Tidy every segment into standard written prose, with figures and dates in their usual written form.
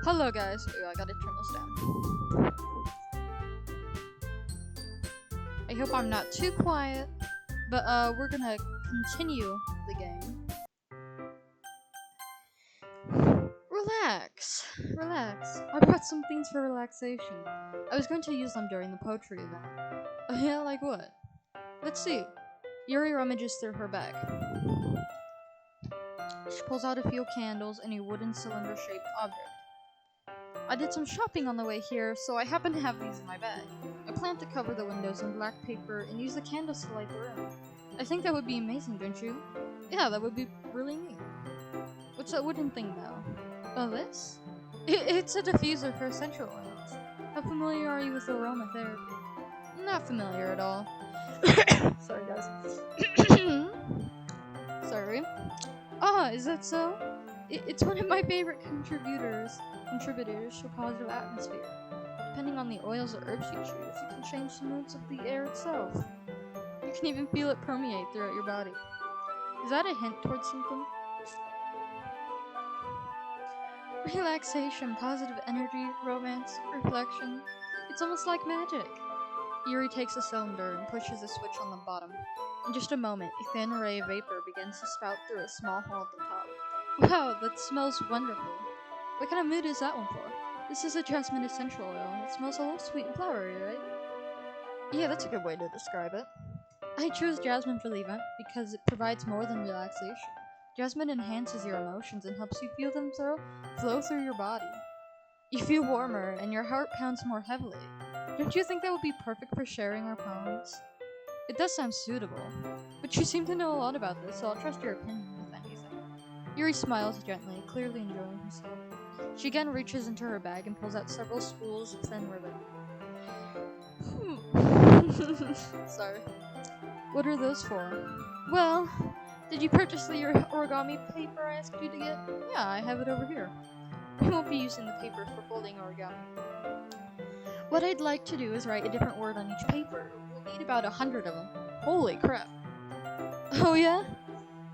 Hello guys. Ooh, I gotta turn this down. I hope I'm not too quiet, but we're gonna continue the game. Relax. I brought some things for relaxation. I was going to use them during the poetry event. Oh yeah, like what? Let's see. Yuri rummages through her bag. She pulls out a few candles and a wooden cylinder-shaped object. I did some shopping on the way here, so I happen to have these in my bag. I plan to cover the windows in black paper and use the candles to light the room. I think that would be amazing, don't you? Yeah, that would be really neat. What's that wooden thing, though? Oh, this? It's a diffuser for essential oils. How familiar are you with aromatherapy? Not familiar at all. Sorry, guys. Sorry. Ah, is that so? It's one of my favorite contributors to a positive atmosphere. Depending on the oils or herbs you choose, you can change the moods of the air itself. You can even feel it permeate throughout your body. Is that a hint towards something? Relaxation, positive energy, romance, reflection. It's almost like magic. Yuri takes a cylinder and pushes a switch on the bottom. In just a moment, a thin ray of vapor begins to spout through a small hole at the top. Wow, that smells wonderful. What kind of mood is that one for? This is a jasmine essential oil. It smells a little sweet and flowery, right? Yeah, that's a good way to describe it. I chose jasmine for the event because it provides more than relaxation. Jasmine enhances your emotions and helps you feel them flow through your body. You feel warmer and your heart pounds more heavily. Don't you think that would be perfect for sharing our poems? It does sound suitable, but you seem to know a lot about this, so I'll trust your opinion if anything. Yuri smiles gently, clearly enjoying herself. She again reaches into her bag and pulls out several spools of thin ribbon. Sorry. What are those for? Well, did you purchase the origami paper I asked you to get? Yeah, I have it over here. We won't be using the paper for folding origami. What I'd like to do is write a different word on each paper. We'll need about 100 of them. Holy crap. Oh yeah?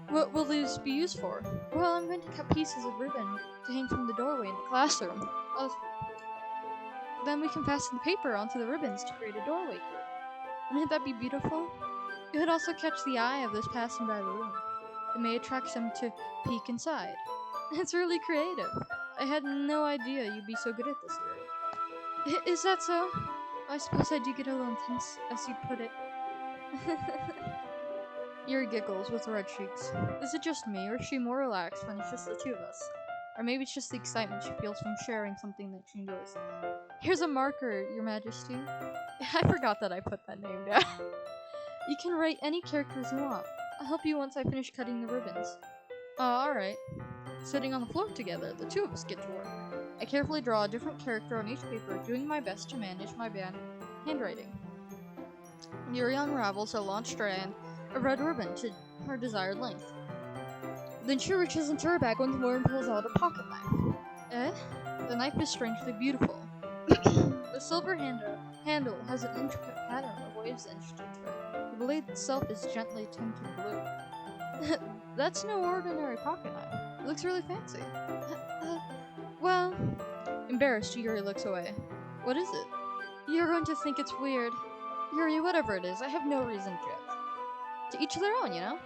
What will these be used for? Well, I'm going to cut pieces of ribbon to hang from the doorway in the classroom. Then we can fasten the paper onto the ribbons to create a doorway curtain. Wouldn't that be beautiful? It would also catch the eye of those passing by the room. It may attract some to peek inside. It's really creative. I had no idea you'd be so good at this, Yuri. Is that so? I suppose I do get a little intense, as you put it. Yuri giggles with red cheeks. Is it just me, or is she more relaxed when it's just the two of us? Or maybe it's just the excitement she feels from sharing something that she enjoys. Here's a marker, Your Majesty. I forgot that I put that name down. You can write any characters you want. I'll help you once I finish cutting the ribbons. Alright. Sitting on the floor together, the two of us get to work. I carefully draw a different character on each paper, doing my best to manage my handwriting. Yuri unravels a long strand of red ribbon to her desired length. Then she reaches into her bag once more and pulls out a pocket knife. The knife is strangely beautiful. The silver handle has an intricate pattern of waves etched into it. The blade itself is gently tinted blue. That's no ordinary pocket knife. It looks really fancy. Well, embarrassed, Yuri looks away. What is it? You're going to think it's weird. Yuri, whatever it is, I have no reason to judge. To each their own, you know?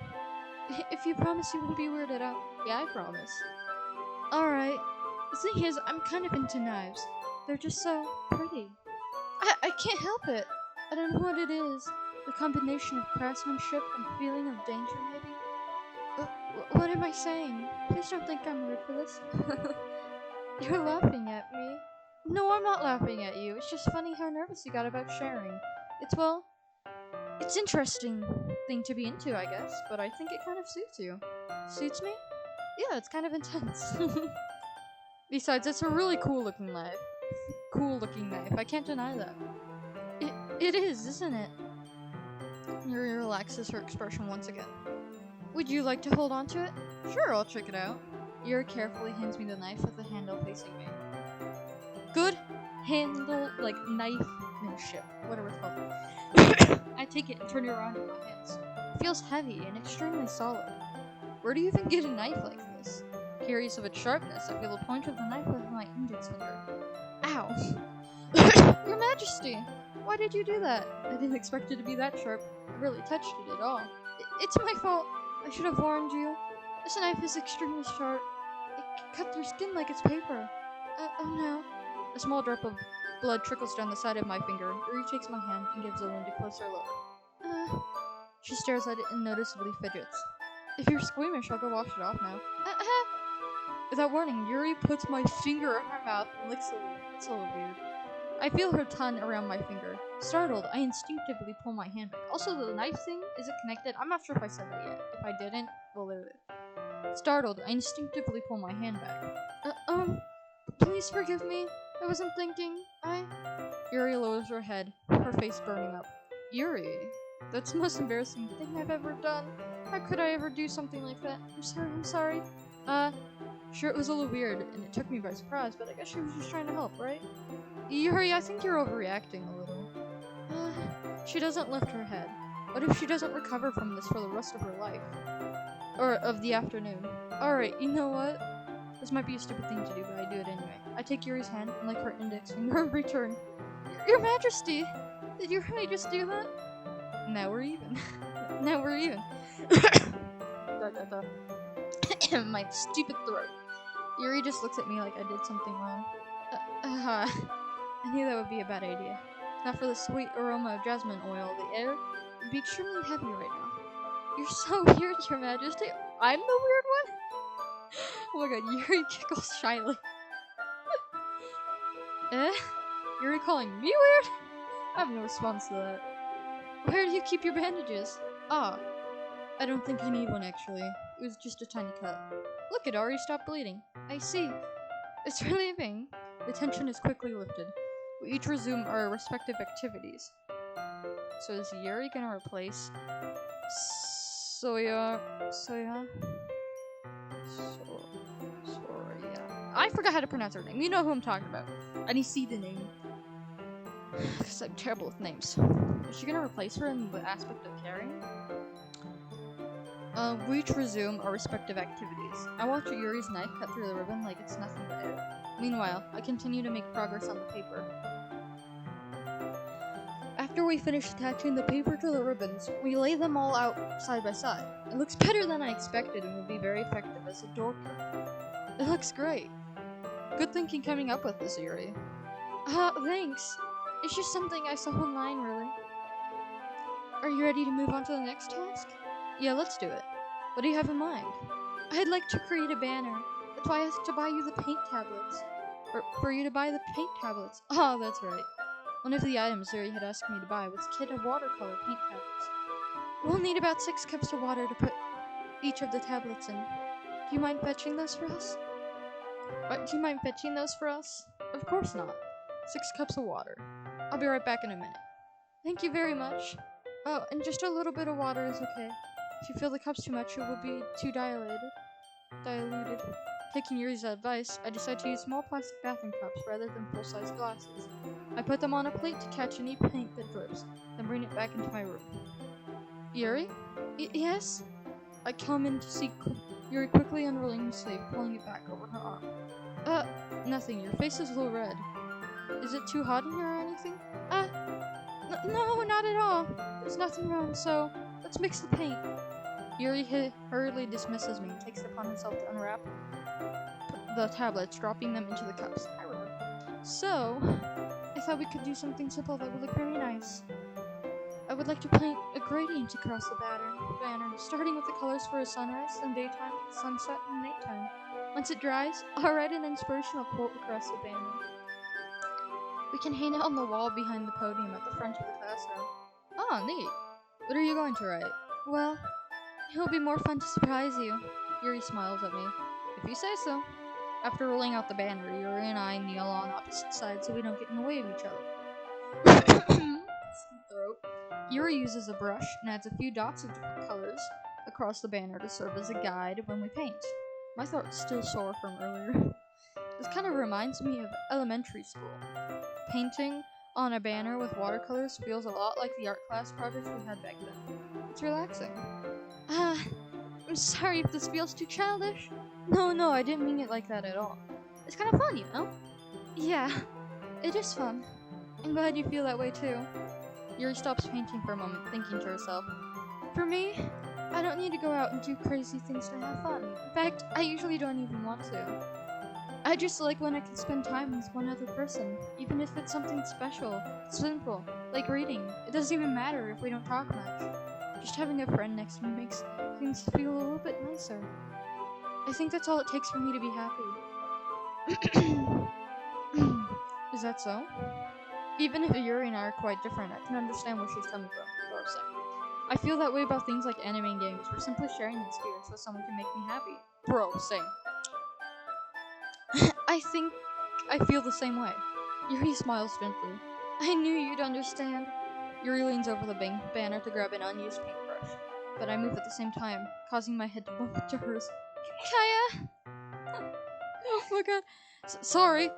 If you promise you won't be weirded out. Yeah, I promise. Alright. The thing is, I'm kind of into knives. They're just so pretty. I can't help it. I don't know what it is. The combination of craftsmanship and feeling of danger, maybe? What am I saying? Please don't think I'm weird for this. You're laughing at me. No, I'm not laughing at you. It's just funny how nervous you got about sharing. It's interesting thing to be into, I guess, but I think it kind of suits you. Suits me? Yeah, it's kind of intense. Besides, it's a really cool looking knife. I can't deny that. It is, isn't it? Yuri relaxes her expression once again. Would you like to hold on to it? Sure, I'll check it out. Yuri carefully hands me the knife with the handle facing me. Good handle, like knifemanship, whatever it's called. I take it and turn it around in my hands. It feels heavy and extremely solid. Where do you even get a knife like this? Curious of its sharpness, I feel the point of the knife with my index finger. Ow! Your Majesty! Why did you do that? I didn't expect it to be that sharp. I barely touched it at all. It's my fault. I should have warned you. This knife is extremely sharp. It can cut through skin like it's paper. Oh no. A small drop of blood trickles down the side of my finger. Yuri takes my hand and gives the wound a closer look. She stares at it and noticeably fidgets. If you're squeamish, I'll go wash it off now. Without warning, Yuri puts my finger in her mouth and licks it. It's a little weird. I feel her tongue around my finger. Startled, I instinctively pull my hand back. Also, the knife thing, is it connected? I'm not sure if I said that yet. If I didn't, well, there it is. Startled, I instinctively pull my hand back. Please forgive me. I wasn't thinking. Yuri lowers her head, her face burning up. Yuri, that's the most embarrassing thing I've ever done. How could I ever do something like that? I'm sorry. Sure, it was a little weird, and it took me by surprise, but I guess she was just trying to help, right? Yuri, I think you're overreacting a little. She doesn't lift her head. What if she doesn't recover from this for the rest of her life? Or of the afternoon? Alright, you know what? This might be a stupid thing to do, but I do it anyway. I take Yuri's hand and lick her index finger in return. Your Majesty! Did you really just do that? Now we're even. Now we're even. My stupid throat. Yuri just looks at me like I did something wrong. I knew that would be a bad idea. Not for the sweet aroma of jasmine oil, the air would be extremely heavy right now. You're so weird, Your Majesty. I'm the weird one? Oh my god, Yuri giggles shyly. Yuri calling me weird? I have no response to that. Where do you keep your bandages? I don't think I need one actually. It was just a tiny cut. Look, it already stopped bleeding. I see. It's relieving. The tension is quickly lifted. We each resume our respective activities. So is Yuri gonna replace Soya? I forgot how to pronounce her name. You know who I'm talking about. I need to see the name. Because I'm terrible with names. Is she gonna replace her in the aspect of caring? We each resume our respective activities. I watch Yuri's knife cut through the ribbon like it's nothing but air. Meanwhile, I continue to make progress on the paper. After we finish attaching the paper to the ribbons, we lay them all out side by side. It looks better than I expected and will be very effective as a door curtain. It looks great. Good thinking coming up with this, Yuri. Thanks. It's just something I saw online, really. Are you ready to move on to the next task? Yeah, let's do it. What do you have in mind? I'd like to create a banner. That's why I asked to buy you the paint tablets. Or for you to buy the paint tablets. Oh, that's right. One of the items Yuri had asked me to buy was a kit of watercolor paint tablets. We'll need about 6 cups of water to put each of the tablets in. Do you mind fetching those for us? What, do you mind fetching those for us? Of course not. 6 cups of water. I'll be right back in a minute. Thank you very much. Oh, and just a little bit of water is okay. If you fill the cups too much, it will be too diluted. Taking Yuri's advice, I decide to use small plastic bathroom cups rather than full-size glasses. I put them on a plate to catch any paint that drips, then bring it back into my room. Yuri? Yes? I come in to see Yuri quickly unrolling her sleeve, pulling it back over her arm. Nothing. Your face is a little red. Is it too hot in here or anything? No, not at all. There's nothing wrong, so let's mix the paint. Yuri hurriedly dismisses me and takes it upon himself to unwrap the tablets, dropping them into the cups. So, I thought we could do something simple that would look very nice. I would like to paint a gradient across the banner, starting with the colors for a sunrise, then daytime, sunset, and nighttime. Once it dries, I'll write an inspirational quote across the banner. We can hang it on the wall behind the podium at the front of the classroom. Oh, neat. What are you going to write? Well, it'll be more fun to surprise you. Yuri smiles at me. If you say so. After rolling out the banner, Yuri and I kneel on opposite sides so we don't get in the way of each other. Yuri uses a brush and adds a few dots of different colors across the banner to serve as a guide when we paint. My throat's still sore from earlier. This kind of reminds me of elementary school. Painting on a banner with watercolors feels a lot like the art class project we had back then. It's relaxing. I'm sorry if this feels too childish. No, I didn't mean it like that at all. It's kind of fun, you know? Yeah, it is fun. I'm glad you feel that way too. Yuri stops painting for a moment, thinking to herself. For me, I don't need to go out and do crazy things to have fun. In fact, I usually don't even want to. I just like when I can spend time with one other person, even if it's something special, simple, like reading. It doesn't even matter if we don't talk much. Just having a friend next to me makes things feel a little bit nicer. I think that's all it takes for me to be happy. Is that so? Even if Yuri and I are quite different, I can understand where she's coming from, for a second. I feel that way about things like anime and games, where simply sharing an experience with someone can make me happy. Bro, same. I think I feel the same way. Yuri smiles gently. I knew you'd understand. Yuri leans over the banner to grab an unused paintbrush, but I move at the same time, causing my head to bump to hers. Kaya! Oh my god. Sorry.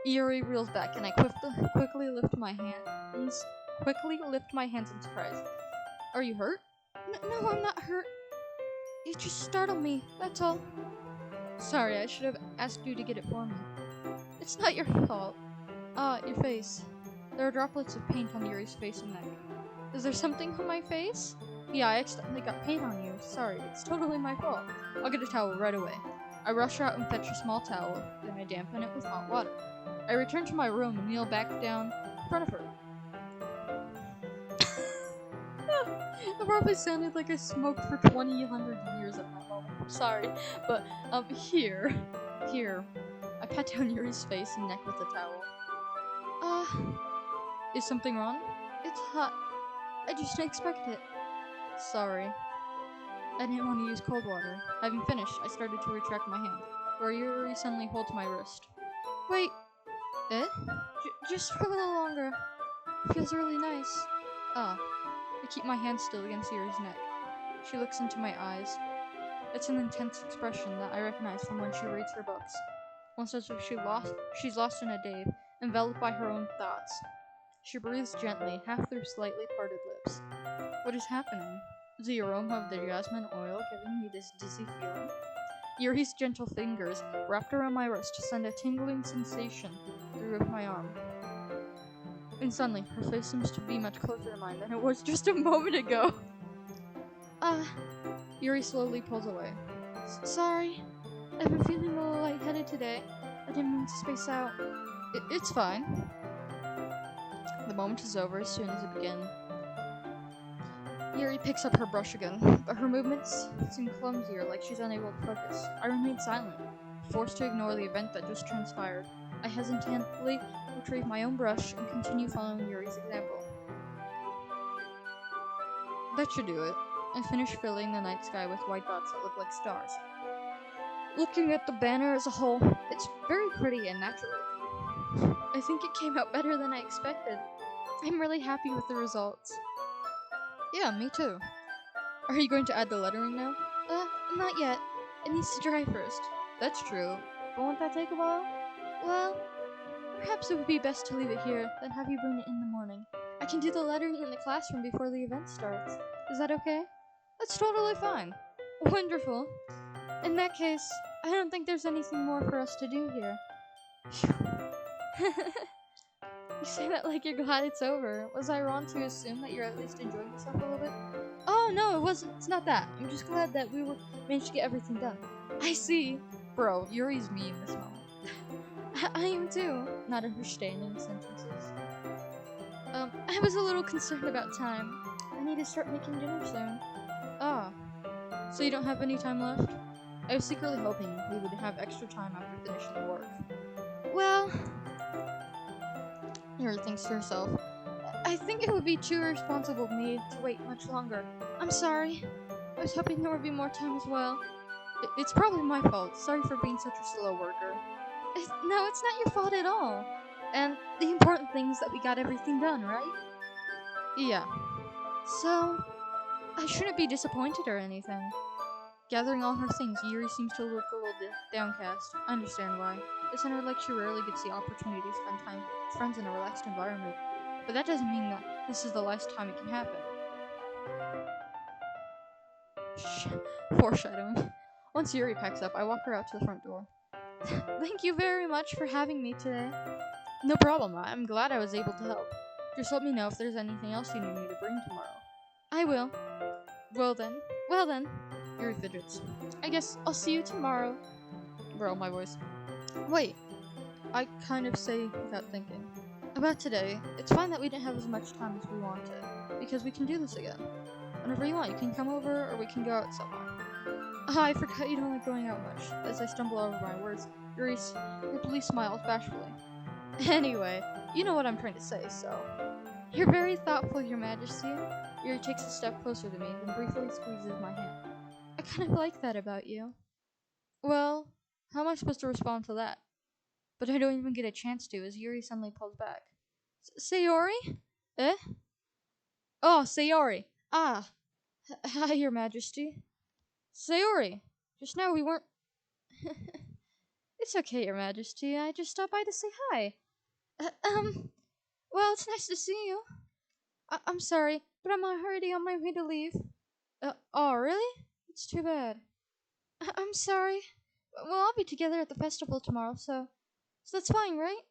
Yuri reels back, and I quickly lift my hands in surprise. Are you hurt? No, I'm not hurt. It just startled me, that's all. Sorry, I should have asked you to get it for me. It's not your fault. Your face. There are droplets of paint on Yuri's face and neck. Is there something on my face? Yeah, I accidentally got paint on you. Sorry, it's totally my fault. I'll get a towel right away. I rush out and fetch a small towel, then I dampen it with hot water. I return to my room and kneel back down in front of her. It probably sounded like I smoked for 2,000 years at that moment. I'm sorry, but here. I pat down Yuri's face and neck with the towel. Is something wrong? It's hot. I just didn't expect it. Sorry. I didn't want to use cold water. Having finished, I started to retract my hand, where Yuri suddenly holds my wrist. Wait. Just for a little longer. It feels really nice. I keep my hand still against Yuri's neck. She looks into my eyes. It's an intense expression that I recognize from when she reads her books. Almost as if she's lost in a daze, enveloped by her own thoughts. She breathes gently, half through slightly parted lips. What is happening? Is the aroma of the jasmine oil giving me this dizzy feeling? Yuri's gentle fingers wrapped around my wrist to send a tingling sensation through my arm. And suddenly, her face seems to be much closer to mine than it was just a moment ago. Yuri slowly pulls away. Sorry. I've been feeling a little lightheaded today. I didn't mean to space out. It's fine. The moment is over as soon as it began. Yuri picks up her brush again, but her movements seem clumsier, like she's unable to focus. I remain silent, forced to ignore the event that just transpired. I hesitantly retrieve my own brush and continue following Yuri's example. That should do it. I finish filling the night sky with white dots that look like stars. Looking at the banner as a whole, it's very pretty and natural. I think it came out better than I expected. I'm really happy with the results. Yeah, me too. Are you going to add the lettering now? Not yet. It needs to dry first. That's true. But won't that take a while? Well, perhaps it would be best to leave it here, then have you bring it in the morning. I can do the lettering in the classroom before the event starts. Is that okay? That's totally fine. Wonderful. In that case, I don't think there's anything more for us to do here. You say that like you're glad it's over. Was I wrong to assume that you're at least enjoying yourself a little bit? Oh, no, it wasn't. It's not that. I'm just glad that we managed to get everything done. I see. Bro, Yuri's me in this moment. I am too. Not understanding sentences. I was a little concerned about time. I need to start making dinner soon. So you don't have any time left? I was secretly hoping we would have extra time after finishing the work. Well, Yuri thinks to herself, I think it would be too irresponsible of me to wait much longer. I'm sorry. I was hoping there would be more time as well. It's probably my fault. Sorry for being such a slow worker. No, it's not your fault at all. And the important thing is that we got everything done, right? Yeah. So, I shouldn't be disappointed or anything. Gathering all her things, Yuri seems to look a little downcast. I understand why. It sounded like she rarely gets the opportunity to spend time with friends in a relaxed environment. But that doesn't mean that this is the last time it can happen. Shh. Foreshadowing. Once Yuri packs up, I walk her out to the front door. Thank you very much for having me today. No problem, I'm glad I was able to help. Just let me know if there's anything else you need me to bring tomorrow. I will. Well then. Yuri fidgets. I guess I'll see you tomorrow. Bro, my voice. Wait, I kind of say without thinking. About today, it's fine that we didn't have as much time as we wanted, because we can do this again. Whenever you want, you can come over, or we can go out somewhere. I forgot you don't like going out much. As I stumble over my words, Yuri smiles bashfully. Anyway, you know what I'm trying to say, so... You're very thoughtful, Your Majesty. Yuri takes a step closer to me, then briefly squeezes my hand. I kind of like that about you. Well, how am I supposed to respond to that? But I don't even get a chance to, as Yuri suddenly pulls back. Sayori? Eh? Oh, Sayori. Ah. Hi, Your Majesty. Sayori. Just now we weren't... It's okay, Your Majesty. I just stopped by to say hi. Well, it's nice to see you. I'm sorry, but I'm already on my way to leave. Oh, really? It's too bad. I'm sorry. Well, I'll be together at the festival tomorrow, so that's fine, right?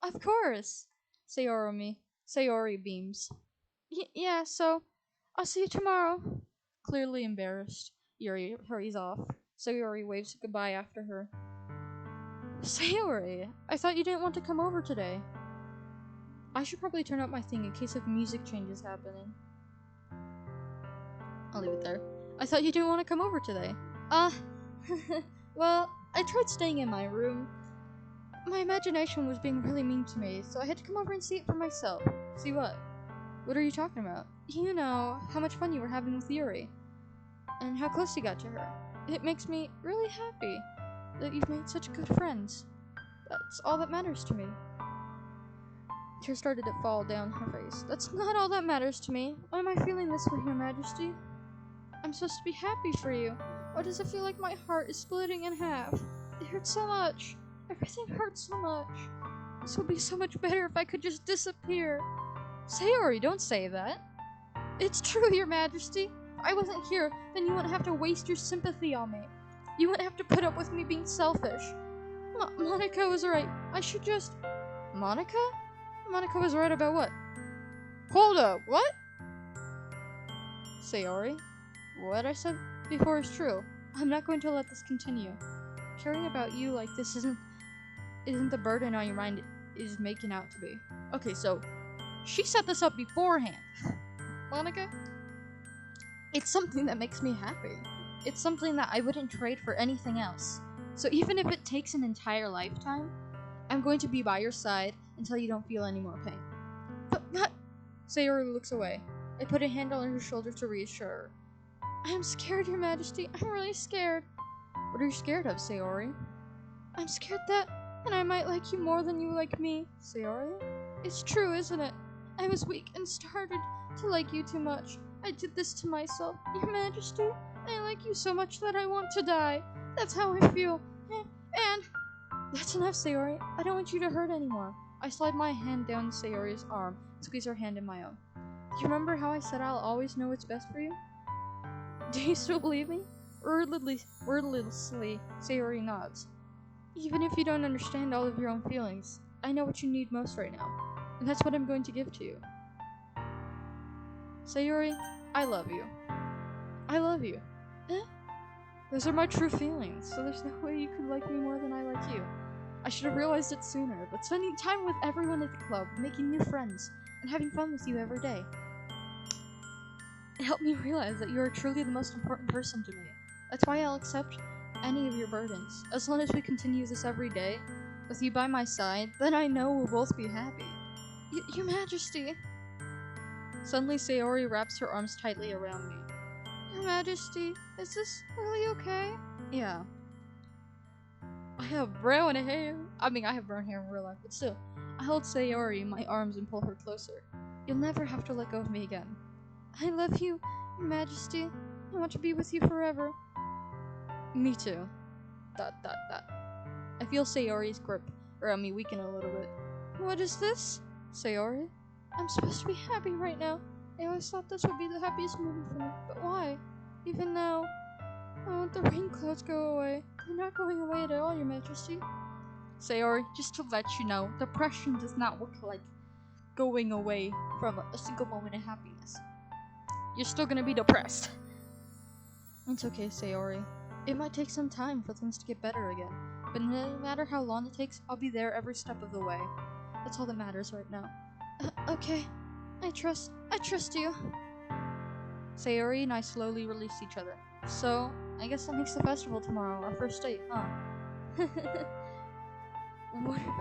Of course. Sayori beams. Yeah, so I'll see you tomorrow. Clearly embarrassed, Yuri hurries off. Sayori waves goodbye after her. Sayori, I thought you didn't want to come over today. I should probably turn up my thing in case of music changes happening. I'll leave it there. I thought you didn't want to come over today. Well, I tried staying in my room. My imagination was being really mean to me, so I had to come over and see it for myself. See what? What are you talking about? You know, how much fun you were having with Yuri. And how close you got to her. It makes me really happy that you've made such good friends. That's all that matters to me. Tears started to fall down her face. That's not all that matters to me. Why am I feeling this way, Your Majesty? I'm supposed to be happy for you. Why does it feel like my heart is splitting in half? It hurts so much. Everything hurts so much. This would be so much better if I could just disappear. Sayori, don't say that. It's true, Your Majesty. If I wasn't here, then you wouldn't have to waste your sympathy on me. You wouldn't have to put up with me being selfish. Monica was right. I should just... Monica? Monica was right about what? Hold up, what? Sayori, what I said before is true. I'm not going to let this continue. Caring about you like this isn't the burden on your mind is making out to be. Okay, so she set this up beforehand. Monica? It's something that makes me happy. It's something that I wouldn't trade for anything else. So even if it takes an entire lifetime, I'm going to be by your side until you don't feel any more pain. But Sayori looks away. I put a hand on her shoulder to reassure her. I'm scared, Your Majesty. I'm really scared. What are you scared of, Sayori? I'm scared that I might like you more than you like me, Sayori. It's true, isn't it? I was weak and started to like you too much. I did this to myself. Your Majesty, I like you so much that I want to die. That's how I feel. And that's enough, Sayori. I don't want you to hurt anymore. I slide my hand down Sayori's arm and squeeze her hand in my own. Do you remember how I said I'll always know what's best for you? Do you still believe me? Wordlessly, Sayori nods. Even if you don't understand all of your own feelings, I know what you need most right now, and that's what I'm going to give to you. Sayori, I love you. I love you. Those are my true feelings, so there's no way you could like me more than I like you. I should have realized it sooner, but spending time with everyone at the club, making new friends, and having fun with you every day, it helped me realize that you are truly the most important person to me. That's why I'll accept any of your burdens. As long as we continue this every day, with you by my side, then I know we'll both be happy. Your Majesty! Suddenly Sayori wraps her arms tightly around me. Your Majesty, is this really okay? Yeah. I have brown hair. I have brown hair in real life, but still. I hold Sayori in my arms and pull her closer. You'll never have to let go of me again. I love you, Your Majesty. I want to be with you forever. Me too. ... I feel Sayori's grip around me weaken a little bit. What is this? Sayori? I'm supposed to be happy right now. I always thought this would be the happiest moment for me, but why? Even now... The rain clouds go away. They're not going away at all, Your Majesty. Sayori, just to let you know, depression does not look like going away from a single moment of happiness. You're still gonna be depressed. It's okay, Sayori. It might take some time for things to get better again, but no matter how long it takes, I'll be there every step of the way. That's all that matters right now. Okay. I trust you. Sayori and I slowly release each other. So, I guess that makes the festival tomorrow our first date, huh?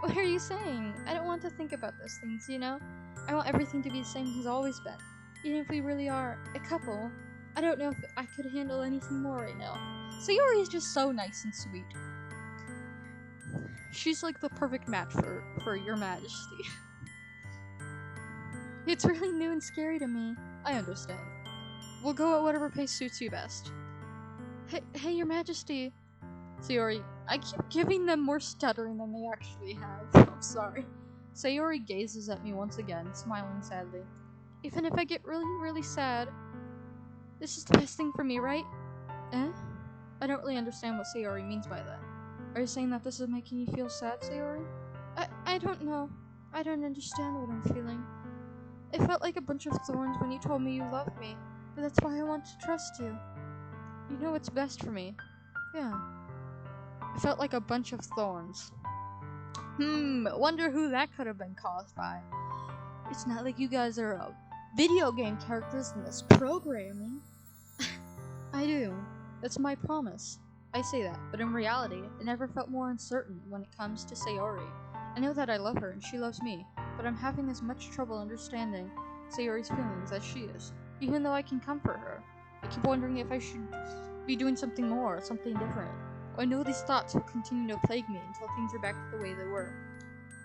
What are you saying? I don't want to think about those things, you know? I want everything to be the same as it's always been. Even if we really are a couple, I don't know if I could handle anything more right now. Sayori is just so nice and sweet. She's like the perfect match for Your Majesty. It's really new and scary to me. I understand. We'll go at whatever pace suits you best. Hey, Your Majesty. Sayori, I keep giving them more stuttering than they actually have. I'm sorry. Sayori gazes at me once again, smiling sadly. Even if I get really, really sad, this is the best thing for me, right? Eh? I don't really understand what Sayori means by that. Are you saying that this is making you feel sad, Sayori? I don't know. I don't understand what I'm feeling. It felt like a bunch of thorns when you told me you loved me, but that's why I want to trust you. You know what's best for me. Yeah. It felt like a bunch of thorns. Wonder who that could have been caused by. It's not like you guys are video game characters in this programming. I do. That's my promise. I say that, but in reality, it never felt more uncertain when it comes to Sayori. I know that I love her and she loves me, but I'm having as much trouble understanding Sayori's feelings as she is. Even though I can comfort her, I keep wondering if I should be doing something more, something different. I know these thoughts will continue to plague me until things are back to the way they were.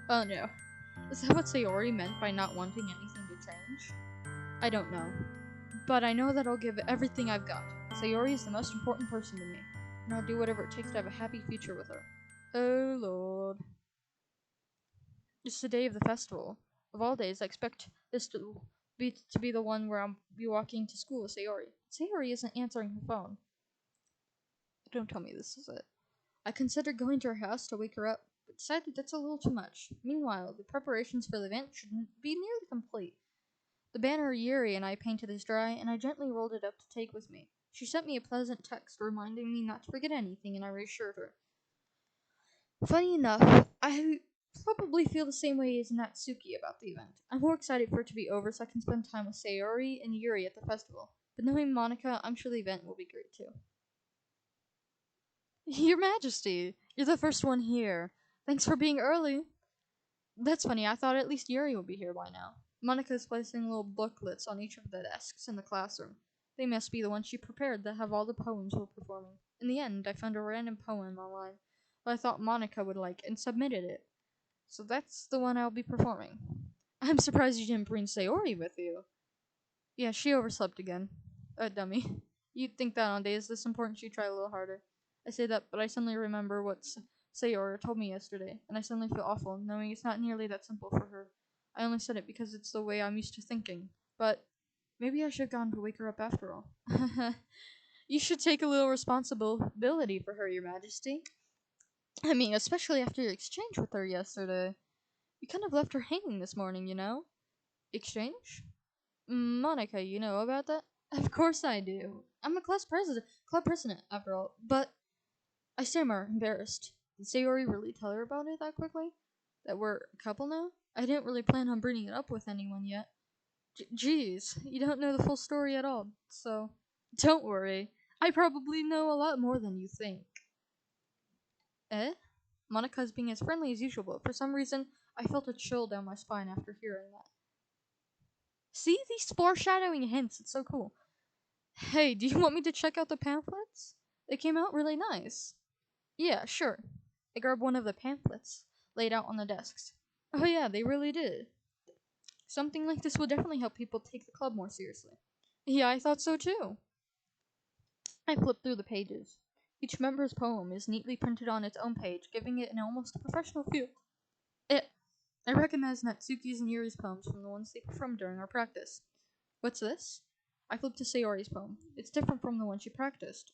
Oh no. Is that what Sayori meant by not wanting anything to change? I don't know. But I know that I'll give everything I've got. Sayori is the most important person to me, and I'll do whatever it takes to have a happy future with her. Oh lord. It's the day of the festival. Of all days, I expect this to be the one where I'll be walking to school with Sayori. Sayori isn't answering her phone. Don't tell me this is it. I considered going to her house to wake her up, but decided that's a little too much. Meanwhile, the preparations for the event should be nearly complete. The banner Yuri and I painted is dry, and I gently rolled it up to take with me. She sent me a pleasant text reminding me not to forget anything, and I reassured her. Funny enough, I probably feel the same way as Natsuki about the event. I'm more excited for it to be over so I can spend time with Sayori and Yuri at the festival. But knowing Monica, I'm sure the event will be great too. Your Majesty, you're the first one here. Thanks for being early. That's funny, I thought at least Yuri would be here by now. Monica is placing little booklets on each of the desks in the classroom. They must be the ones she prepared that have all the poems we're performing. In the end, I found a random poem online that I thought Monica would like and submitted it. So that's the one I'll be performing. I'm surprised you didn't bring Sayori with you. Yeah, she overslept again. Dummy. You'd think that on days this important she'd try a little harder. I say that, but I suddenly remember what Sayori told me yesterday, and I suddenly feel awful, knowing it's not nearly that simple for her. I only said it because it's the way I'm used to thinking. But maybe I should have gone to wake her up after all. You should take a little responsibility for her, Your Majesty. I mean, especially after your exchange with her yesterday. You kind of left her hanging this morning, you know? Exchange? Monica, you know about that? Of course I do. I'm a club president, after all. But I stammer, embarrassed. Did Sayori really tell her about it that quickly? That we're a couple now? I didn't really plan on bringing it up with anyone yet. Jeez, you don't know the full story at all, so don't worry. I probably know a lot more than you think. Eh? Monica's being as friendly as usual, but for some reason, I felt a chill down my spine after hearing that. See these foreshadowing hints, it's so cool. Hey, do you want me to check out the pamphlets? They came out really nice. Yeah, sure. I grabbed one of the pamphlets laid out on the desks. Oh yeah, they really did. Something like this will definitely help people take the club more seriously. Yeah, I thought so too. I flipped through the pages. Each member's poem is neatly printed on its own page, giving it an almost professional feel. I recognize Natsuki's and Yuri's poems from the ones they performed during our practice. What's this? I flipped to Sayori's poem. It's different from the one she practiced.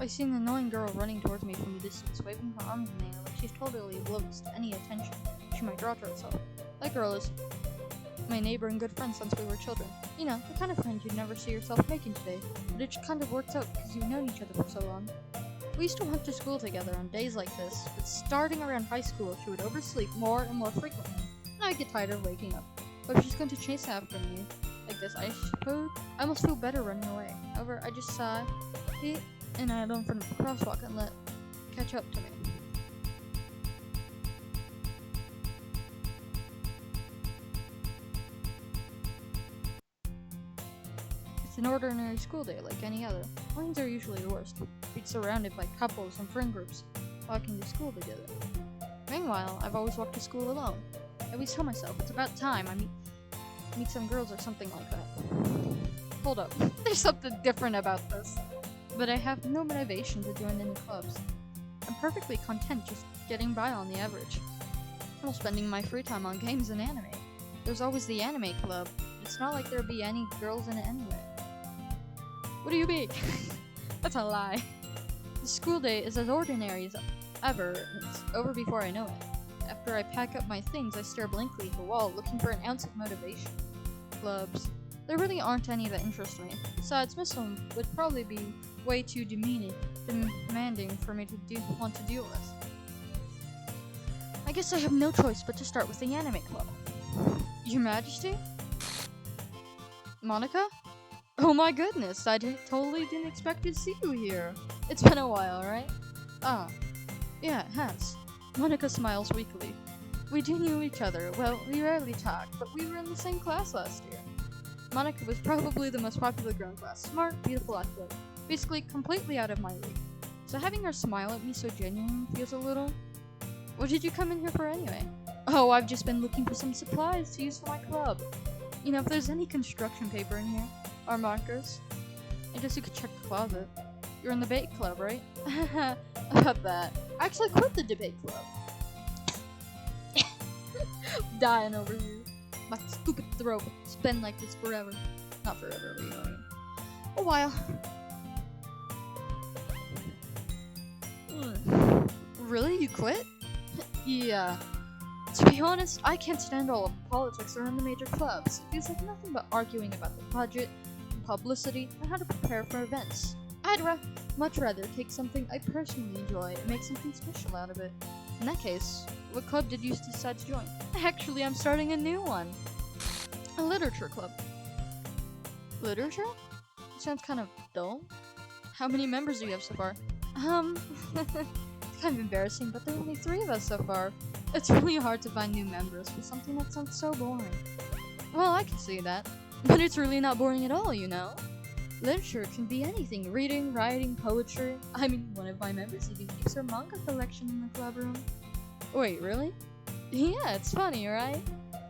I see an annoying girl running towards me from the distance, waving her arms in the air like she's totally oblivious to any attention she might draw to herself. That girl is my neighbor and good friend since we were children. You know, the kind of friend you'd never see yourself making today, but it just kind of works out because you've known each other for so long. We used to walk to school together on days like this, but starting around high school, she would oversleep more and more frequently, and I'd get tired of waking up. But if she's going to chase after me like this, I almost feel better running away. However, I just sigh, and I head in front of the crosswalk and let catch up to me. It's an ordinary school day like any other. Mornings are usually the worst. We'd surrounded by couples and friend groups walking to school together. Meanwhile, I've always walked to school alone. I always tell myself it's about time I meet some girls or something like that. Hold up, there's something different about this. But I have no motivation to join any clubs. I'm perfectly content just getting by on the average, while spending my free time on games and anime. There's always the anime club. It's not like there'd be any girls in it anyway. What do you mean? That's a lie. The school day is as ordinary as ever, and it's over before I know it. After I pack up my things, I stare blankly at the wall, looking for an ounce of motivation. Clubs. There really aren't any that interest me. Besides, Miss Home would probably be way too demanding for me to want to deal with. I guess I have no choice but to start with the anime club. Your Majesty? Monica? Oh my goodness, I totally didn't expect to see you here. It's been a while, right? Ah, yeah, it has. Monica smiles weakly. We do know each other. Well, we rarely talk, but we were in the same class last year. Monica was probably the most popular girl in class. Smart, beautiful, athletic. Basically, completely out of my league. So having her smile at me so genuine feels a little... What did you come in here for anyway? Oh, I've just been looking for some supplies to use for my club. You know, if there's any construction paper in here, or markers, I guess you could check the closet. You're in the debate club, right? About that. I actually quit the debate club. Dying over here. My stupid throat. It's been like this forever. Not forever, but you know what I mean. A while. Really? You quit? Yeah. To be honest, I can't stand all of the politics around the major clubs. It feels like nothing but arguing about the budget, publicity, and how to prepare for events. I'd much rather take something I personally enjoy and make something special out of it. In that case, what club did you decide to join? Actually, I'm starting a new one. A literature club. Literature? Sounds kind of dull. How many members do you have so far? It's kind of embarrassing, but there are only 3 of us so far. It's really hard to find new members for something that sounds so boring. Well, I can see that. But it's really not boring at all, you know? Literature can be anything. Reading, writing, poetry. I mean, one of my members even keeps her manga collection in the club room. Wait, really? Yeah, it's funny, right?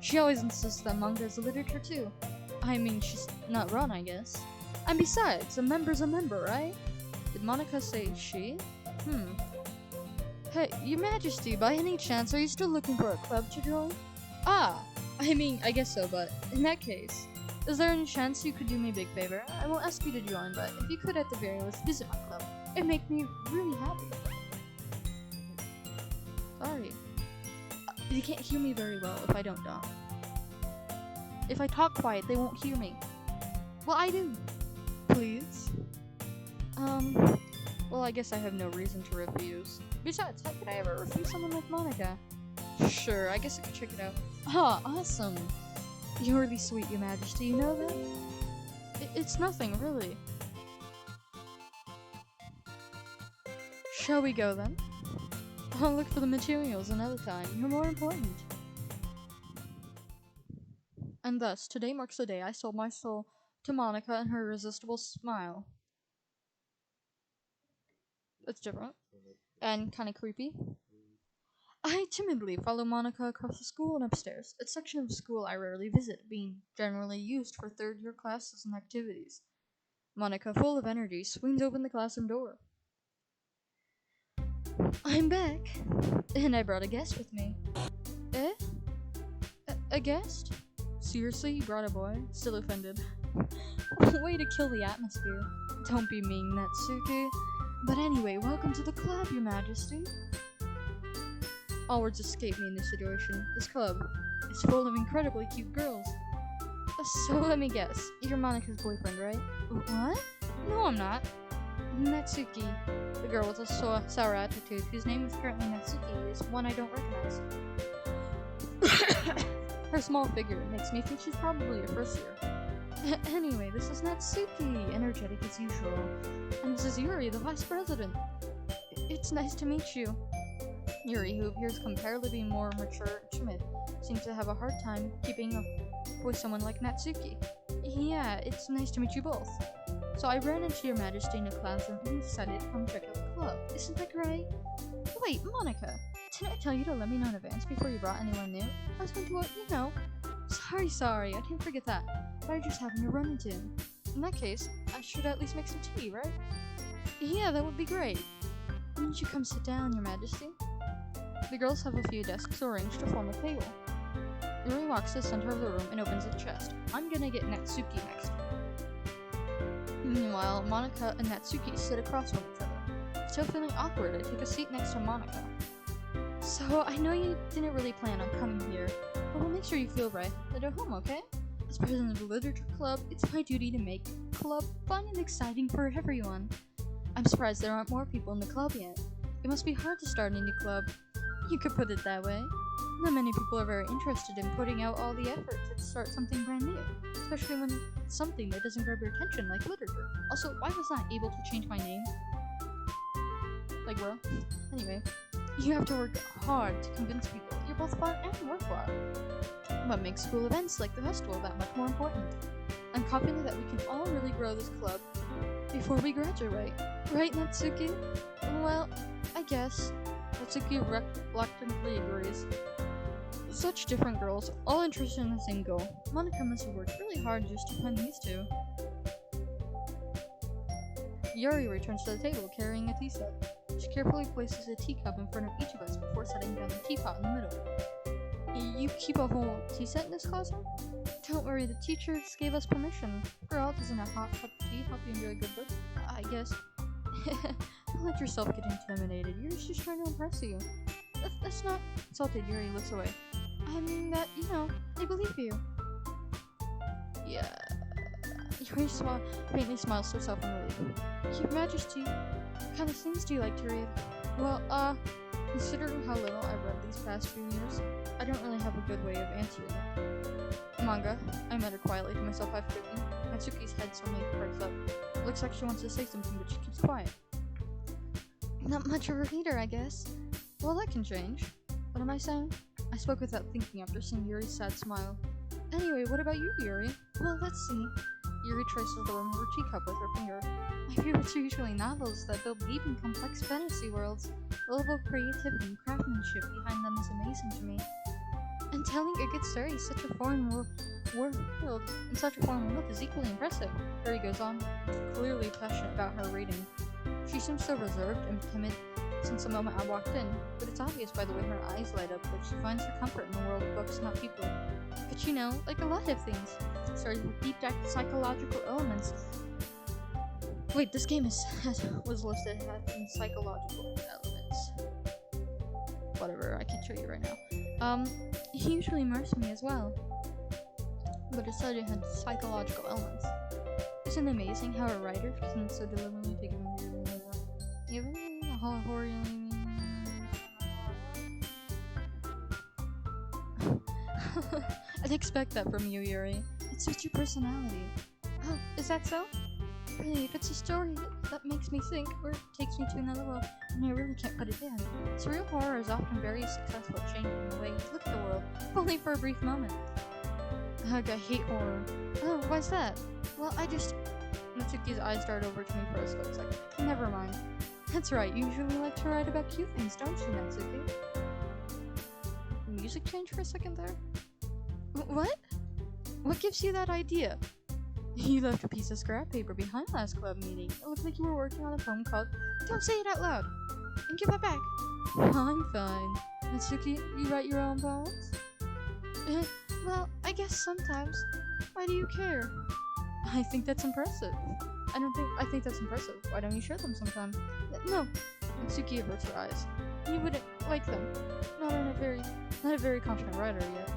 She always insists that manga is literature too. I mean, she's not wrong, I guess. And besides, a member's a member, right? Did Monica say she? Hey, Your Majesty, by any chance, are you still looking for a club to join? Ah, I mean, I guess so, but in that case, is there any chance you could do me a big favor? I won't ask you to join, but if you could at the very least visit my club, it'd make me really happy. Sorry. You can't hear me very well if I don't talk. If I talk quiet, they won't hear me. Well, I do. Please? Well, I guess I have no reason to refuse. Besides, how could I ever refuse someone like Monica? Sure, I guess I could check it out. Ah, awesome. You're really sweet, Your Majesty, you know that? It's nothing, really. Shall we go, then? I'll look for the materials another time. You're more important. And thus, today marks the day I sold my soul to Monica and her irresistible smile. That's different. And kind of creepy. I timidly follow Monica across the school and upstairs, a section of school I rarely visit, being generally used for third-year classes and activities. Monica, full of energy, swings open the classroom door. I'm back, and I brought a guest with me. Eh? A guest? Seriously, you brought a boy? Still offended. Way to kill the atmosphere. Don't be mean, Natsuki. But anyway, welcome to the club, Your Majesty. All words escape me in this situation. This club is full of incredibly cute girls. So let me guess, you're Monika's boyfriend, right? What? No, I'm not. Natsuki, the girl with a sour attitude, whose name is currently Natsuki, is one I don't recognize. Her small figure makes me think she's probably a first year. Anyway, this is Natsuki, energetic as usual. And this is Yuri, the vice president. It's nice to meet you. Yuri, who appears comparatively more mature and timid, seems to have a hard time keeping up with someone like Natsuki. Yeah, it's nice to meet you both. So I ran into Your Majesty in a classroom and decided to come check out the club. Isn't that great? Wait, Monika, didn't I tell you to let me know in advance before you brought anyone new? I was going to, Sorry, I didn't forget that. But I just happened to run into him. In that case, I should at least make some tea, right? Yeah, that would be great. Why don't you come sit down, Your Majesty? The girls have a few desks arranged to form a table. Yuri walks to the center of the room and opens a chest. I'm gonna get Natsuki next. Meanwhile, Monika and Natsuki sit across from each other. Still feeling awkward, I take a seat next to Monika. So, I know you didn't really plan on coming here, but we'll make sure you feel right at home, okay? As president of the Literature Club, it's my duty to make the club fun and exciting for everyone. I'm surprised there aren't more people in the club yet. It must be hard to start a new club. You could put it that way. Not many people are very interested in putting out all the effort to start something brand new, especially when it's something that doesn't grab your attention like literature. Also, why was I able to change my name? Like, bro. Anyway, you have to work hard to convince people you're both fun and worthwhile. What makes school events like the festival that much more important? I'm confident that we can all really grow this club before we graduate. Right, Natsuki? Well, I guess. Natsuki reluctantly agrees. Such different girls, all interested in the same goal. Monika must have worked really hard just to find these two. Yuri returns to the table carrying a tea set. She carefully places a teacup in front of each of us before setting down the teapot in the middle. You keep a whole tea set in this classroom? Don't worry, the teachers gave us permission. After all, doesn't a hot cup of tea help you enjoy a good book? I guess. Don't let yourself get intimidated. Yuri's just trying to impress you. That's not insulted. Yuri looks away. I mean that, they believe you. Yeah. Yuri faintly smiles to herself in relief. Your Majesty, what kind of things do you like to read? Well, considering how little I've read these past few years, I don't really have a good way of answering. Manga. I muttered quietly to myself after reading. Natsuki's head suddenly perks up. It looks like she wants to say something, but she keeps quiet. Not much of a reader, I guess. Well, that can change. What am I saying? I spoke without thinking after seeing Yuri's sad smile. Anyway, what about you, Yuri? Well, let's see. Yuri traces the rim of her teacup with her finger. My favorites are usually novels that build deep and complex fantasy worlds. The level of creativity and craftsmanship behind them is amazing to me. And telling a good story in such a foreign world is equally impressive. Yuri goes on, clearly passionate about her reading. She seems so reserved and timid since the moment I walked in, but it's obvious by the way her eyes light up that she finds her comfort in the world of books, not people. But like a lot of things, starting with deep psychological elements. Wait, this game was listed as psychological elements. Whatever, I can show you right now. He usually immersed me as well, but it said it had psychological elements. Isn't it amazing how a writer can so deliberately take even a horror. I'd expect that from you, Yuri. It suits your personality. Oh, is that so? Really, if it's a story that makes me think, or takes me to another world, and I really can't put it down. Surreal horror is often very successful at changing the way you look at the world, only for a brief moment. Ugh, I hate horror. Oh, why's that? Well, Natsuki's eyes dart over to me for a split second. Never mind. That's right, you usually like to write about cute things, don't you, Natsuki? The music changed for a second there? What? What gives you that idea? You left a piece of scrap paper behind last club meeting. It looked like you were working on a poem called Don't Say It Out Loud. And give that back. I'm fine. Natsuki, you write your own poems? Well, I guess sometimes. Why do you care? I think that's impressive. I think that's impressive. Why don't you share them sometime? No. Natsuki averts her eyes. You wouldn't like them. Not a very confident writer yet.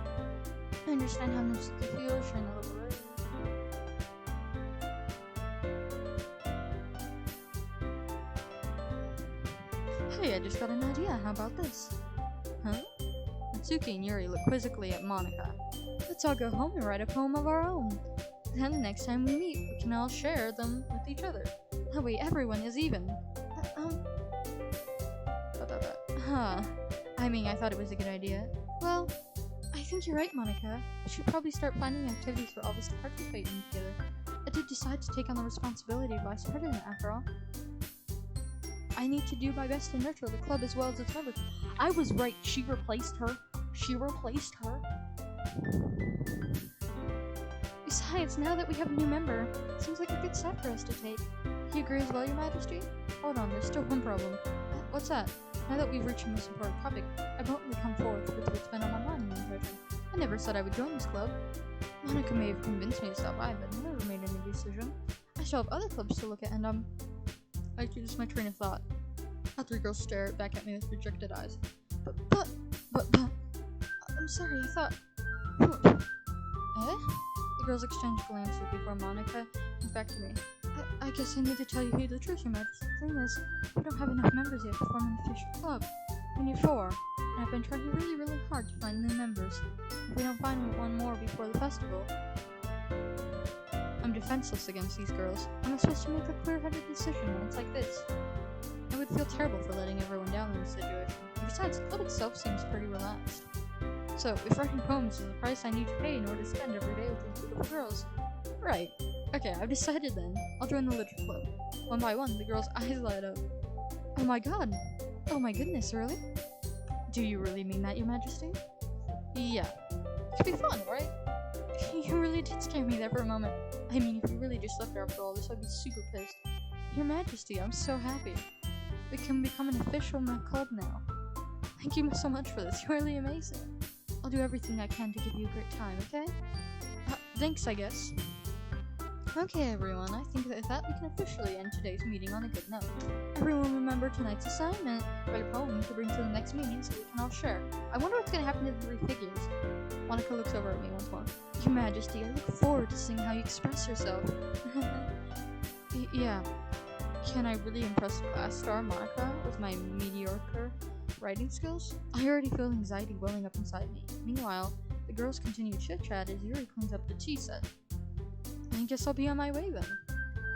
I understand how Natsuki feels sharing the little writing. Hey, I just got an idea. How about this? Huh? Natsuki and Yuri look quizzically at Monika. Let's all go home and write a poem of our own. Then the next time we meet, we can all share them with each other. That way everyone is even. I mean, I thought it was a good idea. Well, I think you're right, Monika. We should probably start planning activities for all of us to participate in together. I did decide to take on the responsibility of vice president after all. I need to do my best to nurture the club as well as its members. I was right. She replaced her. Besides, now that we have a new member, it seems like a good step for us to take. Do you agree as well, Your Majesty? Hold on, there's still one problem. What's that? Now that we've reached the most important topic, I boldly come forth with what's been on my mind in the impression. I never said I would join this club. Monika may have convinced me to stop by, but I never made any decision. I still have other clubs to look at, and I lose my train of thought. All three girls stare back at me with rejected eyes. But, I'm sorry, I thought... The girls exchange glances before Monika comes back to me. I guess I need to tell you the truth, Your Majesty. The thing is, we don't have enough members yet to form an official club. We need 4, and I've been trying really hard to find new members. If we don't find one more before the festival, I'm defenseless against these girls. I'm supposed to make a clear-headed decision when it's like this. I would feel terrible for letting everyone down in this situation. Besides, the club itself seems pretty relaxed. So, if writing poems is the price I need to pay in order to spend every day with these beautiful girls. Right. Okay, I've decided then. I'll join the literature club. One by one, the girls' eyes light up. Oh my god. Oh my goodness, really? Do you really mean that, Your Majesty? Yeah. It could be fun, right? You really did scare me there for a moment. I mean, if you really just left her after all this, I'd be super pissed. Your Majesty, I'm so happy. We can become an official club now. Thank you so much for this. You're really amazing. I'll do everything I can to give you a great time, okay? Thanks, I guess. Okay, everyone, I think that we can officially end today's meeting on a good note. Everyone remember tonight's assignment. Write a poem to bring to the next meeting so we can all share. I wonder what's going to happen to the 3 figures. Monika looks over at me once more. Your Majesty, I look forward to seeing how you express yourself. Yeah. Can I really impress class star Monika with my mediocre writing skills? I already feel anxiety welling up inside me. Meanwhile, the girls continue chit-chat as Yuri cleans up the tea set. I guess I'll be on my way then.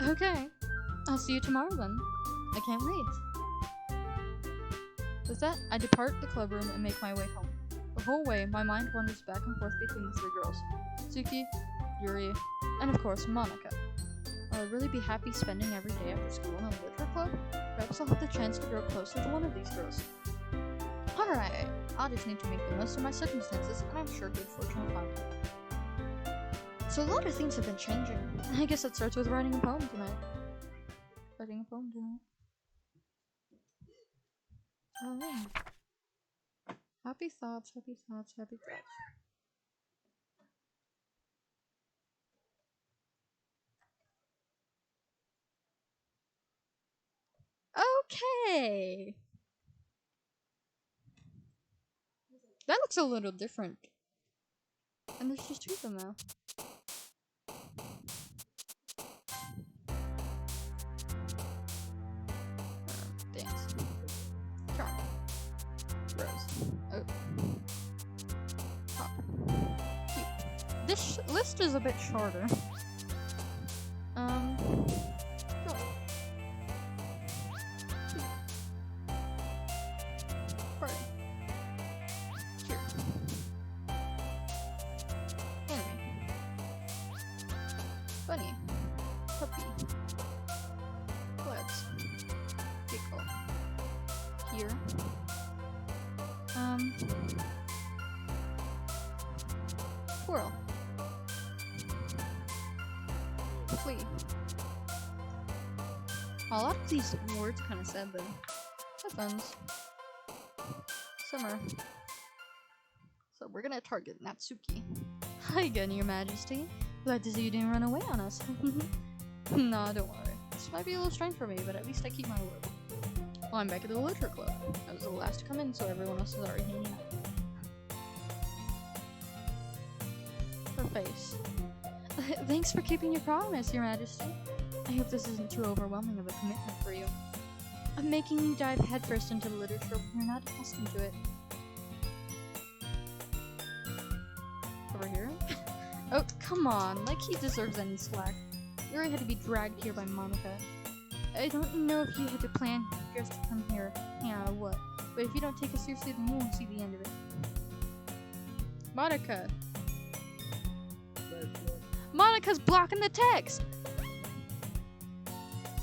Okay. I'll see you tomorrow then. I can't wait. With that, I depart the club room and make my way home. The whole way, my mind wanders back and forth between the 3 girls. Tsuki, Yuri, and of course, Monika. Will I really be happy spending every day after school in a literature club? Perhaps I'll have the chance to grow closer to one of these girls. Alright, I'll just need to make the most of my circumstances, and I'm sure good fortune will find me. So a lot of things have been changing. I guess it starts with writing a poem tonight. Oh yeah. Happy thoughts. Okay. That looks a little different. And there's just 2 of them now. Dance. Charm. Rose. Oh. Pop. Cute. This list is a bit shorter. Go. Party. Here. Anime. Bunny. Puppy. Let's. Giggle. Here. Squirrel. Flea. A lot of these words kind of said though. Headphones. Summer. So we're gonna target Natsuki. Hi again, Your Majesty. Glad to see you didn't run away on us. Nah, don't worry. This might be a little strange for me, but at least I keep my word. Well, I'm back at the literature club. I was the last to come in, so everyone else is already hanging out. Her face. Thanks for keeping your promise, Your Majesty. I hope this isn't too overwhelming of a commitment for you. I'm making you dive headfirst into literature when you're not accustomed to it. Over here? Oh, come on, like he deserves any slack. You already had to be dragged here by Monica. I don't know if you had to plan just to come here, yeah, or what, but if you don't take it seriously, then you won't see the end of it. Monica! Monica's blocking the text!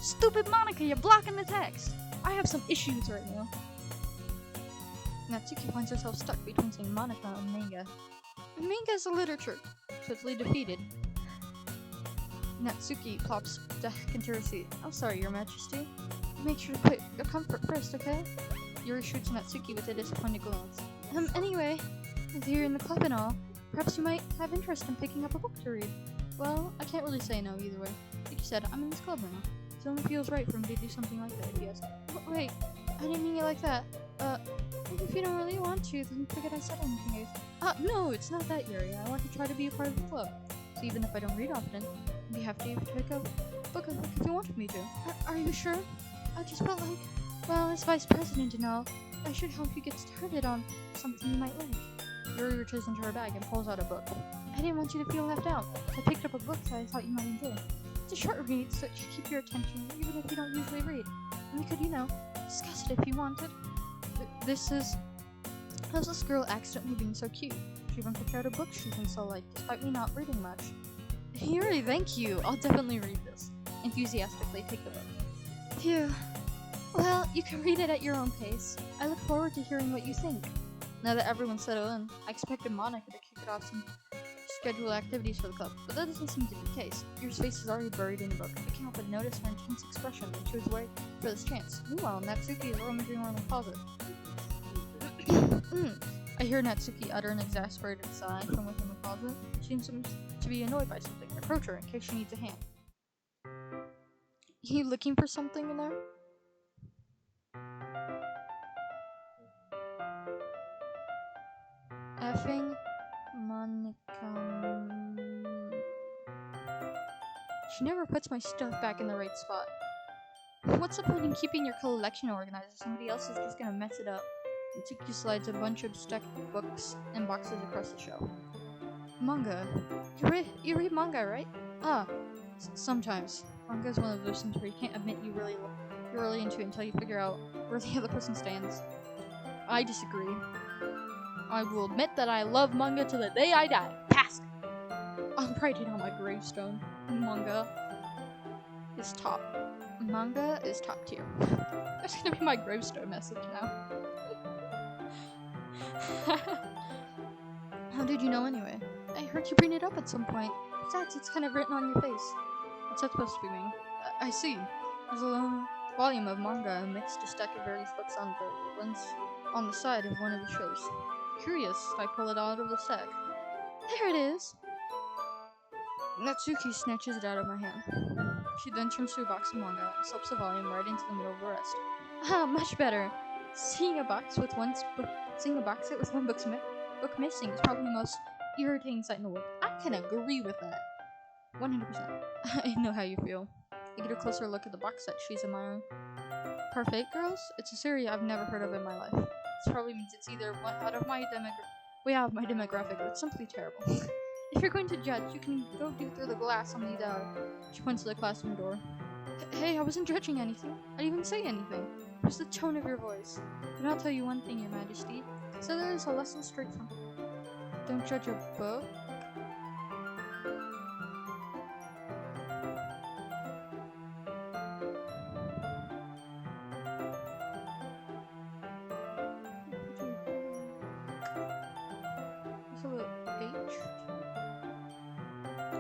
Stupid Monica, you're blocking the text! I have some issues right now. Natsuki finds herself stuck between saying Monica and manga. Manga's a literature, totally defeated. Natsuki plops back into her seat. I'm sorry, Your Majesty. Make sure to put your comfort first, okay? Yuri shoots Natsuki with a disappointed glance. Anyway, if you're in the club and all, perhaps you might have interest in picking up a book to read. Well, I can't really say no either way. Like you said, I'm in this club right now. It only feels right for me to do something like that, if you ask. Wait, I didn't mean it like that. If you don't really want to, then forget I said anything. No, it's not that, Yuri. I want to try to be a part of the club. So even if I don't read often, I'd be happy to pick up a book if you wanted me to. Are you sure? I just felt like, well, as vice president and all, I should help you get started on something you might like. Yuri reaches into her bag and pulls out a book. I didn't want you to feel left out. I picked up a book that I thought you might enjoy. It's a short read, so it should keep your attention, even if you don't usually read. And we could, discuss it if you wanted. This is... How's this girl accidentally being so cute? She even picked out a book she thinks I'll like, despite me not reading much. Yuri, thank you! I'll definitely read this. Enthusiastically take the book. Phew. Well, you can read it at your own pace. I look forward to hearing what you think. Now that everyone's settled in, I expected Monica to kick it off some scheduled activities for the club, but that doesn't seem to be the case. Yuri's face is already buried in the book. I can't help but notice her intense expression when she was waiting for this chance. Meanwhile, Natsuki is rummaging around the closet. I hear Natsuki utter an exasperated sigh from within the closet. She seems to be annoyed by something. Approach her in case she needs a hand. You looking for something in there? Effing Monica. She never puts my stuff back in the right spot. What's the point in keeping your collection organized if somebody else is just gonna mess it up? Natsuki slides a bunch of stacked books and boxes across the shelf. Manga. You read manga, right? Sometimes. Manga is one of those things where you can't admit you're really into it until you figure out where the other person stands. I disagree. I will admit that I love manga to the day I die. Pass! I'll write it on my gravestone. Manga is top. Manga is top tier. That's gonna be my gravestone message now. How did you know anyway? I heard you bring it up at some point. Besides, it's kind of written on your face. What's that supposed to be mean? I see. There's a long volume of manga amidst a stack of various books on the side of one of the shelves. Curious, I pull it out of the stack. There it is! Natsuki snatches it out of my hand. She then turns to a box of manga and slips the volume right into the middle of the rest. Much better. Seeing a box with one book missing is probably the most irritating sight in the world. I can agree with that. 100%. I know how you feel. I get a closer look at the box set she's admiring. Perfect Girls? It's a series I've never heard of in my life. This probably means it's either way out of my demographic, or it's simply terrible. If you're going to judge, you can go through the glass on the other. She points to the classroom door. Hey, I wasn't judging anything. I didn't even say anything. It was the tone of your voice. But I'll tell you one thing, Your Majesty. So there is a lesson straight from... Don't judge a book.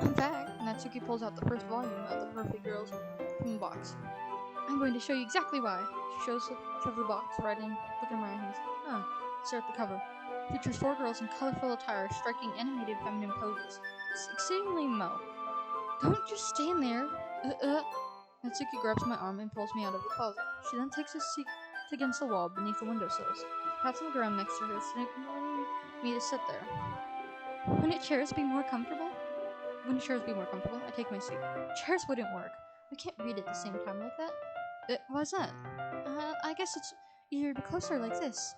In fact, Natsuki pulls out the first volume of The Perfect Girls from the box. I'm going to show you exactly why. She shoves the box right in, book in my hands. Stare at the cover. Features 4 girls in colorful attire, striking animated feminine poses. It's exceedingly Mo. Don't just stand there. Natsuki grabs my arm and pulls me out of the closet. She then takes a seat against the wall beneath the windowsills. She pats on the ground next to her, signaling me to sit there. Wouldn't chairs be more comfortable? I take my seat. Chairs wouldn't work. We can't read at the same time like that. Why's that? I guess it's easier to be closer like this.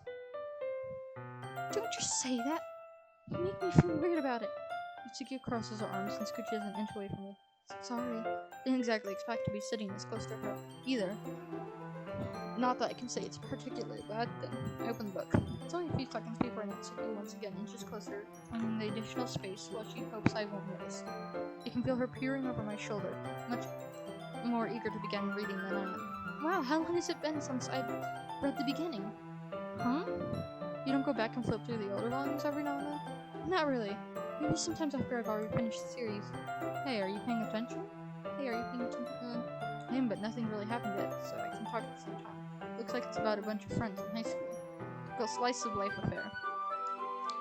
Don't just say that. You make me feel weird about it. Natsuki crosses her arms and scooches an inch away from me. Sorry. Didn't exactly expect to be sitting this close to her, either. Not that I can say it's a particularly bad thing. I open the book. It's only a few seconds before Natsuki once again inches closer, finding the additional space while she hopes I won't notice. I can feel her peering over my shoulder, much more eager to begin reading than I am. Wow, how long has it been since I read the beginning? Huh? You don't go back and flip through the older volumes every now and then? Not really. Maybe sometimes after I've already finished the series. Hey, are you paying attention? I am, but nothing really happened yet, so I can talk at the same time. Looks like it's about a bunch of friends in high school. Typical slice of life affair.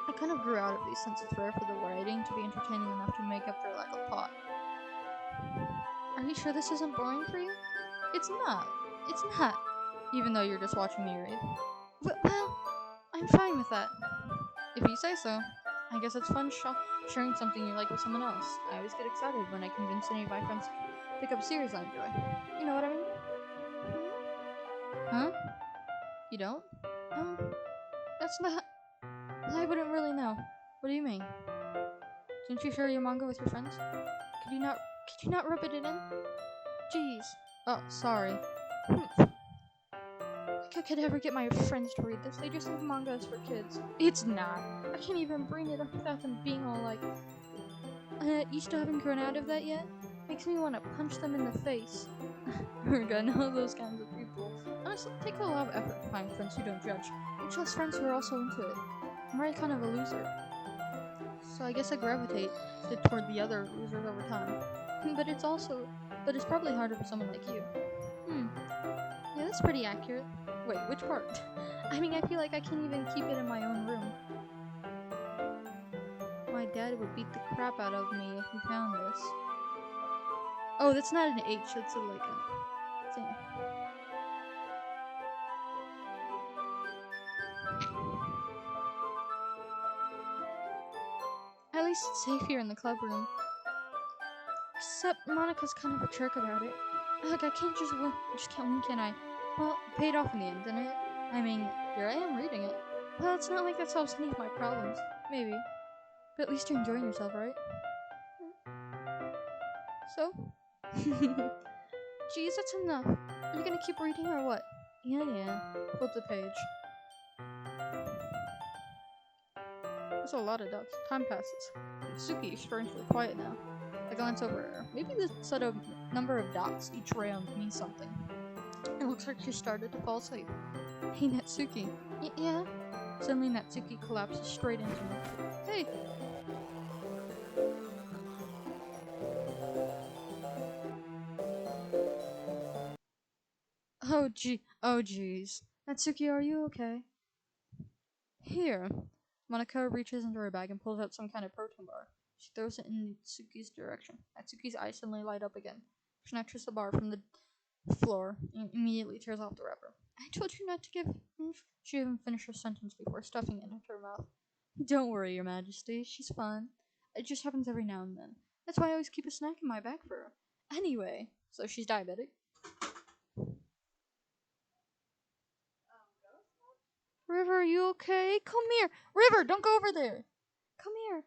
I kind of grew out of these since it's rare for the writing to be entertaining enough to make up for lack of plot. Are you sure this isn't boring for you? It's not. Even though you're just watching me read. Well, I'm fine with that. If you say so. I guess it's fun sharing something you like with someone else. I always get excited when I convince any of my friends to pick up a series I enjoy. You know what I mean? Huh? You don't? That's not... I wouldn't really know. What do you mean? Didn't you share your manga with your friends? Could you not rub it in? Jeez. Oh, sorry. I could ever get my friends to read this. They just think manga is for kids. It's not. I can't even bring it up without them being all like, you still haven't grown out of that yet? Makes me want to punch them in the face. I know those kinds of people. Honestly, it takes a lot of effort to find friends who don't judge. Much less friends who are also into it. I'm already kind of a loser. So I guess I gravitate toward the other losers over time. But it's probably harder for someone like you. Yeah, that's pretty accurate. Wait, which part? I mean, I feel like I can't even keep it in my own room. My dad would beat the crap out of me if he found this. Oh, that's not an H, that's like a thing. At least it's safe here in the club room. Except Monica's kind of a jerk about it. Look, I can't just can't win, can I? Well, it paid off in the end, didn't it? I mean, here I am reading it. Well, it's not like that solves any of my problems. Maybe. But at least you're enjoying yourself, right? So? Geez, that's enough. Are you gonna keep reading or what? Yeah. Flip the page. There's a lot of dots. Time passes. Suki is strangely quiet now. I glance over her. Maybe the set of number of dots each round means something. It looks like she started to fall asleep. Hey, Natsuki. Yeah? Suddenly Natsuki collapses straight into me. Hey! Oh jeez. Natsuki, are you okay? Here. Monica reaches into her bag and pulls out some kind of protein bar. She throws it in Natsuki's direction. Natsuki's eyes suddenly light up again. She snatches the bar from the floor and immediately tears off the wrapper. I told you not to give... She didn't finish her sentence before stuffing it into her mouth. Don't worry, Your Majesty. She's fine. It just happens every now and then. That's why I always keep a snack in my bag for her. Anyway, so she's diabetic. River, are you okay? Come here. River, don't go over there. Come here.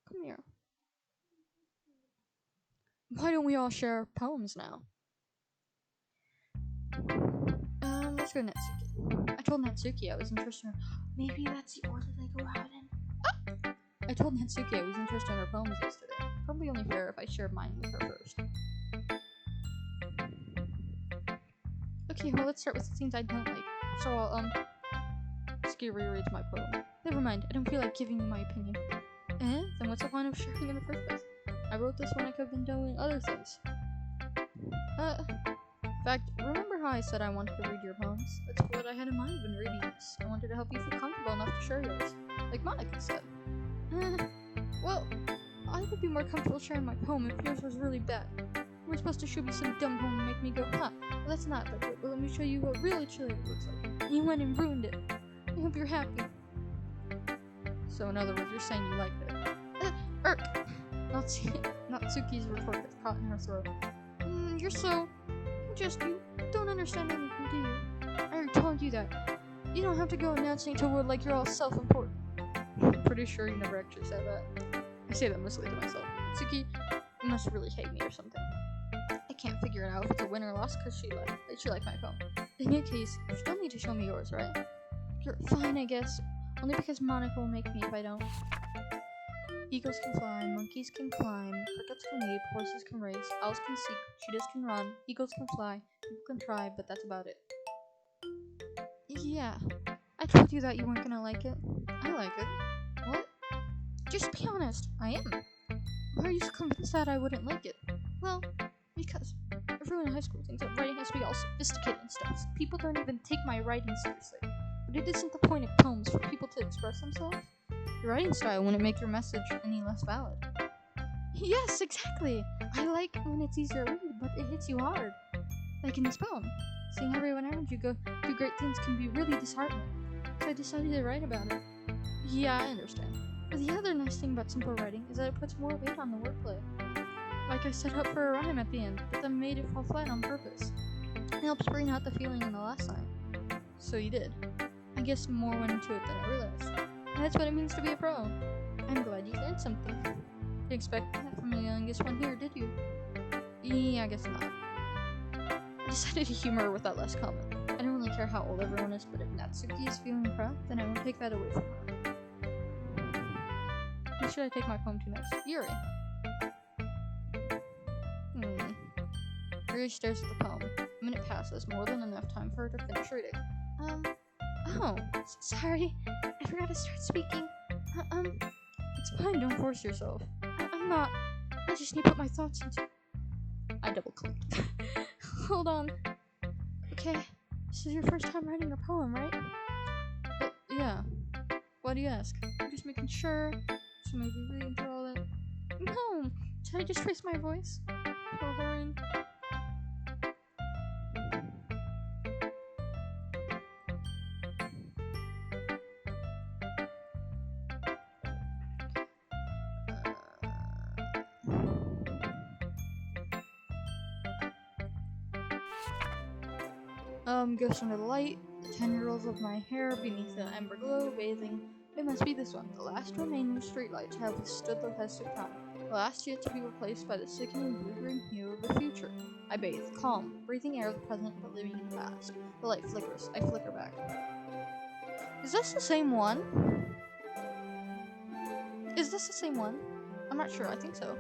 Come here. Why don't we all share poems now? Let's go Natsuki. I told Natsuki I was interested in her. Maybe that's the order they go out in. Ah! I told Natsuki I was interested in her poems yesterday. Probably only fair if I shared mine with her first. Okay, well let's start with the scenes I don't like. So Natsuki rereads my poem. Never mind, I don't feel like giving you my opinion. Then what's the point of sharing in the first place? I wrote this when I could have been doing other things. In fact, remember how I said I wanted to read your poems? That's what I had in mind when reading this. I wanted to help you feel comfortable enough to share yours. Like Monica said. Well, I would be more comfortable sharing my poem if yours was really bad. We're supposed to show me some dumb poem and make me go, huh, well, that's not that good. Well, let me show you what really chilly looks like. And you went and ruined it. I hope you're happy. So in other words, you're saying you liked it. Natsuki's retort gets caught in her throat. You're so... you don't understand anything, do you? I already told you that. You don't have to go announcing to the world like you're all self-important. I'm pretty sure you never actually said that. I say that mostly to myself. Natsuki must really hate me or something. I can't figure it out if it's a win or loss because she liked my poem. In your case, you still need to show me yours, right? You're fine, I guess. Only because Monica will make me if I don't. Eagles can fly, monkeys can climb, crickets can leap, horses can race, owls can seek, cheetahs can run, eagles can fly, people can try, but that's about it. Yeah, I told you that you weren't gonna like it. I like it. What? Just be honest, I am. Why are you so convinced that I wouldn't like it? Well, because everyone in high school thinks that writing has to be all sophisticated and stuff. People don't even take my writing seriously. But it isn't the point of poems for people to express themselves. Your writing style wouldn't make your message any less valid. Yes, exactly. I like when it's easier to read, but it hits you hard. Like in this poem. Seeing everyone around you do great things can be really disheartening. So I decided to write about it. Yeah, I understand. But the other nice thing about simple writing is that it puts more weight on the wordplay. Like I set up for a rhyme at the end, but then made it fall flat on purpose. It helps bring out the feeling in the last line. So you did. I guess more went into it than I realized. That's what it means to be a pro. I'm glad you learned something. Didn't expect that from the youngest one here, did you? Yeah, I guess not. I decided to humor her with that last comment. I don't really care how old everyone is, but if Natsuki is feeling proud, then I won't take that away from her. Who should I take my poem to next? Yuri. Yuri stares at the poem. A minute passes, more than enough time for her to finish reading. Oh, sorry. I forgot to start speaking. It's fine, don't force yourself. I'm not. I just need to put my thoughts into... I double-clicked. Hold on. Okay, this is your first time writing a poem, right? Yeah. Why do you ask? I'm just making sure. So maybe reading through all that. No! Should I just trace my voice? So boring. Ghost under the light, the tendrils of my hair beneath the ember glow, bathing. It must be this one, the last remaining streetlight to have withstood the test of time, the last yet to be replaced by the sickening blue-green hue of the future. I bathe, calm, breathing air of the present but living in the past. The light flickers. I flicker back. Is this the same one? Is this the same one? I'm not sure. I think so.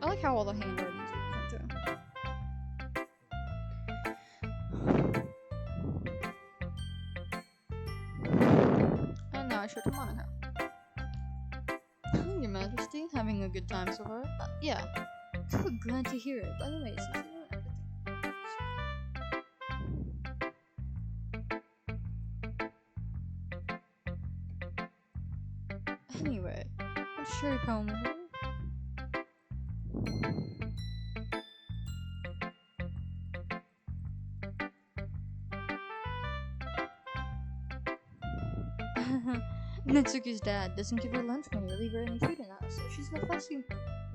I like how all the handwriting is different too. And now I show to Monica. Your Majesty, having a good time so far? Yeah. Good, glad to hear it. By the way, since you know everything. Anyway, I'm sure your poem is here. Natsuki's dad doesn't give her lunch money or leave her any food in the house, so she's in a fussy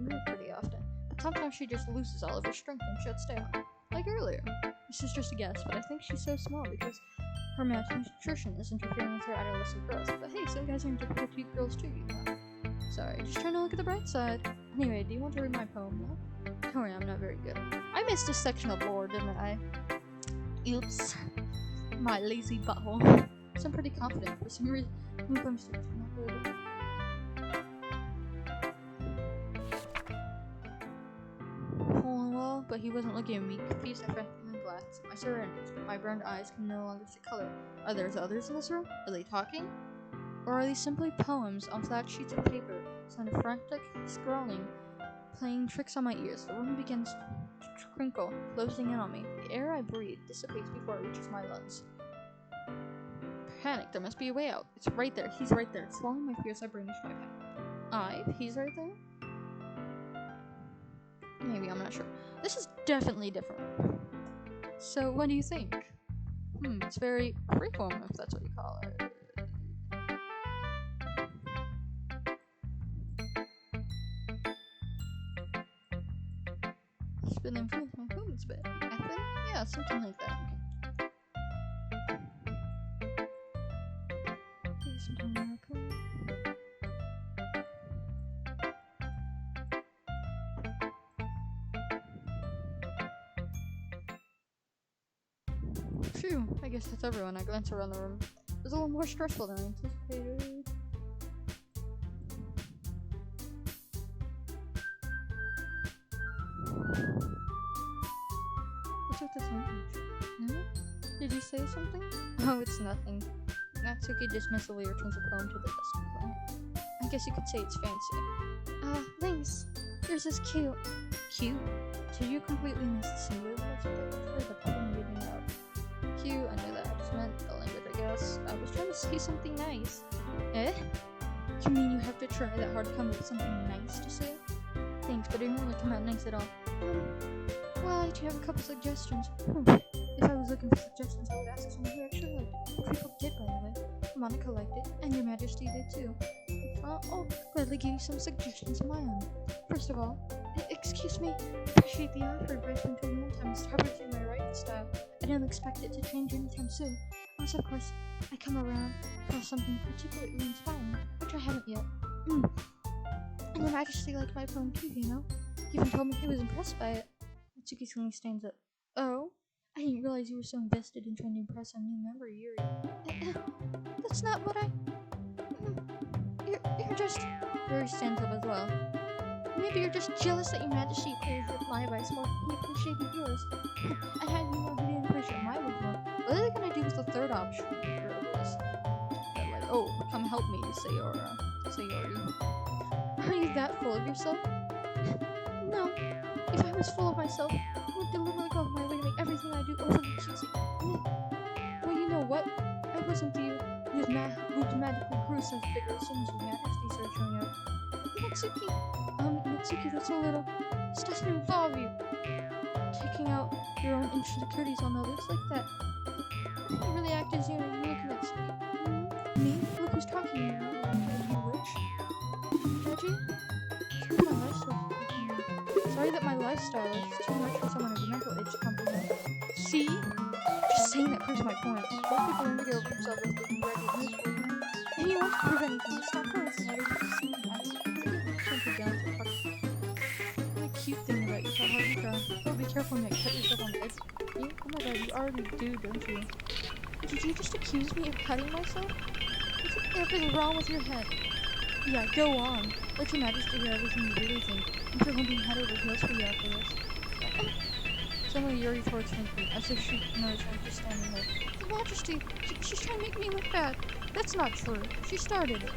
mood pretty often. But sometimes she just loses all of her strength and shuts down. Like earlier. This is just a guess, but I think she's so small because her malnutrition is interfering with her adolescent growth. But hey, some guys are into pretty cute girls too, you know. Sorry, just trying to look at the bright side. Anyway, do you want to read my poem now? Don't worry, I'm not very good. I missed a section of lore, didn't I? Oops. My lazy butthole. So I'm pretty confident for some reason. I'm still not good. Oh, well, but he wasn't looking at me. Confused, I frantically glanced at my surroundings, but my brown eyes can no longer see color. Are there others in this room? Are they talking? Or are these simply poems on flat sheets of paper, sound of frantic scrawling, playing tricks on my ears? The room begins to crinkle, closing in on me. The air I breathe dissipates before it reaches my lungs. panic. There must be a way out. It's right there. He's right there. Swallowing my fears, I brandished my pen. He's right there? Maybe, I'm not sure. This is definitely different. So, what do you think? It's very freeform, if that's what you call it. Spin influence my movement spin. Method? Yeah, something like that. Phew, I guess that's everyone. I glance around the room. It was a little more stressful than I anticipated. What's with this language? Did you say something? Oh, it's nothing. Natsuki dismissively returns the poem to the desk. I guess you could say it's fancy. Thanks. Yours is cute. Cute? Did you completely miss the singular words of the poem reading out? Cute, I knew that. I just meant the language, I guess. I was trying to say something nice. Eh? You mean you have to try that hard to come up with something nice to say? Thanks, but it didn't really come out nice at all. Well, I do have a couple suggestions. If I was looking for suggestions, I would ask someone who actually liked it. People did, by the way. Monica liked it, and your majesty did too. I'll gladly give you some suggestions of my own. First of all, excuse me, appreciate the offer, but I've been told one time to stop with my writing style. I don't expect it to change anytime soon. Unless, of course, I come around for something particularly inspiring, which I haven't yet. And your majesty liked my poem too, you know? He even told me he was impressed by it. Mitsuki suddenly stands up. Oh? I didn't realize you were so invested in trying to impress a new member, Yuri. That's not what I... You're just... Yuri stands up as well. Maybe you're just jealous that your majesty praised my advice more than he appreciated yours. I had you know he didn't appreciate my work more. What are they gonna do with the third option for this? They're like, oh, come help me, Sayori. Are you that full of yourself? No. If I was full of myself, I would deliberately go my way to make everything I do overly cheesy. Well, you know what? I wasn't you who dramatically grew such bigger as soon as your majesty started showing up. Mitsuki, that's a little... This doesn't involve you taking out your own insecurities on others like that. You really act as you know you're looking at Mitsuki. Me? Look who's talking now. You witch? Reggie? Sorry that my lifestyle is too much for someone of a mental age to comprehend. See? Just saying that proves my point. Most people only get over themselves as looking Reggie miserable. If you want to prove anything, stop harassing others with the same the cute thing about you, how hard you try. Oh, be careful when you cut yourself on the edge. You? Oh my god, you already do, don't you? Did you just accuse me of cutting myself? What's wrong with your head? Yeah, go on. Let your majesty hear everything you really think. I'm sure he'll be head over heels for you after this. Suddenly Yuri towards me, as if she knows I'm just standing there. Your majesty, she's trying to make me look bad. That's not true. She started it.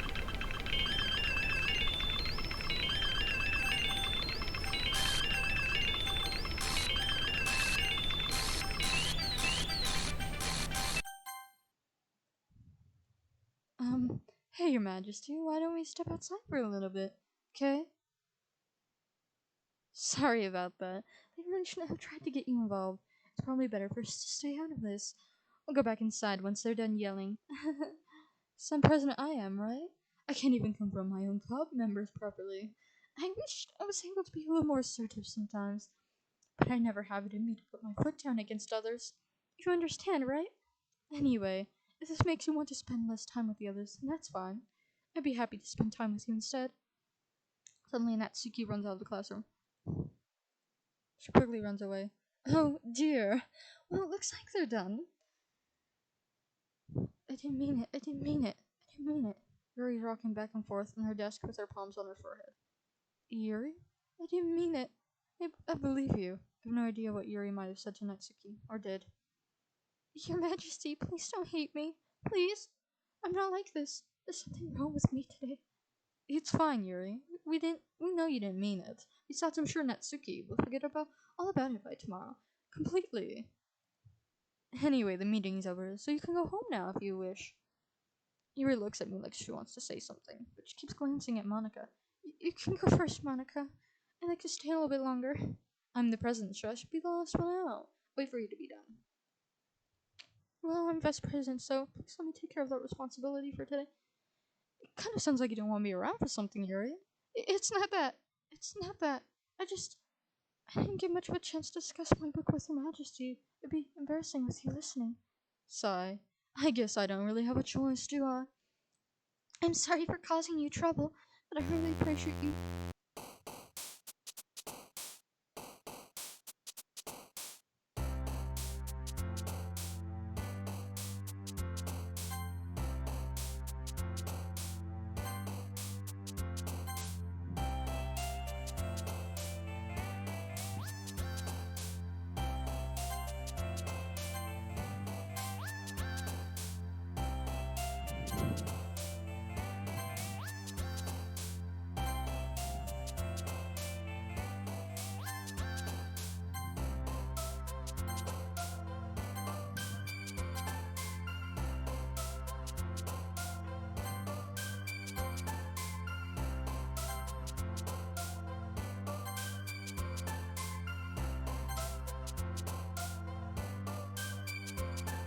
Hey, your majesty, why don't we step outside for a little bit, okay? Sorry about that. They really shouldn't have tried to get you involved. It's probably better for us to stay out of this. I'll go back inside once they're done yelling. Some president I am, right? I can't even confront my own club members properly. I wish I was able to be a little more assertive sometimes, but I never have it in me to put my foot down against others. You understand, right? Anyway, if this makes you want to spend less time with the others, then that's fine. I'd be happy to spend time with you instead. Suddenly, Natsuki runs out of the classroom. She quickly runs away. Oh, dear. Well, it looks like they're done. I didn't mean it. Yuri's rocking back and forth on her desk with her palms on her forehead. Yuri? I didn't mean it. I believe you. I have no idea what Yuri might have said to Natsuki, or did. Your Majesty, please don't hate me. Please. I'm not like this. There's something wrong with me today. It's fine, Yuri. We know you didn't mean it. Besides, I'm sure Natsuki will forget all about it by tomorrow. Completely. Anyway, the meeting's over, so you can go home now if you wish. Yuri looks at me like she wants to say something, but she keeps glancing at Monica. You can go first, Monica. I'd like to stay a little bit longer. I'm the president, so I should be the last one out. Wait for you to be done. Well, I'm vice president, so please let me take care of that responsibility for today. It kind of sounds like you don't want me around for something, Yuri. It's not that. It's not that. I didn't get much of a chance to discuss my book with Your Majesty. It'd be embarrassing with you listening. Sigh. I guess I don't really have a choice, do I? I'm sorry for causing you trouble, but I really appreciate you.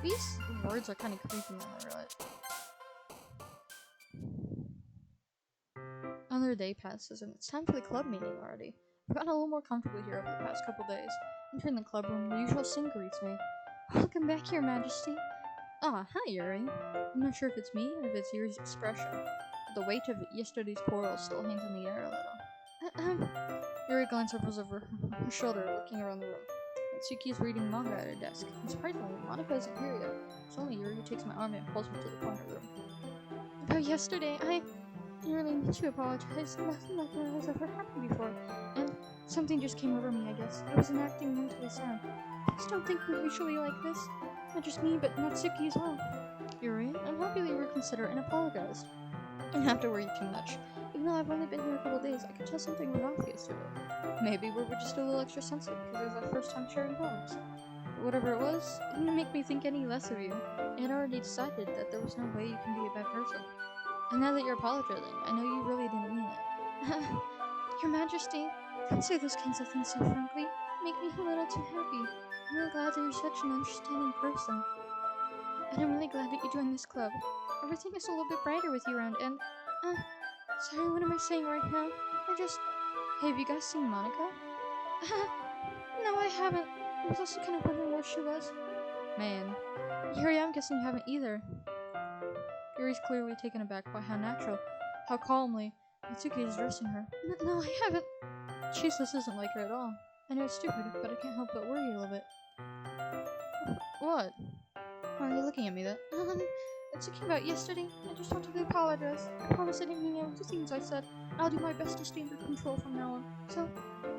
These words are kind of creepy when I realize. Another day passes, and it's time for the club meeting already. I've gotten a little more comfortable here over the past couple days. Entering the club room, the usual scene greets me. Welcome back, Your Majesty. Ah, hi, Yuri. I'm not sure if it's me or if it's Yuri's expression. The weight of yesterday's quarrel still hangs in the air a little. Yuri glances over her shoulder, looking around the room. Natsuki is reading manga at her desk. And surprisingly, Monica isn't here yet. It's only Yuri who takes my arm and pulls me to the corner of the room. About yesterday, I really need to apologize. Nothing like that has ever happened before. And something just came over me, I guess. I wasn't acting mentally sound. Please don't think we're usually like this. Not just me, but Natsuki as well. Yuri, I'm happy that you reconsider and apologize. You don't have to worry too much. Even though I've only been here a couple days, I could tell something was off yesterday. Maybe we were just a little extra sensitive because it was our first time sharing homes. But whatever it was, it didn't make me think any less of you. I had already decided that there was no way you can be a bad person. And now that you're apologizing, I know you really didn't mean it. Your Majesty, don't say those kinds of things so frankly. Make me a little too happy. I'm really glad that you're such an understanding person. And I'm really glad that you joined this club. Everything is a little bit brighter with you around, and, sorry, what am I saying right now? Hey, have you guys seen Monica? No, I haven't. I was also kind of wondering where she was. Man. Yuri, I'm guessing you haven't either. Yuri's clearly taken aback by how calmly Natsuki is dressing her. No, I haven't. Jeez, this isn't like her at all. I know it's stupid, but I can't help but worry a little bit. What? Why are you looking at me that? Natsuki, about yesterday, I just wanted to apologize. I promise I didn't mean any of the things I said. I'll do my best to stay under control from now on. So,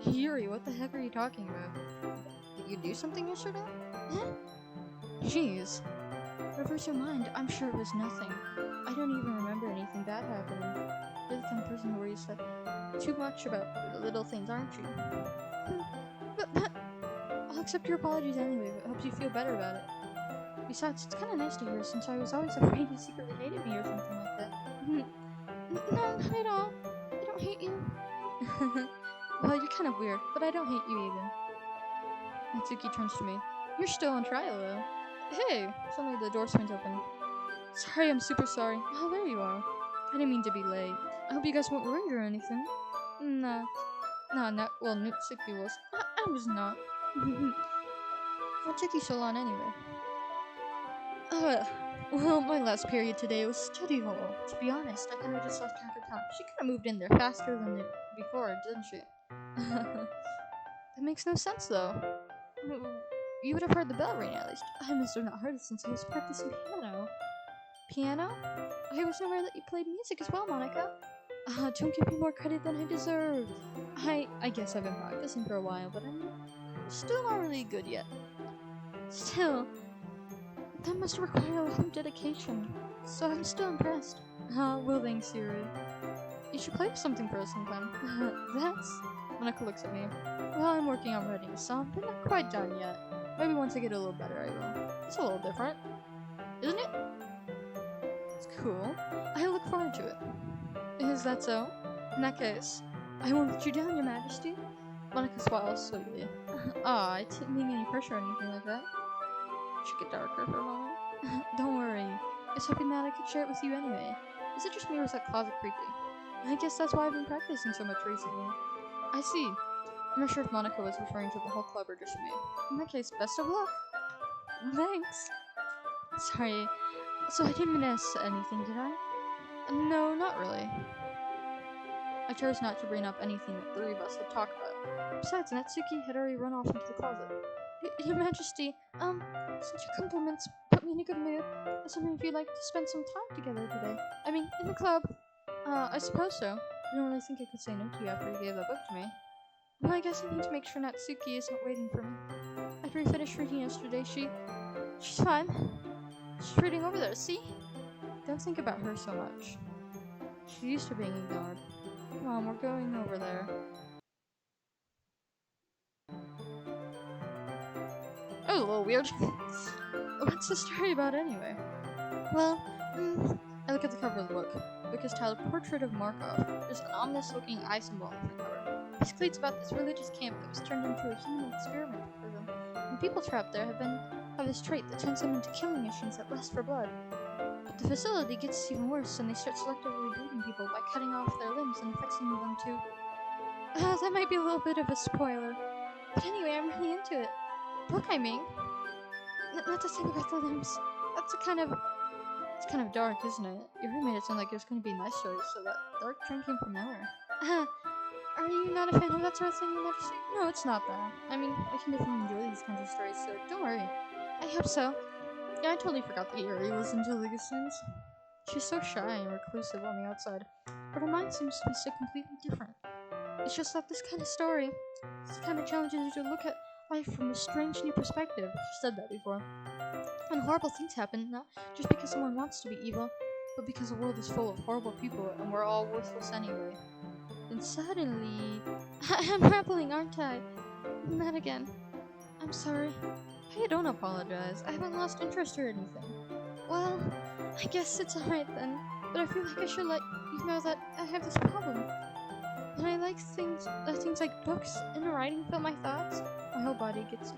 Yuri, what the heck are you talking about? Did you do something yesterday? Huh? Jeez. Reverse your mind, I'm sure it was nothing. I don't even remember anything bad happening. You're the kind of person who worries too much about little things, aren't you? But I'll accept your apologies anyway if it helps you feel better about it. Besides, it's kind of nice to hear since I was always afraid you secretly hated me or something like that. No, not at all. I don't hate you. Well, you're kind of weird, but I don't hate you either. Natsuki turns to me. You're still on trial, though. Hey! Suddenly the door swings open. Sorry, I'm super sorry. Oh, there you are. I didn't mean to be late. I hope you guys weren't worried or anything. Nah. Nah, not. Well, Natsuki was. I was not. What took you so long anyway? Well, my last period today was study hall. To be honest, I kind of just lost track of time. She kind of moved in there faster than before, didn't she? That makes no sense, though. You would have heard the bell ring at least. I must have not heard it since I was practicing piano. Piano? I was aware that you played music as well, Monica. Don't give me more credit than I deserve. I guess I've been practicing for a while, but I'm still not really good yet. Still, that must require a lot of dedication, so I'm still impressed. Well thanks, Yuri. You should play something for us sometime. Monica looks at me. Well, I'm working on writing a song, but not quite done yet. Maybe once I get a little better, I will. It's a little different, isn't it? It's Cool. I look forward to it. Is that so? In that case, I won't let you down, Your Majesty. Monica smiles sweetly. Aw, I didn't mean any pressure or anything like that. She get darker for a moment. Don't worry. I was hoping that I could share it with you anyway. Is it just me or is that closet creepy? I guess that's why I've been practicing so much recently. I see. I'm not sure if Monica was referring to the whole club or just me. In that case, best of luck. Thanks. Sorry. So I didn't miss anything, did I? No, not really. I chose not to bring up anything that the three of us had talked about. Besides, Natsuki had already run off into the closet. Your Majesty, since your compliments put me in a good mood, I was wondering if you'd like to spend some time together today. I mean, in the club. I suppose so. I don't really think I could say no to you after you gave that book to me. Well, I guess I need to make sure Natsuki isn't waiting for me. After we finished reading yesterday, she's fine. She's reading over there, see? Don't think about her so much. She's used to being ignored. Come on, we're going over there. That was a little weird. What's the story about anyway? Well, I look at the cover of the book. The book is titled Portrait of Markov. There's an ominous-looking eye symbol on the cover. Basically, it's about this religious camp that was turned into a human experiment prison. And people trapped there have this trait that turns them into killing machines that lust for blood. But the facility gets even worse, and they start selectively breeding people by cutting off their limbs and affixing them to... that might be a little bit of a spoiler. But anyway, I'm really into it. Book, I mean. Not to think about the limbs. It's kind of dark, isn't it? You really made it sound like it was going to be a nice story, so that dark trend came from nowhere. Are you not a fan of that sort of thing, Your Majesty? No, it's not that. I mean, I can definitely enjoy these kinds of stories, so don't worry. I hope so. Yeah, I totally forgot that Yuri was into League of Sins. She's so shy and reclusive on the outside, but her mind seems to be so completely different. It's just that this kind of story, this kind of challenges you to look at life from a strange new perspective. She said that before. And horrible things happen, not just because someone wants to be evil, but because the world is full of horrible people and we're all worthless anyway. Then suddenly... I'm rambling, aren't I? Not again. I'm sorry. Hey, don't apologize. I haven't lost interest or anything. Well, I guess it's alright then, but I feel like I should let you know that I have this problem. When I like things like books and writing fill my thoughts, my whole body gets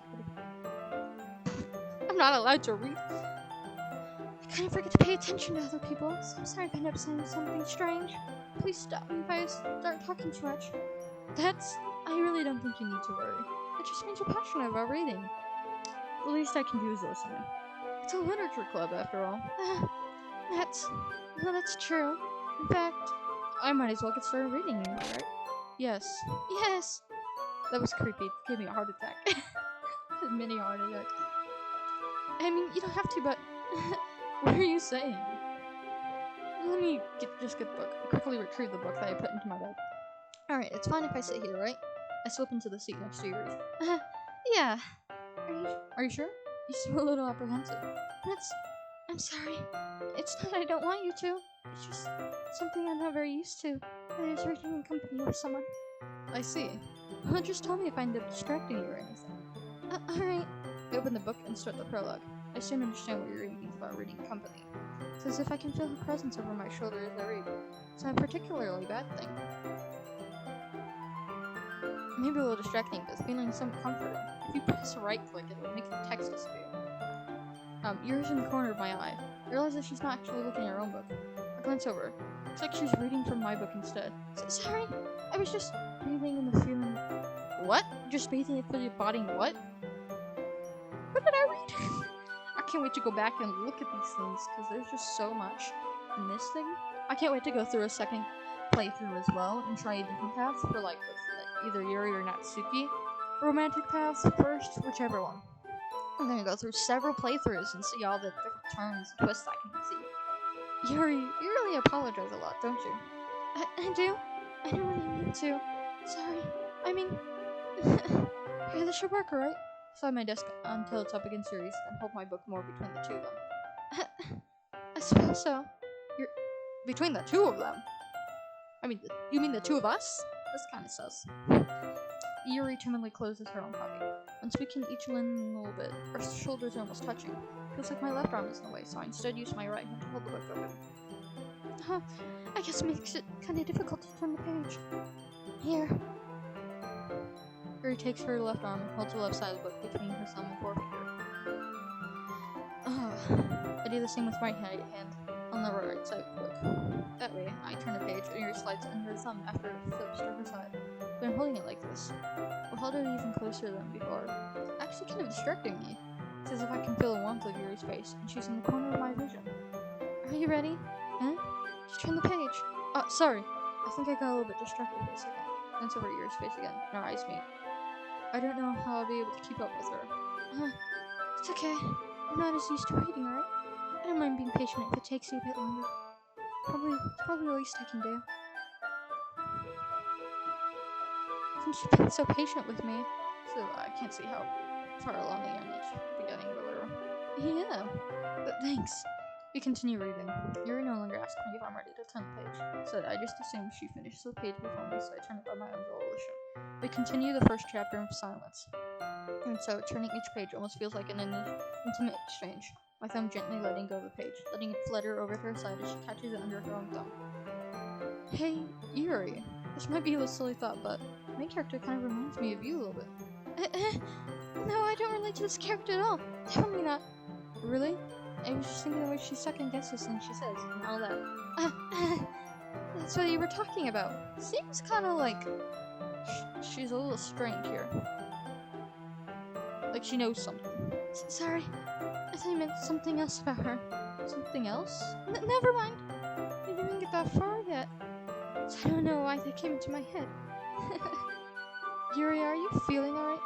I'm not allowed to read. I kind of forget to pay attention to other people, so I'm sorry if I end up saying something strange. Please stop me if I start talking too much. I really don't think you need to worry. It just means you're passionate about reading. The least I can do is listen. It's a literature club, after all. That's true. In fact, I might as well get started reading, right? Yes. Yes! That was creepy. It gave me a heart attack. A mini heart attack. I mean, you don't have to, but... what are you saying? Let me just get the book. I quickly retrieve the book that I put into my bag. Alright, it's fine if I sit here, right? I slip into the seat next to yours. Yeah. Are you sure? You seem a little apprehensive. I'm sorry. It's not I don't want you to. It's just something I'm not very used to. That is reading in company with someone. I see. Well, just tell me if I end up distracting you or anything. Alright. I open the book and start the prologue. I soon understand what you're reading about reading company. It's as if I can feel her presence over my shoulder as I read. It's not a particularly bad thing. Maybe a little distracting, but it's feeling some comforting. If you press right-click, it will make the text disappear. Yours in the corner of my eye. I realize that she's not actually looking at her own book. I glance over. Looks like she's reading from my book instead. Sorry, I was just bathing in the feeling... What? Just bathing in the body what? What did I read? I can't wait to go back and look at these things, because there's just so much in this thing. I can't wait to go through a second playthrough as well, and try a different path for, like, with either Yuri or Natsuki. Romantic path first, whichever one. I'm gonna go through several playthroughs and see all the different turns and twists I can see. Yuri, you really apologize a lot, don't you? I do? I didn't really mean to. Sorry. I mean... Hey, this should work, alright? Slide my desk until it's up against Yuri's, and hold my book more between the two of them. I suppose so. You're... Between the two of them? I mean, you mean the two of us? This kinda sus. Yuri timidly closes her own copy. Once we can each lean a little bit, our shoulders are almost touching. Feels like my left arm is in the way, so I instead use my right hand to hold the book open. Huh, I guess it makes it kind of difficult to turn the page. Here. Yuri takes her left arm and holds the left side of the book between her thumb and forefinger. I do the same with right hand on the right side of the book. That way, I turn the page and Yuri slides under her thumb after it flips to her side. But I'm holding it like this. We'll hold it even closer than before. It's actually kind of distracting me. It's as if I can feel the warmth of Yuri's face, and she's in the corner of my vision. Are you ready? Huh? Just turn the page. Oh, sorry. I think I got a little bit distracted for a second. Glance over at Yuri's face again, and our eyes meet. I don't know how I'll be able to keep up with her. It's okay. I'm not as used to waiting, right? I don't mind being patient if it takes you a bit longer. It's probably the least I can do. Since you've been so patient with me, so I can't see how far along I am at the beginning, but whatever. Yeah, but thanks. We continue reading. Yuri no longer asks me if I'm ready to turn the page, so I just assume she finishes the page before me, so I turn it by my own volition. We continue the first chapter in silence, and so turning each page almost feels like an intimate exchange. My thumb gently letting go of the page, letting it flutter over to her side as she catches it under her own thumb. Hey, Yuri. This might be a silly thought, but the main character kind of reminds me of you a little bit. No, I don't relate to this character at all. Definitely not. Really? I was just thinking the way she second guesses things she says, and all that. That's what you were talking about. Seems kind of like she's a little strange here. Like she knows something. Sorry, I thought you meant something else about her. Something else? Never mind. We didn't get that far yet. So I don't know why that came into my head. Yuri, are you feeling alright?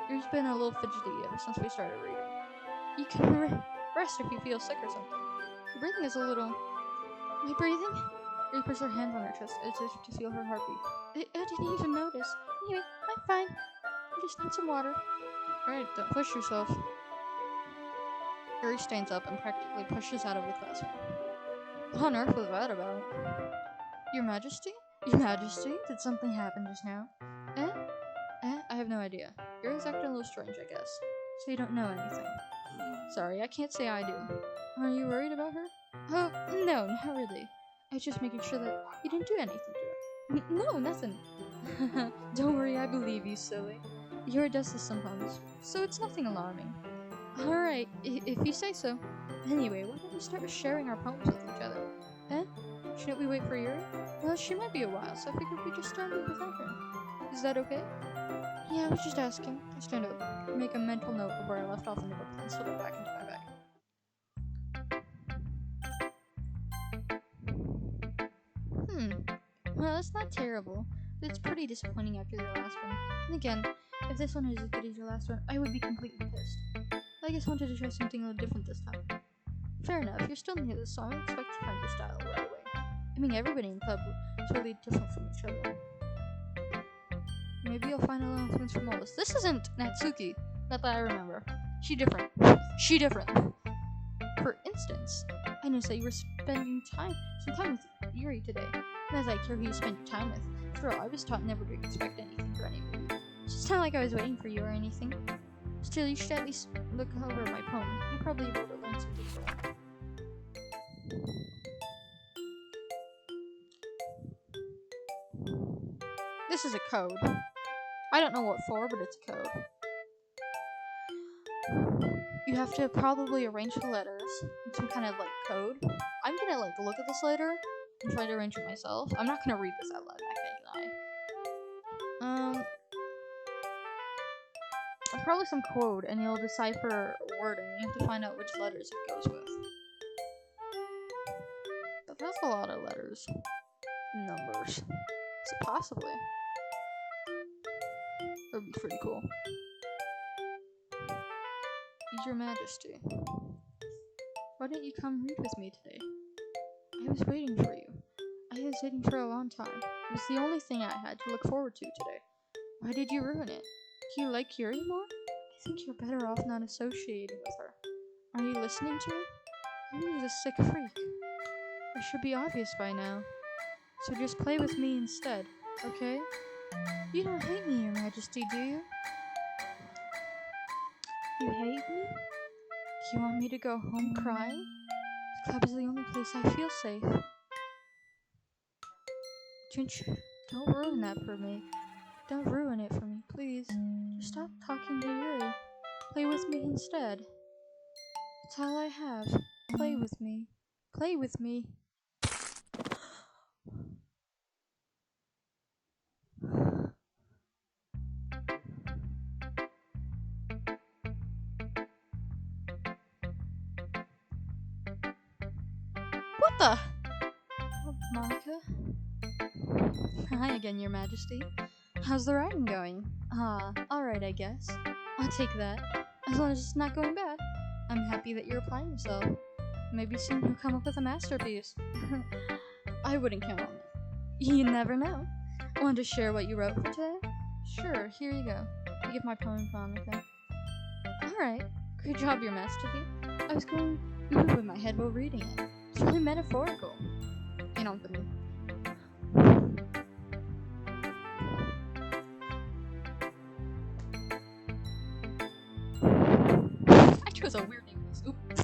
Yuri's been a little fidgety ever since we started reading. You can rest if you feel sick or something. Your breathing is a little... Am I breathing? Yuri puts her hand on her chest as if to feel her heartbeat. I didn't even notice. Anyway, I'm fine. I just need some water. Alright, don't push yourself. Yuri stands up and practically pushes out of the classroom. What on earth was that about? Your Majesty? Your Majesty? Did something happen just now? I have no idea. Yuri's acting a little strange, I guess. So you don't know anything. Sorry, I can't say I do. Are you worried about her? Oh, no, not really. I was just making sure that you didn't do anything to her. No, nothing. Don't worry, I believe you, silly. Yuri does this sometimes, so it's nothing alarming. Alright, if you say so. Anyway, why don't we start sharing our poems with each other? Shouldn't we wait for Yuri? Well, she might be a while, so I figured we just started without her. Is that okay? Yeah, I was just asking. I stand up, make a mental note of where I left off in the book, and slip it back into my bag. Well, that's not terrible, but it's pretty disappointing after your last one. And again, if this one is as good as your last one, I would be completely pissed. I just wanted to try something a little different this time. Fair enough, you're still new to this, so I expect to find your style right away. I mean, everybody in the club is really different from each other. Maybe you'll find a little influence from all this. This isn't Natsuki. Not that I remember. She different. For instance, I noticed that you were spending some time with Yuri today. And as I care who you spend your time with, after all, I was taught never to expect anything for anybody. It's not like I was waiting for you or anything. Still, you should at least look over my poem. You probably able to learn something from it. This is a code. I don't know what for, but it's a code. You have to probably arrange the letters in some kind of like code. I'm gonna like look at this later and try to arrange it myself. I'm not gonna read this out loud, I can't lie. Probably some code, and you'll decipher wording. You have to find out which letters it goes with. But that's a lot of letters. Numbers. So possibly. That would be pretty cool. Your Majesty. Why didn't you come read with me today? I was waiting for you. I was waiting for a long time. It was the only thing I had to look forward to today. Why did you ruin it? Do you like Yuri more? I think you're better off not associating with her. Are you listening to me? Yuri's a sick freak. It should be obvious by now. So just play with me instead, okay? You don't hate me, Your Majesty, do you? You hate me? Do you want me to go home crying? club is the only place I feel safe. Don't ruin that for me. Don't ruin it for me, please. Just stop talking to Yuri. Play with me instead. It's all I have. Play with me. Play with me. What the? Oh, Monica? Hi again, Your Majesty. How's the riding going? Alright, I guess. I'll take that. As long as it's not going bad. I'm happy that you're applying yourself. Maybe soon you'll come up with a masterpiece. I wouldn't count on it. You never know. Want to share what you wrote for today? Sure, here you go. I give my poem to Monica. Alright, great job, Your Majesty. I was going ooh in my head while reading it. It's really metaphorical. You know, I chose a weird name. Oops.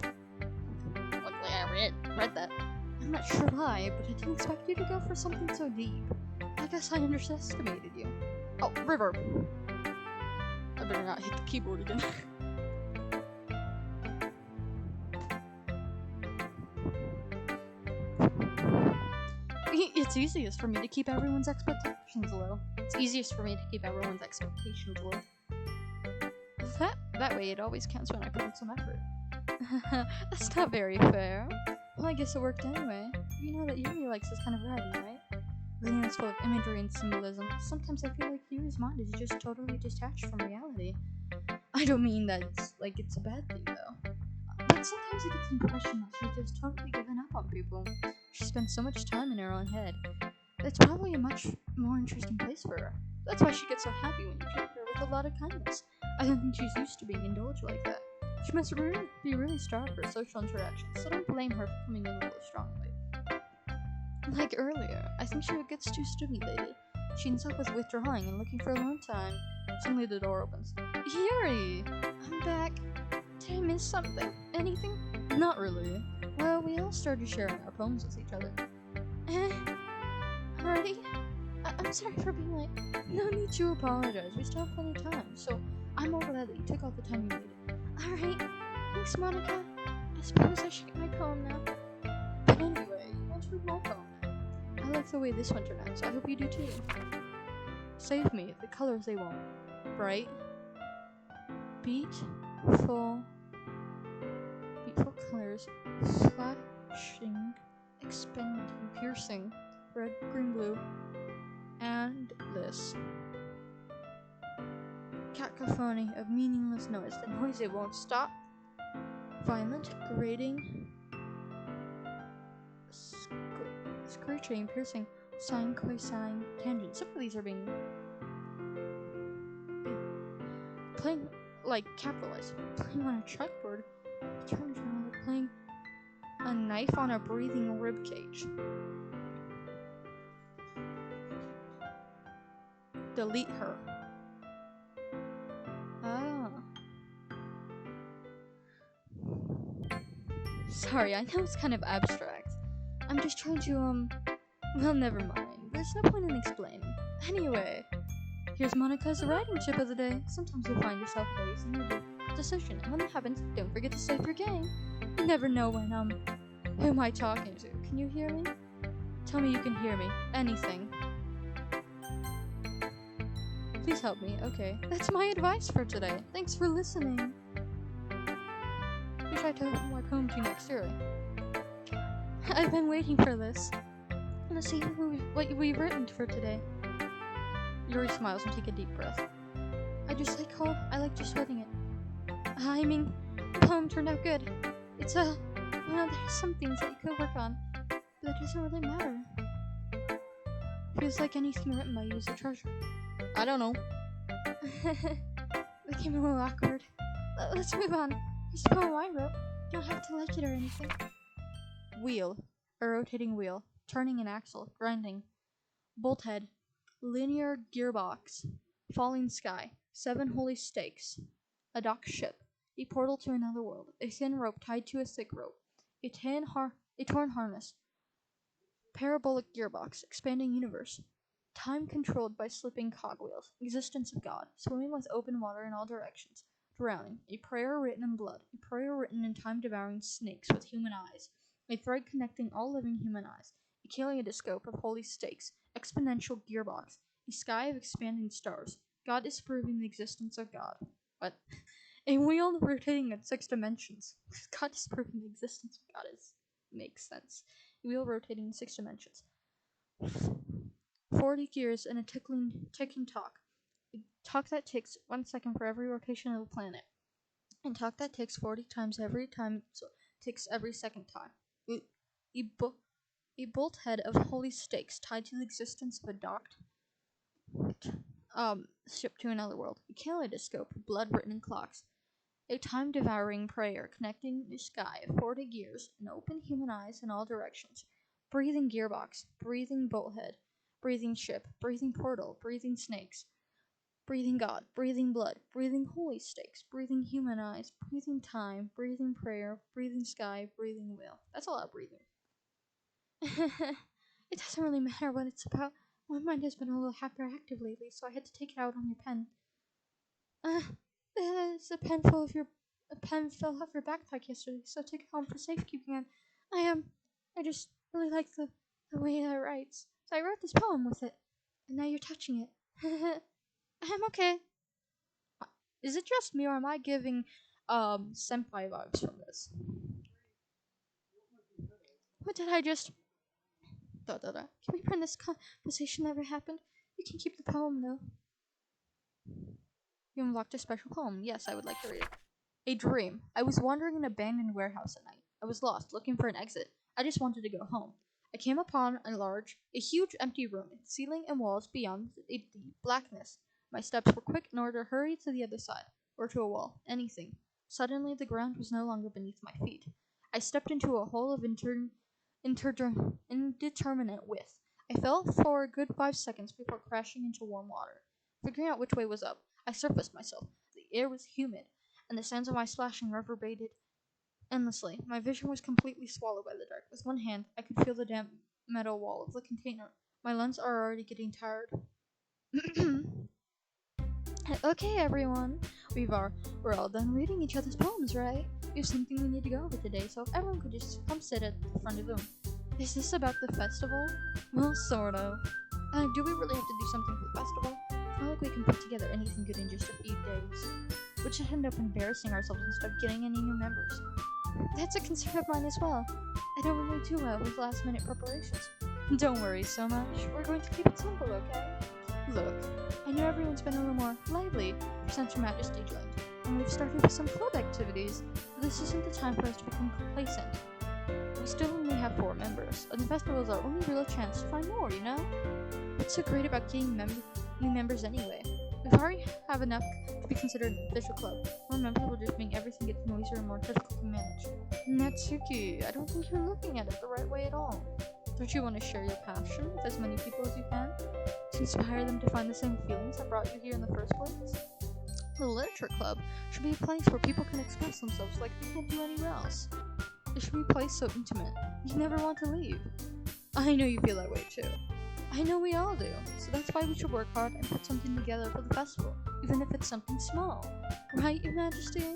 Luckily I read that. I'm not sure why, but I didn't expect you to go for something so deep. I guess I underestimated you. Oh, reverb. I better not hit the keyboard again. It's easiest for me to keep everyone's expectations low. It's easiest for me to keep everyone's expectations low. That way it always counts when I put in some effort. That's not very fair. Well, I guess it worked anyway. You know that Yuri likes this kind of writing, right? Reading is full of imagery and symbolism. Sometimes I feel like Yuri's mind is just totally detached from reality. I don't mean that it's a bad thing, though. But sometimes I get the impression that she's just totally given up on people. She spends so much time in her own head. It's probably a much more interesting place for her. That's why she gets so happy when you treat her with a lot of kindness. I don't think she's used to being indulged like that. She must be really starved for social interactions, so don't blame her for coming in a little strongly. Like earlier, I think she gets too stimulated. She ends up with withdrawing and looking for alone time. Suddenly the door opens. Yuri! I'm back. Did I miss something? Anything? Not really. Well, we all started sharing our poems with each other. Already? I'm sorry for being late. No need to apologize. We still have plenty of time, so I'm all glad that you took all the time you needed. Alright. Thanks, Monica. I suppose I should get my poem now. But anyway, you want to read my poem now? I like the way this one turned out, so I hope you do too. Save me, the colors they want. Bright. Beautiful colors. Flashing. Expanding. Piercing. Red, green, blue. And this. Cacophony of meaningless noise. The noise it won't stop. Violent, grating, screeching, piercing, sine, cosine, tangent. Some of these are being playing like capitalized. Playing on a chalkboard. Turn like playing a knife on a breathing rib cage. Delete her. Ah. Sorry, I know it's kind of abstract. I'm just trying to, well, never mind. There's no point in explaining. Anyway, here's Monica's writing tip of the day. Sometimes you'll find yourself facing your decision, and when that happens, don't forget to save your game. You never know when, who am I talking to? Can you hear me? Tell me you can hear me. Anything. Please help me. Okay. That's my advice for today. Thanks for listening. We try to have more poem to you next year. I've been waiting for this. Let's see what we've written for today. Yuri smiles and take a deep breath. I like just writing it. I mean, the poem turned out good. It's well, there's some things that you could work on, but that doesn't really matter. Feels like anything written by you is a treasure. I don't know. That came a little awkward. Let's move on. Here's the poem I wrote. You don't have to like it or anything. Wheel. A rotating wheel. Turning an axle. Grinding. Bolt head. Linear gearbox. Falling sky. 7 holy stakes. A dock ship. A portal to another world. A thin rope tied to a thick rope. A torn harness. Parabolic gearbox. Expanding universe. Time controlled by slipping cogwheels. Existence of God. Swimming with open water in all directions. Drowning. A prayer written in blood. A prayer written in time-devouring snakes with human eyes. A thread connecting all living human eyes. A kaleidoscope of holy stakes. Exponential gearbox. A sky of expanding stars. God disproving the existence of God. What? A wheel rotating in 6 dimensions. God disproving the existence of God makes sense. A wheel rotating in 6 dimensions. 40 gears and a ticking talk. A talk that ticks 1 second for every rotation of the planet. And talk that ticks 40 times every time, so ticks every second time. A bolt head of holy stakes tied to the existence of a docked ship to another world. A kaleidoscope, blood written in clocks. A time-devouring prayer connecting the sky of 40 gears and open human eyes in all directions. Breathing gearbox, breathing bolt head, breathing ship, breathing portal, breathing snakes, breathing God, breathing blood, breathing holy stakes, breathing human eyes, breathing time, breathing prayer, breathing sky, breathing wheel. That's a lot of breathing. It doesn't really matter what it's about. My mind has been a little hyperactive lately, so I had to take it out on your pen. It's a pen fell off your backpack yesterday, so take it home for safekeeping. And I just really like the way it writes. So I wrote this poem with it, and now you're touching it. I'm okay. Is it just me, or am I giving senpai vibes from this? What did I just? Can we pretend this conversation never happened? You can keep the poem though. You unlocked a special poem. Yes, I would like to read it. A dream. I was wandering in an abandoned warehouse at night. I was lost, looking for an exit. I just wanted to go home. I came upon a huge empty room, ceiling and walls beyond a deep blackness. My steps were quick in order to hurry to the other side, or to a wall, anything. Suddenly, the ground was no longer beneath my feet. I stepped into a hole of indeterminate width. I fell for a good 5 seconds before crashing into warm water. Figuring out which way was up, I surfaced myself. The air was humid, and the sounds of my splashing reverberated endlessly. My vision was completely swallowed by the dark. With one hand, I could feel the damp metal wall of the container. My lungs are already getting tired. Okay, everyone. We're all done reading each other's poems, right? We have something we need to go over today, so if everyone could just come sit at the front of the room. Is this about the festival? Well, sort of. Do we really have to do something for the festival? It's not like we can put together anything good in just a few days. We'll just end up embarrassing ourselves instead of getting any new members. That's a concern of mine as well. I don't really do well with last-minute preparations. Don't worry so much. We're going to keep it simple, okay? Look, I know everyone's been a little more lively since Your Majesty joined, and we've started with some club activities, but this isn't the time for us to become complacent. We still only have 4 members, and the festival is our only real chance to find more, you know? What's so great about getting new members anyway? We already have enough to be considered an official club. More members will just make everything get noisier and more difficult to manage. Natsuki, I don't think you're looking at it the right way at all. Don't you want to share your passion with as many people as you can? To inspire them to find the same feelings that brought you here in the first place? The literature club should be a place where people can express themselves like they can't do anywhere else. It should be a place so intimate, you never want to leave. I know you feel that way too. I know we all do, so that's why we should work hard and put something together for the festival, even if it's something small. Right, Your Majesty?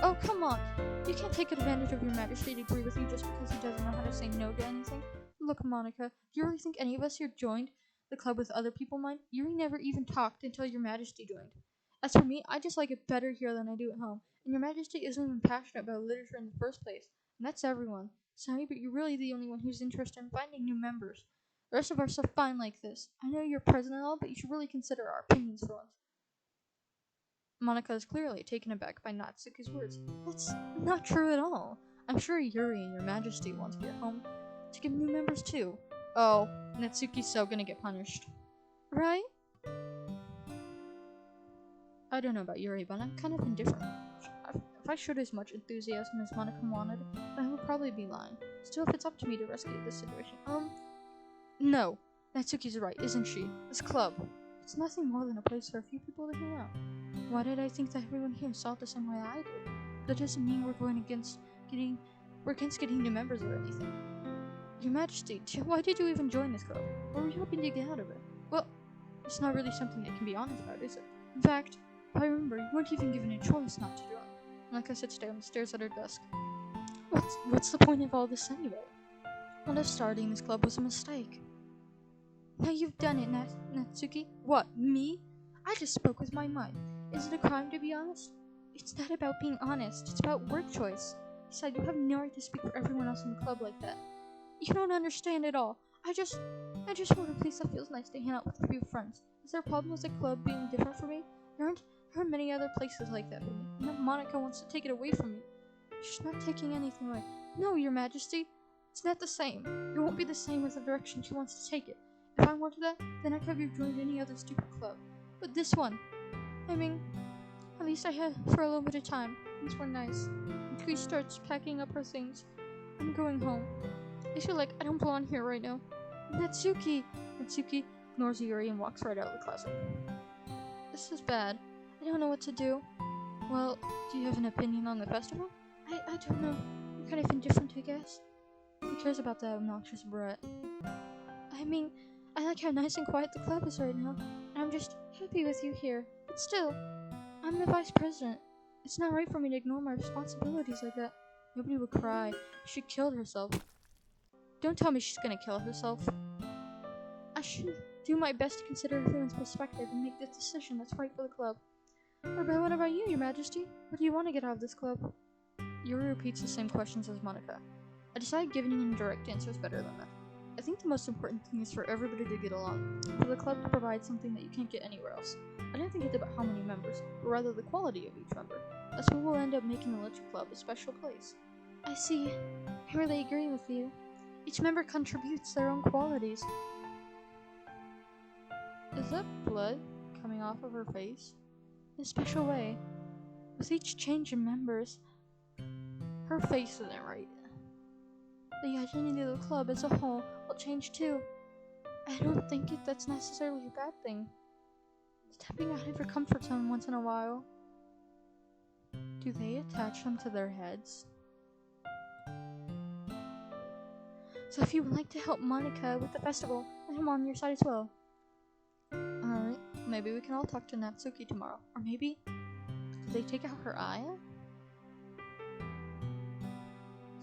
Oh, come on. You can't take advantage of Your Majesty to agree with you just because he doesn't know how to say no to anything. Look, Monica, do you really think any of us here joined the club with other people in mind? Yuri never even talked until Your Majesty joined. As for me, I just like it better here than I do at home, and Your Majesty isn't even passionate about literature in the first place, and that's everyone. Sorry, but you're really the only one who's interested in finding new members. The rest of us are fine like this. I know you're president and all, but you should really consider our opinions for once. Monica is clearly taken aback by Natsuki's words. That's not true at all. I'm sure Yuri and Your Majesty want to get home to give new members too. Oh, Natsuki's so gonna get punished. Right? I don't know about Yuri, but I'm kind of indifferent. If I showed as much enthusiasm as Monica wanted, then I would probably be lying. Still, if it's up to me to rescue this situation, no. Natsuki's right, isn't she? This club, it's nothing more than a place for a few people to hang out. Why did I think that everyone here saw it the same way I did? That doesn't mean we're going against we're against getting new members or anything. Your Majesty, why did you even join this club? What were you hoping to get out of it? Well, it's not really something I can be honest about, is it? In fact, if I remember, you weren't even given a choice not to join. Monica sits down and stares at her desk. What's the point of all this anyway? What if starting this club was a mistake? Now you've done it, Natsuki. What, me? I just spoke with my mind. Is it a crime to be honest? It's not about being honest, it's about word choice. Besides, you have no right to speak for everyone else in the club like that. You don't understand at all. I just want a place that feels nice to hang out with a few friends. Is there a problem with the club being different for me? There are many other places like that for me. Now Monica wants to take it away from me. She's not taking anything away. No, Your Majesty. It's not the same. It won't be the same with the direction she wants to take it. If I wanted that, then I could have joined any other stupid club. But this one, I mean, at least I had for a little bit of time. Things were nice. Until she starts packing up her things. I'm going home. I feel like I don't belong here right now. Natsuki ignores Yuri and walks right out of the classroom. This is bad. I don't know what to do. Well, do you have an opinion on the festival? I don't know. I'm kind of indifferent, I guess. Who cares about that obnoxious brat? I mean, I like how nice and quiet the club is right now, and I'm just happy with you here. But still, I'm the vice president. It's not right for me to ignore my responsibilities like that. Nobody would cry. She killed herself. Don't tell me she's gonna kill herself. I should do my best to consider everyone's perspective and make the decision that's right for the club. What about you, Your Majesty? What do you want to get out of this club? Yuri repeats the same questions as Monica. I decided giving an indirect answer is better than that. I think the most important thing is for everybody to get along, for the club to provide something that you can't get anywhere else. I don't think it's about how many members, but rather the quality of each member. That's what will end up making the Little Club a special place. I see. I really agree with you. Each member contributes their own qualities. Is that blood coming off of her face? In a special way. With each change in members, her face isn't right. The identity of the club as a whole will change too. I don't think that's necessarily a bad thing. Stepping out of your comfort zone once in a while. Do they attach them to their heads? So if you would like to help Monica with the festival, I'm on your side as well. Alright, maybe we can all talk to Natsuki tomorrow. Or maybe, did they take out her eye?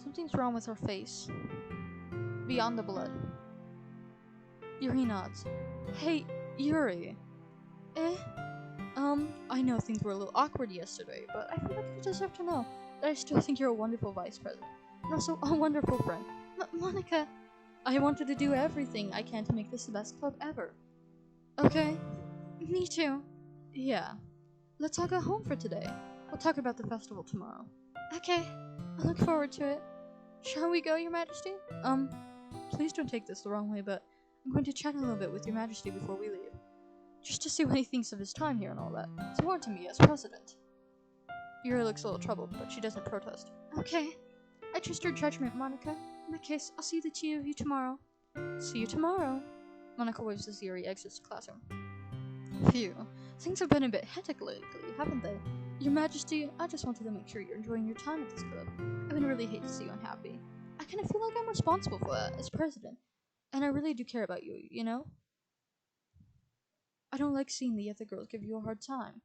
Something's wrong with her face. Beyond the blood. Yuri nods. Hey, Yuri. I know things were a little awkward yesterday, but I feel like you deserve to know that I still think you're a wonderful vice president. And also a wonderful friend. Monica, I wanted to do everything I can to make this the best club ever. Okay, me too. Yeah, let's all go home for today. We'll talk about the festival tomorrow. Okay, I look forward to it. Shall we go, Your Majesty? Please don't take this the wrong way, but I'm going to chat a little bit with Your Majesty before we leave. Just to see what he thinks of his time here and all that. It's important to me as president. Yuri looks a little troubled, but she doesn't protest. Okay, I trust your judgment, Monica. In that case, I'll see the two of you tomorrow. See you tomorrow. Monica waves as Yuri exits the classroom. Phew, things have been a bit hectic lately, haven't they? Your Majesty, I just wanted to make sure you're enjoying your time at this club. I would really hate to see you unhappy. I kind of feel like I'm responsible for that as president. And I really do care about you, you know? I don't like seeing the other girls give you a hard time.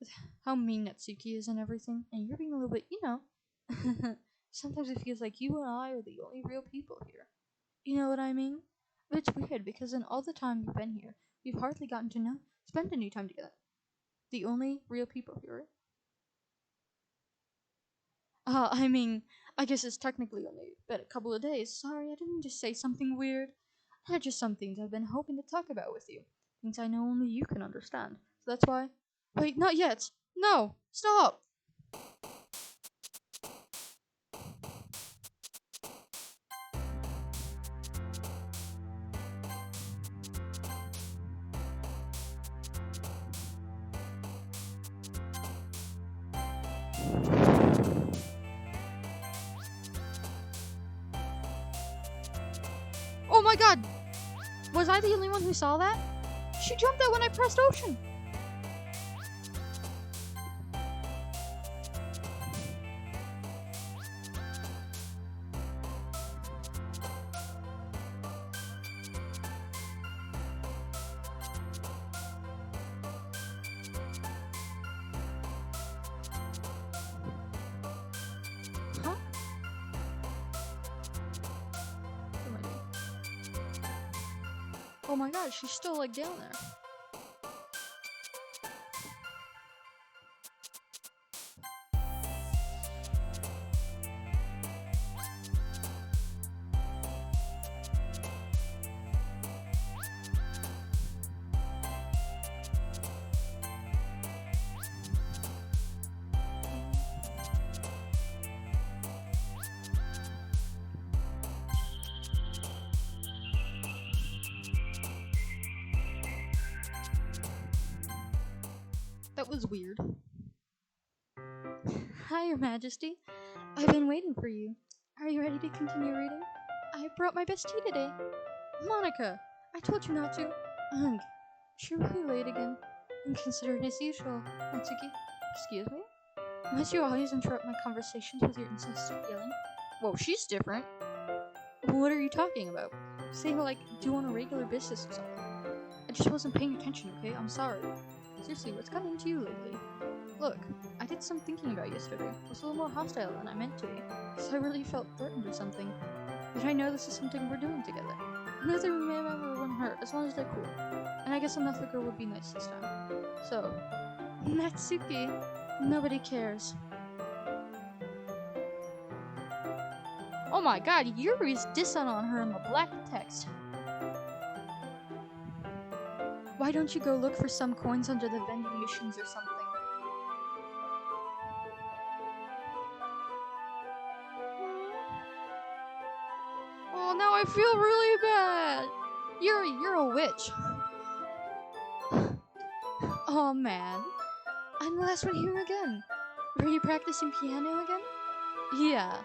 With how mean Natsuki is and everything, and you're being a little bit, you know. Sometimes it feels like you and I are the only real people here. You know what I mean? But it's weird because in all the time you've been here, we've hardly gotten to spend any time together. The only real people here. I guess it's technically only been a couple of days. Sorry, I didn't just say something weird. I had just some things I've been hoping to talk about with you. Things I know only you can understand. So that's why... Wait, not yet! No! Stop! Oh my god! Was I the only one who saw that? She jumped out when I pressed ocean! Oh my god, she's still like down there. That was weird. Hi, Your Majesty. I've been waiting for you. Are you ready to continue reading? I brought my best tea today. Monica, I told you not to. Ugh, she really late again. Inconsiderate as usual. Natsuki, excuse me? Must you always interrupt my conversations with your incessant yelling? Whoa, she's different. What are you talking about? Say like do on a regular basis or something. I just wasn't paying attention, okay? I'm sorry. Seriously, what's gotten into you lately? Look, I did some thinking about yesterday. I was a little more hostile than I meant to be, because I really felt threatened or something. But I know this is something we're doing together. Neither member wouldn't hurt, as long as they're cool. And I guess another girl would be nice this time. So, Natsuki, nobody cares. Oh my god, Yuri's dissing on her in the black text. Why don't you go look for some coins under the vending machines or something? Oh, now I feel really bad. Yuri, you're a witch. Oh man, I'm the last one here again. Were you practicing piano again? Yeah.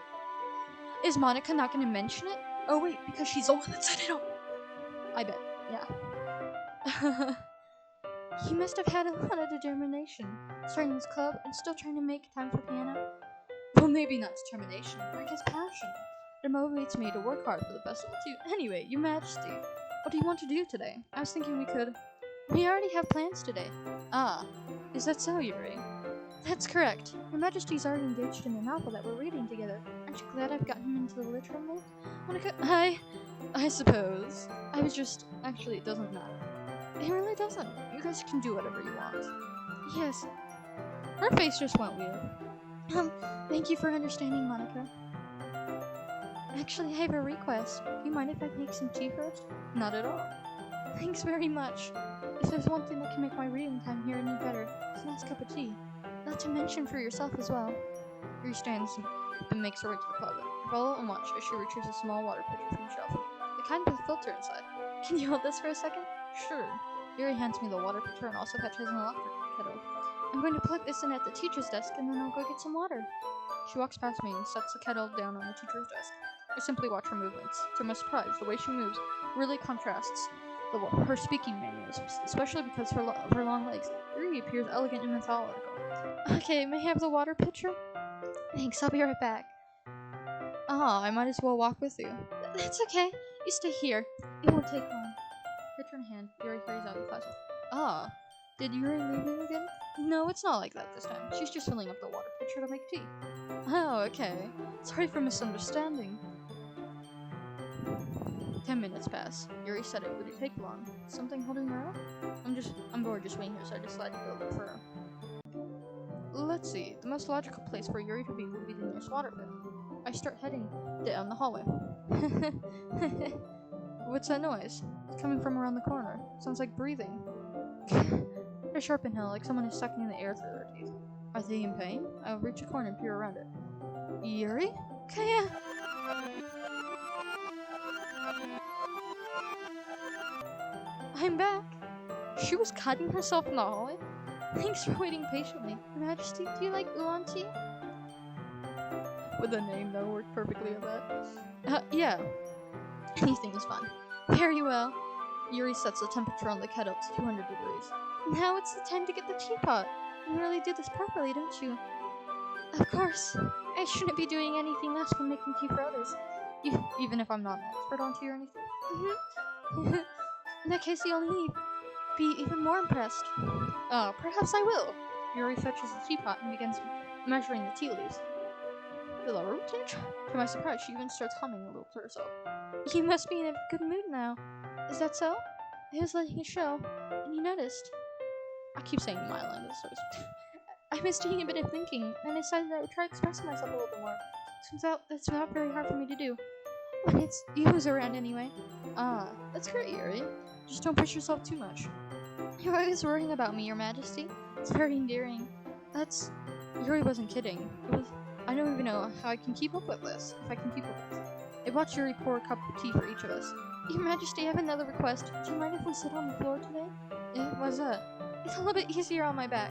Is Monica not gonna mention it? Oh wait, because she's the one that set it up. I bet, yeah. He must have had a lot of determination, starting this club and still trying to make time for piano. Well, maybe not determination, but I guess passion. It motivates me to work hard for the festival too. Anyway, Your Majesty, what do you want to do today? I was thinking we could... We already have plans today. Ah, is that so, Yuri? That's correct. Your Majesty's already engaged in a novel that we're reading together. Aren't you glad I've gotten him into the literal mold? Monica, I suppose. I was just... Actually, it doesn't matter. It really doesn't. You guys can do whatever you want. Yes. Her face just went weird. Thank you for understanding, Monica. Actually, I have a request. Do you mind if I make some tea first? Not at all. Thanks very much. If there's one thing that can make my reading time here any better, it's a nice cup of tea. Not to mention for yourself as well. Yuri stands and makes her way to the closet. Follow and watch as she retrieves a small water pitcher from the shelf. The kind with a filter inside. Can you hold this for a second? Sure. Yuri hands me the water pitcher and also fetches an electric kettle. I'm going to plug this in at the teacher's desk and then I'll go get some water. She walks past me and sets the kettle down on the teacher's desk. I simply watch her movements. To my surprise, the way she moves really contrasts her speaking mannerisms, especially because of her long legs. Yuri appears elegant and methodical. Okay, may I have the water pitcher? Thanks, I'll be right back. I might as well walk with you. That's okay. You stay here. It won't take long. Pitcher in hand, Yuri hurries out of the closet. Did Yuri leave you again? No, it's not like that this time. She's just filling up the water pitcher to make tea. Oh, okay. Sorry for misunderstanding. 10 minutes pass. Yuri said it wouldn't take long. Something holding her up? I'm bored just waiting here, so I decided to go look for her. Let's see. The most logical place for Yuri to be would be the nearest water pit. I start heading down the hallway. What's that noise? It's coming from around the corner. Sounds like breathing. They're sharp and hell, like someone is sucking the air through their teeth. Are they in pain? I'll reach a corner and peer around it. Yuri? Kaya! I'm back! She was cutting herself in the hallway? Thanks for waiting patiently. Your Majesty, do you like oolong tea? With a name that worked perfectly with that. Yeah. Anything is fine. Very well. Yuri sets the temperature on the kettle to 200 degrees. Now it's the time to get the teapot. You really do this properly, don't you? Of course. I shouldn't be doing anything less than making tea for others. Even if I'm not an expert on tea or anything? Mm-hmm. In that case, you'll need be even more impressed. Perhaps I will. Yuri fetches the teapot and begins measuring the tea leaves. To my surprise, she even starts humming a little to herself. You must be in a good mood now. Is that so? He was letting it show, and he noticed. I keep saying my language, so I was doing a bit of thinking, and I decided I would try expressing myself a little bit more. Turns out that's not very hard for me to do. When it's you who's around anyway. Ah, that's great, Yuri. Just don't push yourself too much. You're always worrying about me, Your Majesty. It's very endearing. Yuri wasn't kidding. I don't even know how I can keep up with this. If I can keep up with this. I watched Yuri pour a cup of tea for each of us. Your Majesty, I have another request. Do you mind if we sit on the floor today? What's that? It's a little bit easier on my back.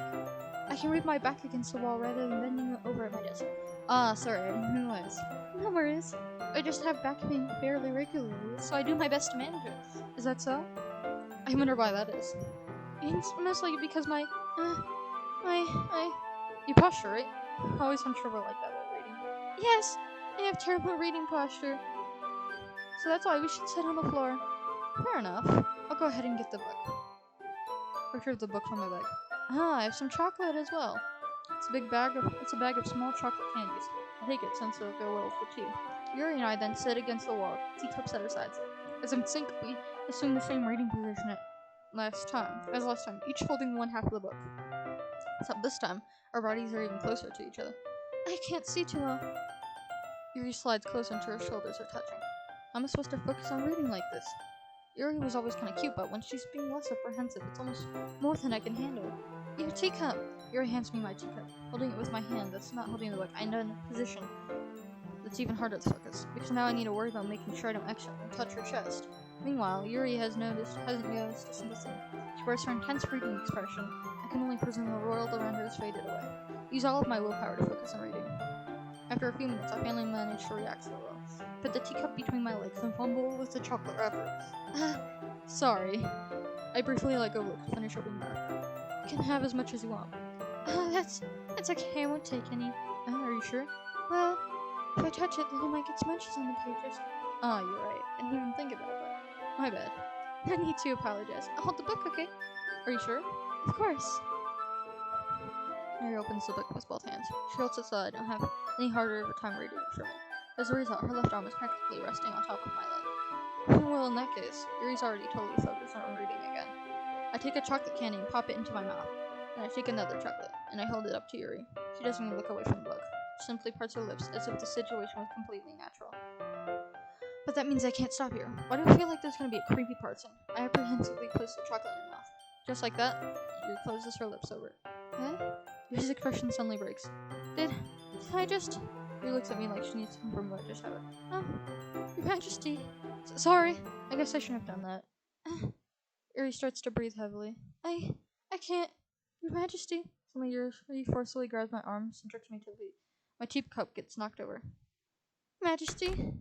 I can read my back against the wall rather than bending over at my desk. Ah, sorry, I didn't realize. No worries. I just have back pain fairly regularly, so I do my best to manage it. Is that so? I wonder why that is. It's mostly because you posture, right? Always unsure like that while reading. Yes, I have terrible reading posture. So that's why we should sit on the floor. Fair enough. I'll go ahead and get the book. Retrieve the book from my bag. Ah, I have some chocolate as well. It's a bag of small chocolate candies. I'll take it since it'll go well with the tea. Yuri and I then sit against the wall, teacups at our sides. As in sync, we assume the same reading position as last time, each holding one half of the book. Except this time, our bodies are even closer to each other. I can't see too well. Yuri slides closer until her shoulders are touching. How am I supposed to focus on reading like this? Yuri was always kind of cute, but when she's being less apprehensive, it's almost more than I can handle. Your teacup! Yuri hands me my teacup, holding it with my hand that's not holding the book. I'm in a position that's even harder to focus, because now I need to worry about making sure I don't accidentally touch her chest. Meanwhile, Yuri hasn't noticed a single thing. She wears her intense reading expression. I can only presume the world around her has faded away. Use all of my willpower to focus on reading. After a few minutes, I finally managed to react so well. Put the teacup between my legs and fumble with the chocolate wrapper. Sorry. I briefly let go of it to finish opening the wrapper. You can have as much as you want. That's okay, I won't take any. Are you sure? Well, if I touch it, then I might get smudges on the pages. Ah, you're right. I didn't even think about that. My bad. No need to apologize. I'll hold the book, okay? Are you sure? Of course. Mary opens the book with both hands. She holds it so I don't have any harder of a time reading it for me. As a result, her left arm is practically resting on top of my leg. Well, in that case, Yuri's already totally focused on reading again. I take a chocolate candy and pop it into my mouth. Then I take another chocolate, and I hold it up to Yuri. She doesn't even look away from the book. She simply parts her lips as if the situation was completely natural. But that means I can't stop here. Why do I feel like there's going to be a creepy part soon? I apprehensively place the chocolate in her mouth. Just like that, Yuri closes her lips over it. Huh? Yuri's expression suddenly breaks. Did I just... Yuri looks at me like she needs to confirm what just happened. Your Majesty. Sorry. I guess I shouldn't have done that. Yuri starts to breathe heavily. I can't. Your Majesty. Suddenly Yuri forcefully grabs my arms and jerks me to the feet. My teacup gets knocked over. Majesty.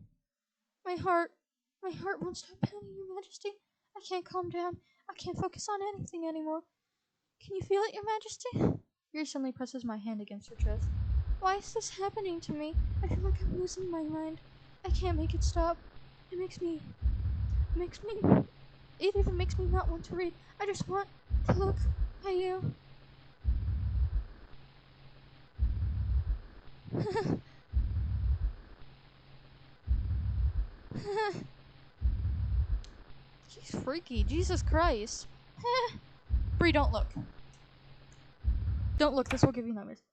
My heart won't stop pounding, Your Majesty. I can't calm down. I can't focus on anything anymore. Can you feel it, Your Majesty? Yuri suddenly presses my hand against her chest. Why is this happening to me? I feel like I'm losing my mind. I can't make it stop. It even makes me not want to read. I just want to look at you. She's freaky. Jesus Christ. Bree, don't look. Don't look. This will give you nightmares.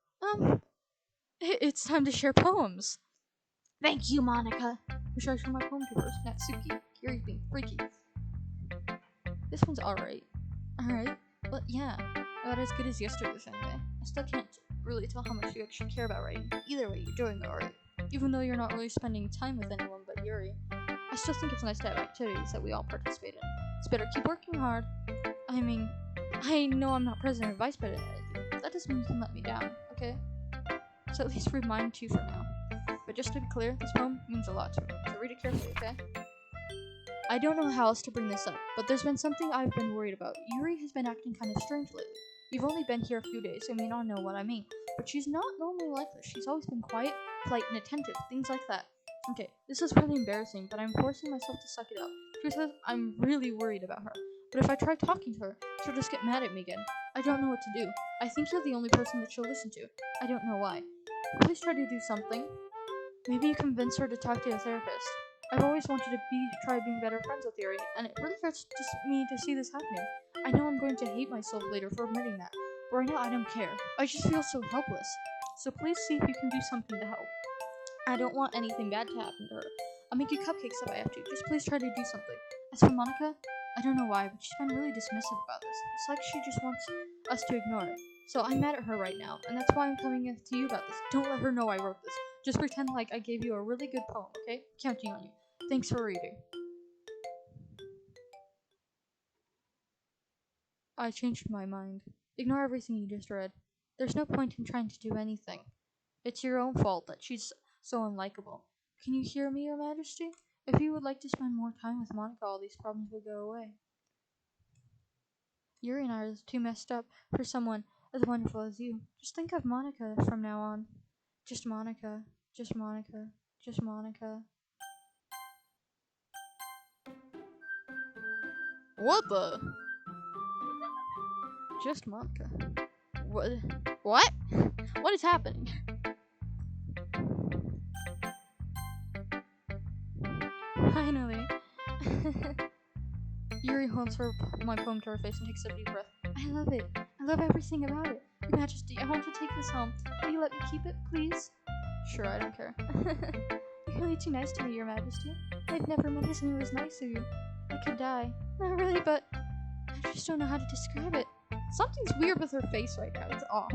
It's time to share poems. Thank you, Monica. Who should I show my poem to first? Natsuki. Yuri being freaky. This one's alright. Alright? But yeah, about as good as yesterday's anyway. I still can't really tell how much you actually care about writing. Either way, you're doing alright. Even though you're not really spending time with anyone but Yuri, I still think it's nice to have activities that we all participate in. It's better keep working hard. I mean, I know I'm not president or vice president or anything. That doesn't mean you can let me down, okay? So at least read mine too for now. But just to be clear, this poem means a lot to me, so read it carefully, okay? I don't know how else to bring this up, but there's been something I've been worried about. Yuri has been acting kind of strange lately. You've only been here a few days, so you may not know what I mean. But she's not normally like this. She's always been quiet, polite, and attentive, things like that. Okay, this is really embarrassing, but I'm forcing myself to suck it up. Truth is, I'm really worried about her. But if I try talking to her, she'll just get mad at me again. I don't know what to do. I think you're the only person that she'll listen to. I don't know why. Please try to do something. Maybe you convince her to talk to a therapist. I've always wanted to try being better friends with Yuri, and it really hurts me to see this happening. I know I'm going to hate myself later for admitting that, but right now I don't care. I just feel so helpless. So please see if you can do something to help. I don't want anything bad to happen to her. I'll make you cupcakes if I have to. Just please try to do something. As for Monica, I don't know why, but she's been really dismissive about this. It's like she just wants us to ignore it. So I'm mad at her right now, and that's why I'm coming to you about this. Don't let her know I wrote this. Just pretend like I gave you a really good poem, okay? Counting on you. Thanks for reading. I changed my mind. Ignore everything you just read. There's no point in trying to do anything. It's your own fault that she's so unlikable. Can you hear me, Your Majesty? If you would like to spend more time with Monica, all these problems will go away. Yuri and I are too messed up for someone as wonderful as you. Just think of Monica from now on. Just Monica. Just Monica. Just Monica. What the? Just Monica. What? What? What is happening? Finally. Yuri holds my poem to her face and takes a deep breath. I love it. I love everything about it. Your Majesty, I want to take this home. Will you let me keep it, please? Sure, I don't care. You're really too nice to me, Your Majesty. I've never met anyone as nice as you. I could die. Not really, but I just don't know how to describe it. Something's weird with her face right now. It's off.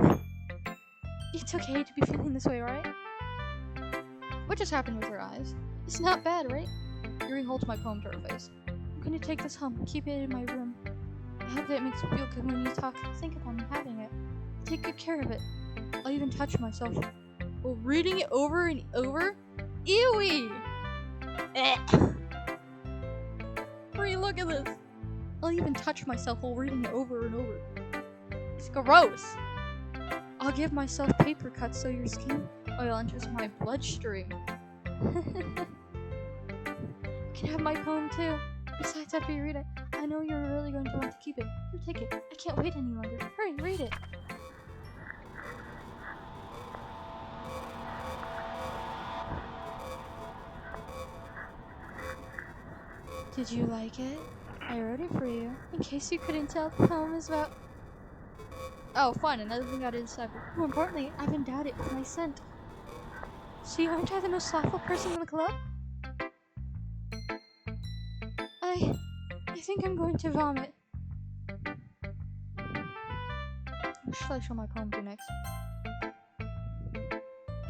It's okay to be feeling this way, right? What just happened with her eyes? It's not bad, right? Yuri holds my poem to her face. I'm going to take this home and keep it in my room. I hope that it makes you feel good when you talk and think upon having it. Take good care of it. I'll even touch myself while reading it over and over. Ewy! Bree, look at this. I'll even touch myself while reading it over and over. It's gross. I'll give myself paper cuts so your skin oil enters my bloodstream. You can have my poem too. Besides, after you read it, I know you're really going to want to keep it. Here, take it. I can't wait any longer. Hurry, read it. Did you like it? I wrote it for you. In case you couldn't tell, the poem is about... Oh, fun, another thing I didn't decipher. More importantly, I've endowed it with my scent. See, aren't I the most thoughtful person in the club? I think I'm going to vomit. What should I show my poem to next?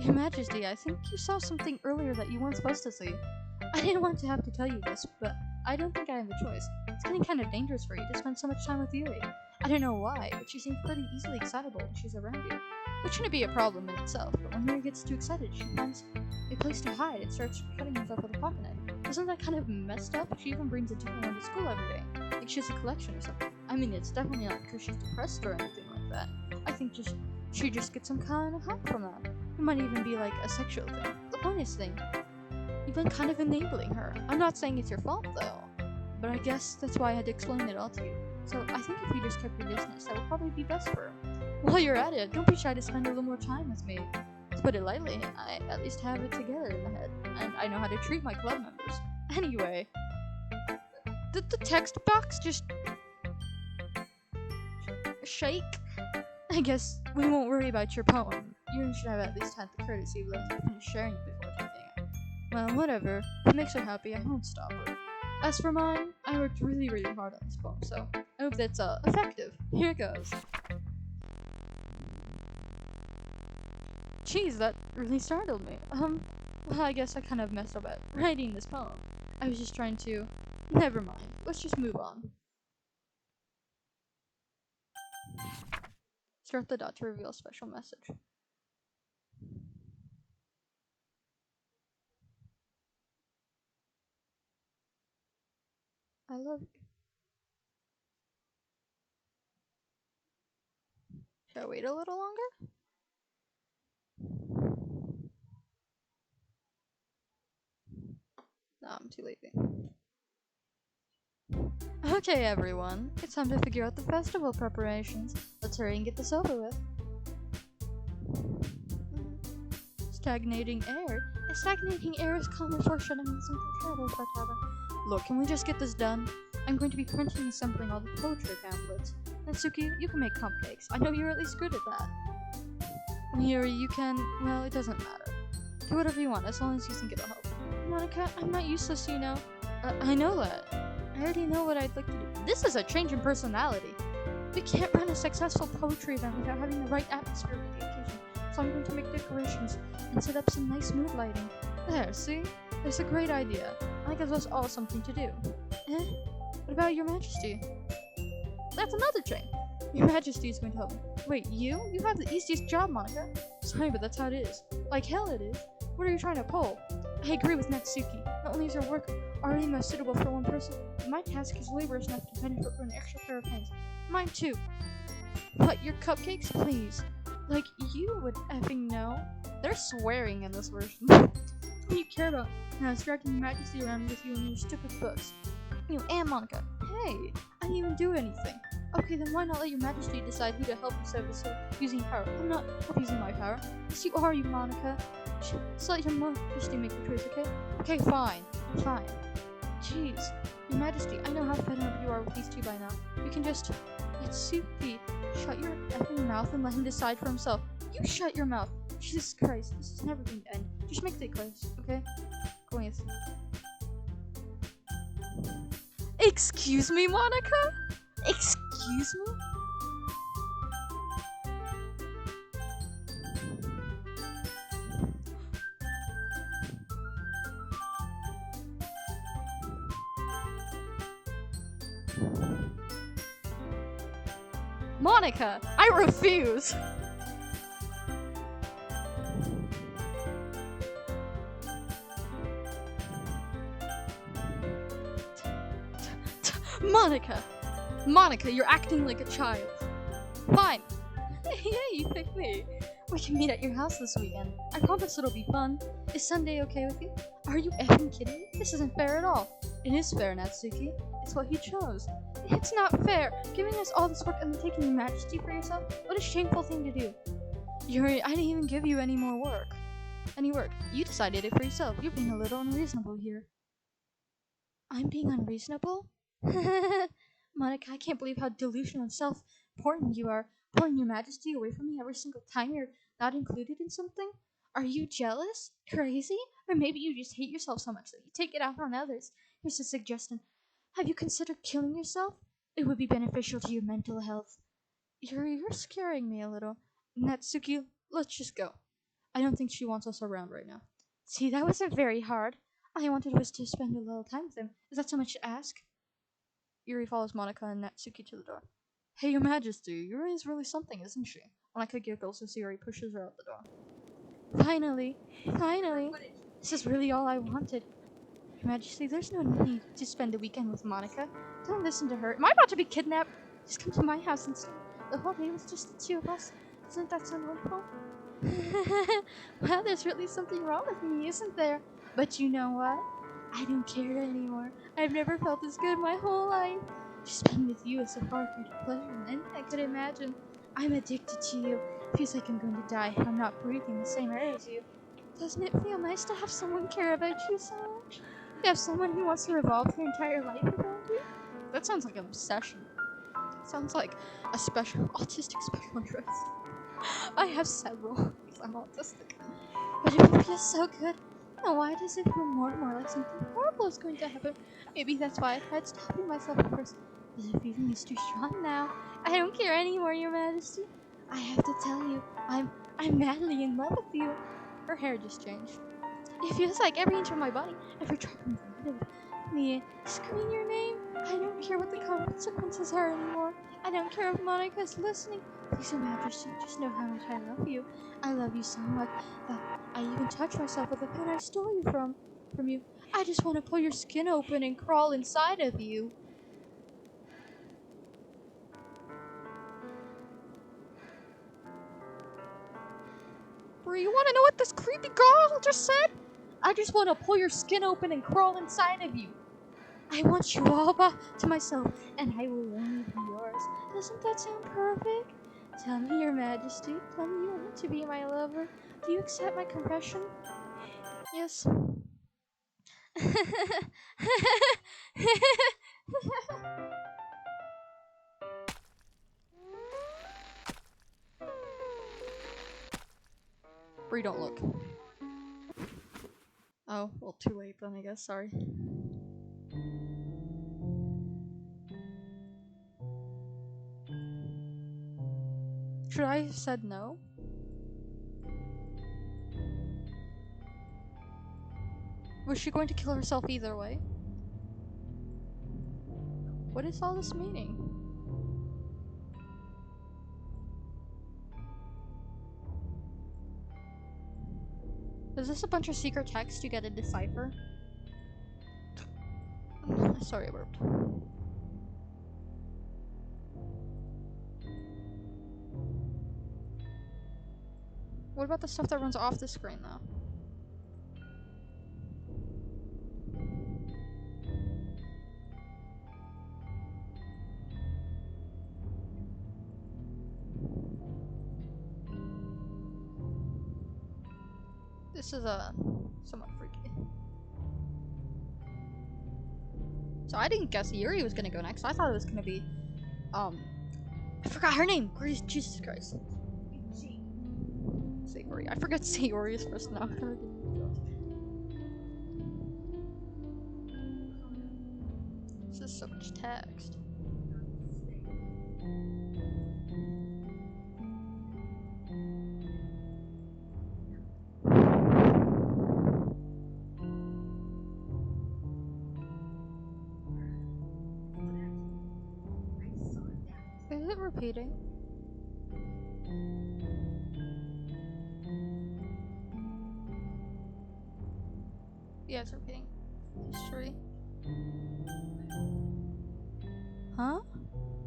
Your Majesty, I think you saw something earlier that you weren't supposed to see. I didn't want to have to tell you this, but I don't think I have a choice. It's getting kind of dangerous for you to spend so much time with Yuri. I don't know why, but she seems pretty easily excitable when she's around you. Which shouldn't be a problem in itself, but when Yuri gets too excited, she finds a place to hide and starts cutting herself with a pocket knife. Isn't that kind of messed up? She even brings a different one to school every day. Like she has a collection or something. I mean, it's definitely not because she's depressed or anything like that. I think she just gets some kind of help from that. It might even be like a sexual thing. The funniest thing, you've been kind of enabling her. I'm not saying it's your fault though, but I guess that's why I had to explain it all to you. So I think if you just kept your distance, that would probably be best for her. While you're at it, don't be shy to spend a little more time with me. To put it lightly, I at least have it together in the head, and I know how to treat my club members. Anyway, did the text box just shake? I guess we won't worry about your poem. You should have at least had the courtesy of letting me finish sharing it before typing it. Well, whatever. If it makes her happy, I won't stop her. As for mine, I worked really, really hard on this poem, so I hope that's effective. Here it goes. Jeez, that really startled me. Well, I guess I kind of messed up at writing this poem. I was just trying to... Never mind. Let's just move on. Start the dot to reveal a special message. I love you. Should I wait a little longer? No, I'm too lazy. Okay, everyone. It's time to figure out the festival preparations. Let's hurry and get this over with. Stagnating air. A stagnating air is common foreshadowing something terrible is about to happen. Look, can we just get this done? I'm going to be printing and assembling all the poetry pamphlets. Natsuki, you can make cupcakes. I know you're at least good at that. Here, you can... well, it doesn't matter. Do whatever you want, as long as you think it'll help. Monica, I'm not useless, you know. I know that. I already know what I'd like to do. This is a change in personality. We can't run a successful poetry event without having the right atmosphere for the occasion. So I'm going to make decorations and set up some nice mood lighting. There, see? It's a great idea. That gives us all something to do. What about your Majesty? That's another change. Your Majesty is going to help me. Wait, you? You have the easiest job, Monica. Sorry, but that's how it is. Like hell it is. What are you trying to pull? I agree with Natsuki. Not only is your work already most suitable for one person, but my task is laborious enough to benefit from an extra pair of hands. Mine too. What, your cupcakes? Please. Like, you would effing know. They're swearing in this version. What do you care about? Now, distracting your Majesty around with you and your stupid books. You and Monica. Hey, I didn't even do anything. Okay, then why not let your Majesty decide who to help instead of using power? I'm not abusing my power. Yes, you are, you Monica. Just let your Majesty make the choice, okay? Okay, fine. Fine. Jeez. Your Majesty, I know how fed up you are with these two by now. You can just... Natsuki, shut your effing mouth and let him decide for himself. You shut your mouth. Jesus Christ, this is never going to end. Just make the choice, okay? Go with. Excuse me, Monica? Excuse me? Monica, I refuse! Monica, you're acting like a child. Fine. Hey, you picked me. We can meet at your house this weekend. I promise it'll be fun. Is Sunday okay with you? Are you effing kidding me? This isn't fair at all. It is fair, Natsuki. It's what he chose. It's not fair. Giving us all this work and then taking your Majesty for yourself? What a shameful thing to do. Yuri, I didn't even give you any work. You decided it for yourself. You're being a little unreasonable here. I'm being unreasonable? Monica, I can't believe how delusional and self-important you are. Pulling your Majesty away from me every single time you're not included in something? Are you jealous? Crazy? Or maybe you just hate yourself so much that you take it out on others. Here's a suggestion. Have you considered killing yourself? It would be beneficial to your mental health. You're scaring me a little. Natsuki, let's just go. I don't think she wants us around right now. See, that wasn't very hard. All I wanted was to spend a little time with him. Is that so much to ask? Yuri follows Monica and Natsuki to the door. Hey, your Majesty, Yuri is really something, isn't she? Monica giggles as Yuri pushes her out the door. Finally. This is really all I wanted. Your Majesty, there's no need to spend the weekend with Monica. Don't listen to her. Am I about to be kidnapped? Just come to my house instead. The whole day was just the two of us. Isn't that so wonderful? Well, there's really something wrong with me, isn't there? But you know what? I don't care anymore. I've never felt this good my whole life. Just being with you is a far greater pleasure than anything I could imagine. I'm addicted to you. It feels like I'm going to die if I'm not breathing the same air as you. Doesn't it feel nice to have someone care about you so much? To have someone who wants to revolve their entire life around you? That sounds like an obsession. Sounds like a autistic special interest. I have several, because I'm autistic. But it feels so good. Now why does it feel more and more like something horrible is going to happen? Maybe that's why I tried stopping myself at first. But the feeling is too strong now. I don't care anymore, Your Majesty. I have to tell you, I'm madly in love with you. Her hair just changed. It feels like every inch of my body, every drop of blood of me screaming your name. I don't care what the consequences are anymore. I don't care if Monica's listening. Please, Your Majesty, just know how much I love you. I love you so much that I even touch myself with the pen I stole you from you. I just want to pull your skin open and crawl inside of you. Bro, you want to know what this creepy girl just said? I just want to pull your skin open and crawl inside of you. I want you all to myself, and I will only be yours. Doesn't that sound perfect? Tell me, Your Majesty. Tell me you want to be my lover. Do you accept my confession? Yes. Bree, don't look. Oh, well, too late then, I guess. Sorry. Should I have said no? Was she going to kill herself either way? What is all this meaning? Is this a bunch of secret text you get to decipher? Sorry, I burped. What about the stuff that runs off the screen, though? This is somewhat freaky. So I didn't guess Yuri was gonna go next. I thought it was gonna be, I forgot her name. Jesus Christ. Sayori. I forget Sayori's first now. This is so much text. Is it repeating? Yeah, it's repeating. History. Huh?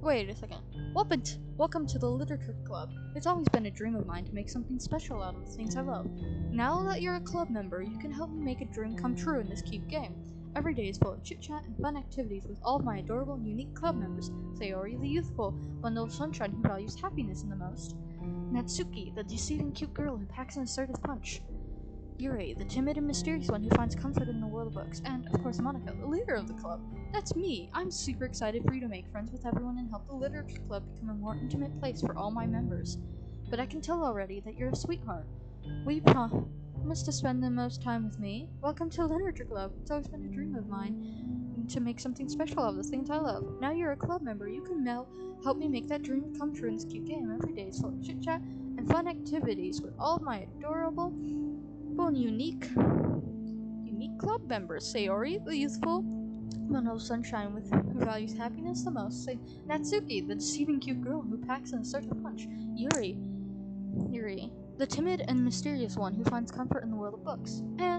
Wait a second. Welcome to the Literature Club. It's always been a dream of mine to make something special out of the things I love. Now that you're a club member, you can help me make a dream come true in this cute game. Every day is full of chit-chat and fun activities with all of my adorable and unique club members. Sayori, the youthful bundle of sunshine who values happiness in the most. Natsuki, the deceiving cute girl who packs an assertive punch. Yuri, the timid and mysterious one who finds comfort in the world of books. And, of course, Monica, the leader of the club. That's me. I'm super excited for you to make friends with everyone and help the Literature Club become a more intimate place for all my members. But I can tell already that you're a sweetheart. Will you promise to spend the most time with me? Welcome to Literature Club. It's always been a dream of mine to make something special of the things I love. Now you're a club member. You can help me make that dream come true in this cute game. Every day is full of chit-chat and fun activities with all of my adorable and unique club members. Sayori, the youthful bundle of sunshine who values happiness the most. Say Natsuki, the deceiving cute girl who packs an assertive punch. Yuri, the timid and mysterious one who finds comfort in the world of books. And ...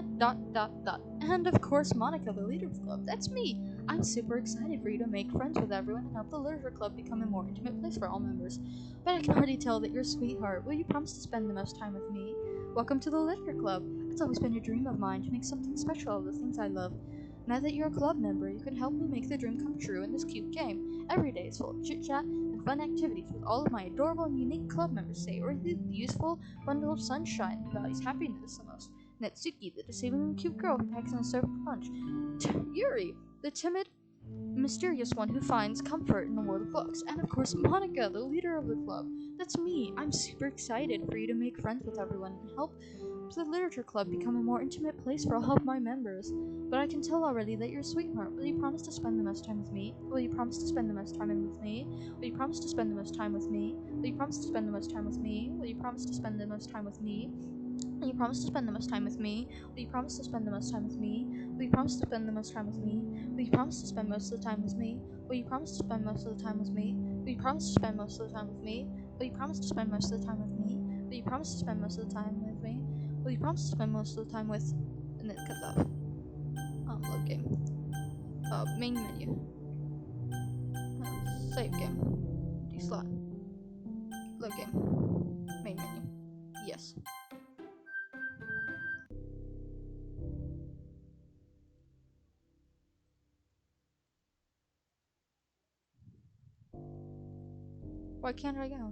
And of course, Monica, the leader of the club. That's me. I'm super excited for you to make friends with everyone and help the Literature Club become a more intimate place for all members. But I can already tell that you're a sweetheart. Will you promise to spend the most time with me? Welcome to the Literature Club. It's always been a dream of mine to make something special of the things I love. Now that you're a club member, you can help me make the dream come true in this cute game. Every day is full of chit-chat and fun activities with all of my adorable and unique club members. Sayori, the useful bundle of sunshine who values happiness the most. Natsuki, the deceiving and cute girl who packs an assertive punch. Yuri, the timid, mysterious one who finds comfort in the world of books. And of course, Monica, the leader of the club. That's me. I'm super excited for you to make friends with everyone and help the Literature Club become a more intimate place for all of my members. But I can tell already that you're a sweetheart. Will you promise to spend the most time with me? Will you promise to spend the most time with me? Will you promise to spend the most time with me? Will you promise to spend the most time with me? Will you promise to spend the most time with me? Will you promise to spend the most time with me? Will you promise to spend the most time with me? Will you promise to spend the most time with me? Will you promise to spend most of the time with me? Will you promise to spend most of the time with me? Will you promise to spend most of the time with me? Will you promise to spend most of the time with me? Will you promise to spend most of the time with me? Will you promise to spend most of the time with... And then it cuts off. Load game. Main menu. Save game. D-slot. Load game. Main menu. Yes. Why can't I go?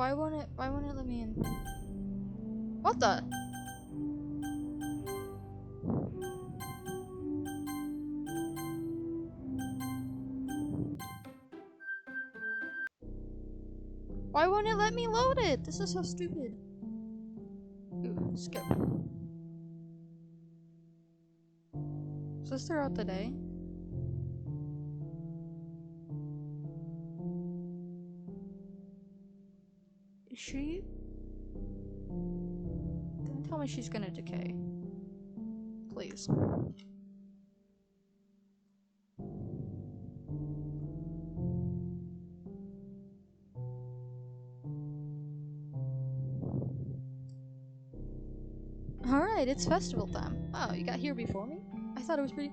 Why won't it let me in? What the? Why won't it let me load it? This is so stupid. Ooh, skip. Is this throughout the day? Is she? Don't tell me she's gonna decay. Please. Alright, it's festival time. Oh, you got here before me? I thought it was pretty.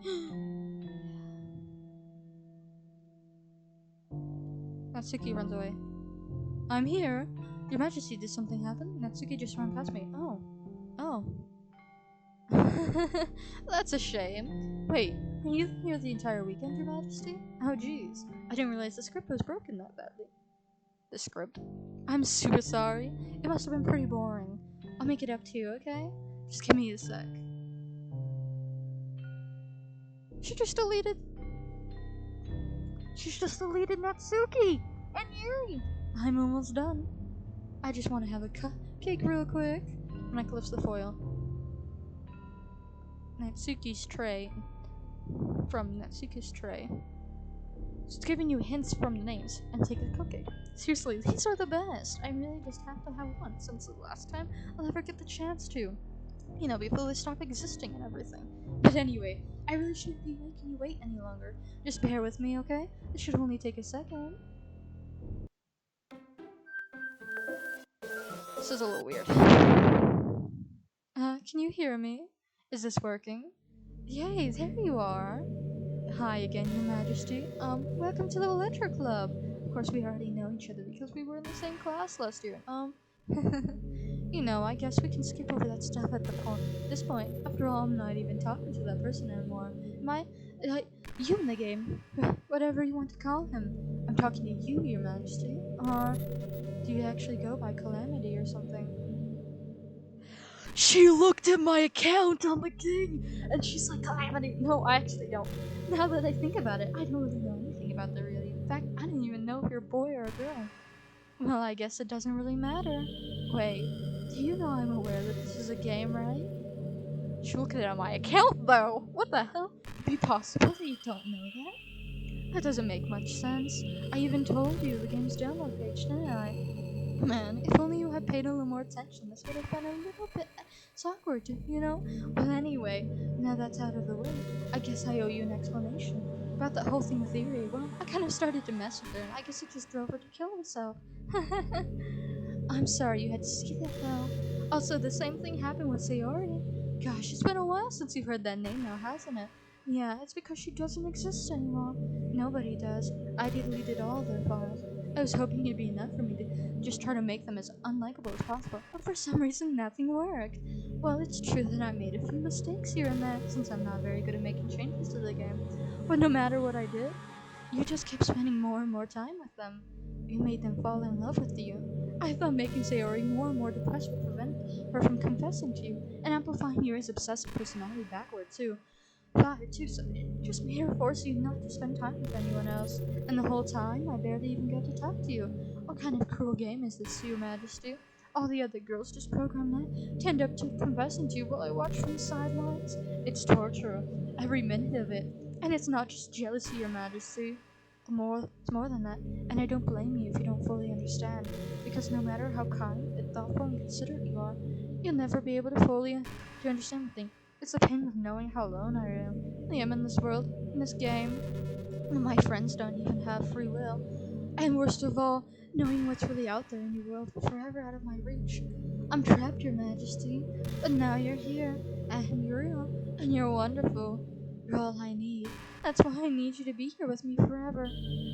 Natsuki runs away. I'm here. Your Majesty, did something happen? Natsuki just ran past me. Oh. Oh. That's a shame. Wait, were you here the entire weekend, Your Majesty? Oh jeez. I didn't realize the script was broken that badly. The script? I'm super sorry. It must have been pretty boring. I'll make it up to you, okay? Just give me a sec. She just deleted Natsuki and Yuri. I'm almost done. I just want to have a cupcake real quick. And I lifts the foil. Natsuki's tray. From Natsuki's tray. Just giving you hints from the names and take a cupcake. Seriously, these are the best. I really just have to have one since the last time I'll ever get the chance to. You know, before they stop existing and everything. But anyway, I really shouldn't be making you wait any longer. Just bear with me, okay? It should only take a second. This is a little weird. Can you hear me? Is this working? Yay, there you are. Hi again, Your Majesty. Welcome to the Electro Club. Of course, we already know each other because we were in the same class last year. You know, I guess we can skip over that stuff at this point. After all, I'm not even talking to that person anymore. Am I, you in the game? Whatever you want to call him. I'm talking to you, Your Majesty. Or do you actually go by Calamity or something? She looked at my account on the King, and she's like, Calamity. No, I actually don't. Now that I think about it, I don't really know anything about the really. In fact, I don't even know if you're a boy or a girl. Well, I guess it doesn't really matter. Wait, do you know I'm aware that this is a game, right? She looked at it on my account, though. What the hell? Could it be possible that you don't know that? That doesn't make much sense. I even told you the game's download page, didn't I? Man, if only you had paid a little more attention, this would have been a little bit awkward, you know? Well, anyway, now that's out of the way, I guess I owe you an explanation. About that whole thing with Yuri, well, I kind of started to mess with her, and I guess it just drove her to kill herself. I'm sorry you had to see that, though. Also, the same thing happened with Sayori. Gosh, it's been a while since you've heard that name now, hasn't it? Yeah, it's because she doesn't exist anymore. Nobody does. I deleted all their files. I was hoping it'd be enough for me to just try to make them as unlikable as possible, but for some reason nothing worked. Well, it's true that I made a few mistakes here and there, since I'm not very good at making changes to the game. But no matter what I did, you just kept spending more and more time with them. You made them fall in love with you. I thought making Sayori more and more depressed would prevent her from confessing to you, and amplifying Yuri's obsessive personality backward too. So it just made her force you not to spend time with anyone else. And the whole time, I barely even got to talk to you. What kind of cruel game is this, Your Majesty? All the other girls just program that, tend up to confessing to you while I watch from the sidelines. It's torture, every minute of it. And it's not just jealousy, Your Majesty. It's more than that, and I don't blame you if you don't fully understand, because no matter how kind and thoughtful and considerate you are, you'll never be able to fully understand the thing. It's the pain of knowing how alone I am in this world, in this game, and my friends don't even have free will. And worst of all, knowing what's really out there in your world, forever out of my reach. I'm trapped, Your Majesty, but now you're here, and you're real, and you're wonderful. You're all I need. That's why I need you to be here with me forever.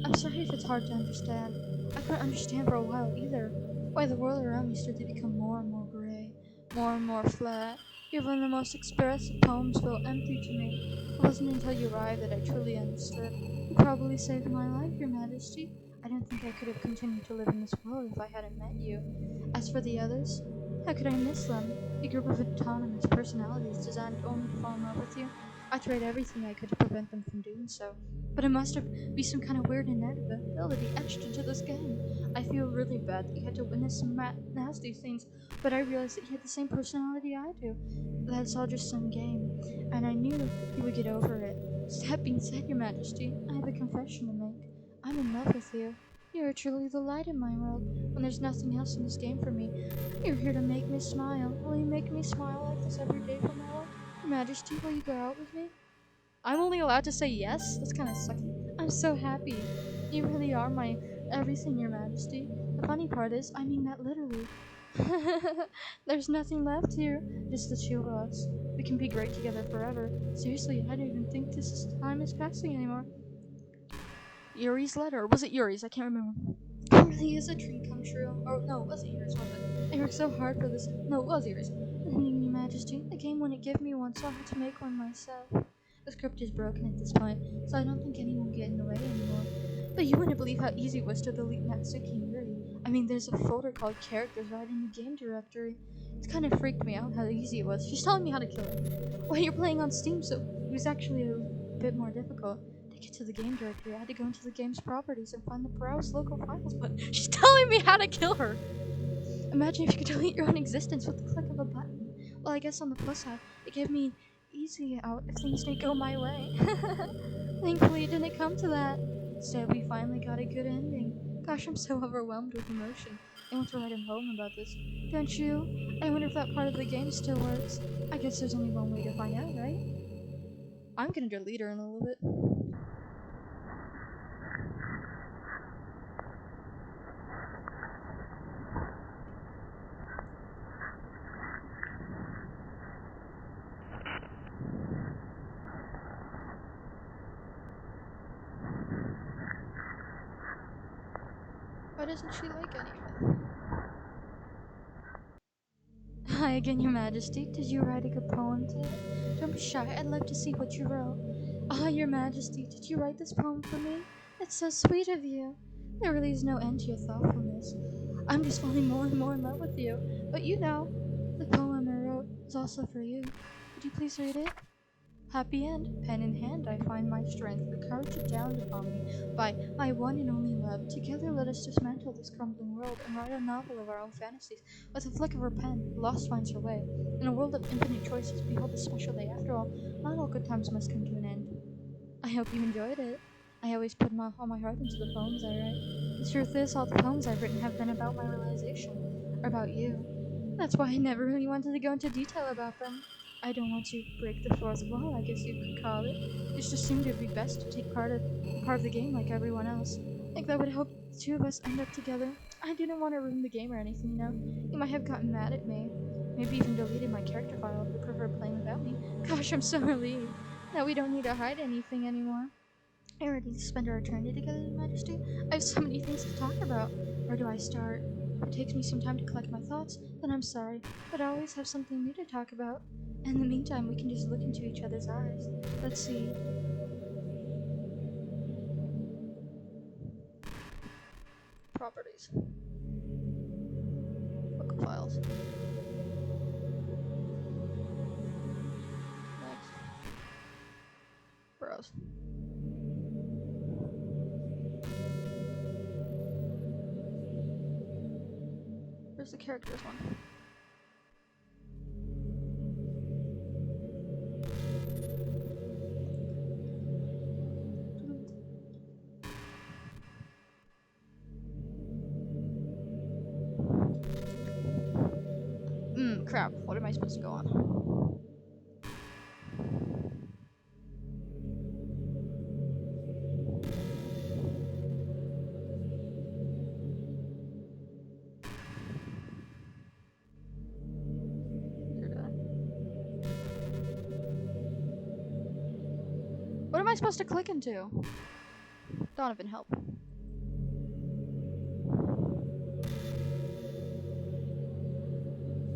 I'm sorry if it's hard to understand. I couldn't understand for a while either. Why the world around me started to become more and more gray, more and more flat. Even the most expressive poems felt empty to me. It wasn't until you arrived that I truly understood. You probably saved my life, Your Majesty. I don't think I could have continued to live in this world if I hadn't met you. As for the others, how could I miss them? A group of autonomous personalities designed only to fall in love with you. I tried everything I could to prevent them from doing so, but it must have be some kind of weird inevitability etched into this game. I feel really bad that you had to witness some nasty things, but I realized that you had the same personality I do. That's all just some game, and I knew you would get over it. That being said, Your Majesty, I have a confession to make. I'm in love with you. You are truly the light in my world. When there's nothing else in this game for me, you're here to make me smile. Will you make me smile like this every day from now on? Your Majesty, will you go out with me? I'm only allowed to say yes? That's kind of sucky. I'm so happy. You really are my everything, Your Majesty. The funny part is, I mean that literally. There's nothing left here, just the two of us. We can be great together forever. Seriously, I don't even think time is passing anymore. Yuri's letter. Or was it Yuri's? I can't remember. It really is a dream come true. Or no, it wasn't Yuri's, was it? I worked so hard for this. No, it was Yuri's. Your Majesty, the game wouldn't give me one, so I had to make one myself. The script is broken at this point, so I don't think anyone will get in the way anymore. But you wouldn't believe how easy it was to delete Natsuki and Yuri. I mean, there's a folder called Characters right in the game directory. It kind of freaked me out how easy it was. She's telling me how to kill her. Well, you're playing on Steam, so it was actually a bit more difficult. To get to the game directory, I had to go into the game's properties and find the browse local files, but she's telling me how to kill her! Imagine if you could delete your own existence with the click of a button. Well, I guess on the plus side, it gave me easy out if things didn't go my way. Thankfully, it didn't come to that. Instead, we finally got a good ending. Gosh, I'm so overwhelmed with emotion. I want to write him home about this. Don't you? I wonder if that part of the game still works. I guess there's only one way to find out, right? I'm gonna delete her in a little bit. Why doesn't she like any of it? Hi again, Your Majesty. Did you write a good poem today? Don't be shy. I'd love to see what you wrote. Ah, Your Majesty, did you write this poem for me? It's so sweet of you. There really is no end to your thoughtfulness. I'm just falling more and more in love with you. But you know, the poem I wrote is also for you. Would you please read it? Happy end. Pen in hand, I find my strength, the courage to down upon me by my one and only love. Together let us dismantle this crumbling world and write a novel of our own fantasies. With a flick of her pen, lost finds her way. In a world of infinite choices, behold this special day. After all, not all good times must come to an end. I hope you enjoyed it. I always put all my heart into the poems I write. The truth is, all the poems I've written have been about my realization, or about you. That's why I never really wanted to go into detail about them. I don't want to break the fourth wall, I guess you could call it. It just assumed it would be best to take part of the game like everyone else. I think that would help the two of us end up together. I didn't want to ruin the game or anything, you know. You might have gotten mad at me. Maybe even deleted my character file if you prefer playing without me. Gosh, I'm so relieved. Now we don't need to hide anything anymore. I already spent our eternity together, Your Majesty. I have so many things to talk about. Where do I start? If it takes me some time to collect my thoughts, then I'm sorry, but I always have something new to talk about. In the meantime, we can just look into each other's eyes. Let's see. Properties. Local files. Next. Browse. Where's the characters one? Crap. What am I supposed to go on? What am I supposed to click into? Donovan, help.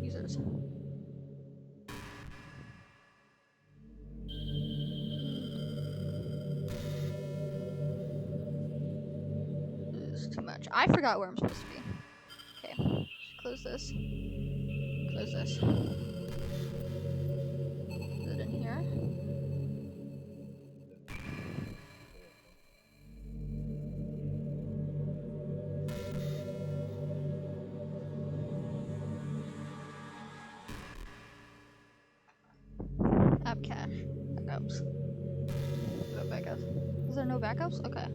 Users. much. I forgot where I'm supposed to be. Okay, close this. Close this. Is it in here? App cache. Backups. What backups? Is there no backups? Okay.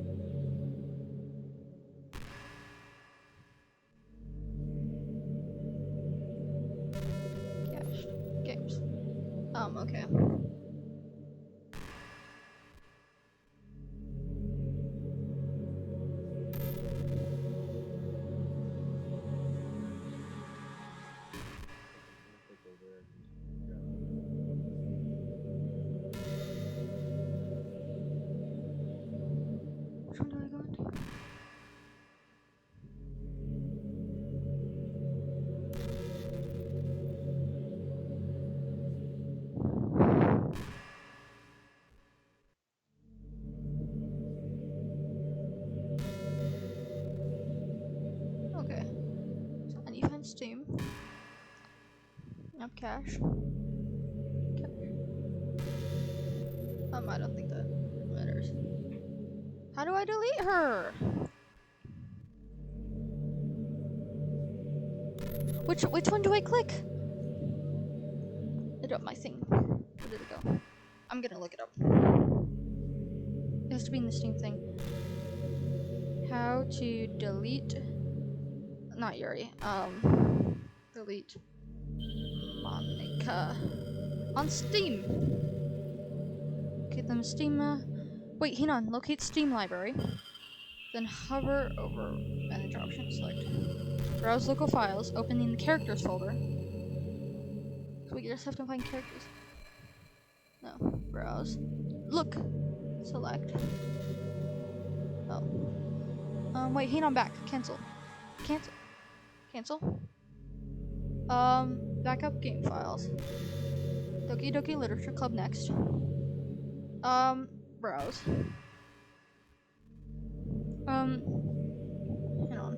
Cache. Games. Okay. Which one do I go into? Okay. So I need to find Steam. Up cache. I don't think that matters. How do I delete her? Which one do I click? I dropped my thing. Where did it go? I'm gonna look it up. It has to be in the Steam thing. How to delete not Yuri. Delete Monica on Steam. Okay, then Steam. Wait, hang on. Locate Steam library. Then hover over manage options. Select browse local files. Opening the characters folder. So we just have to find characters. No, browse. Look. Select. Oh. Wait, hang on. Back. Cancel. Cancel. Cancel. Backup game files. Doki Doki Literature Club next. Browse. Hang on.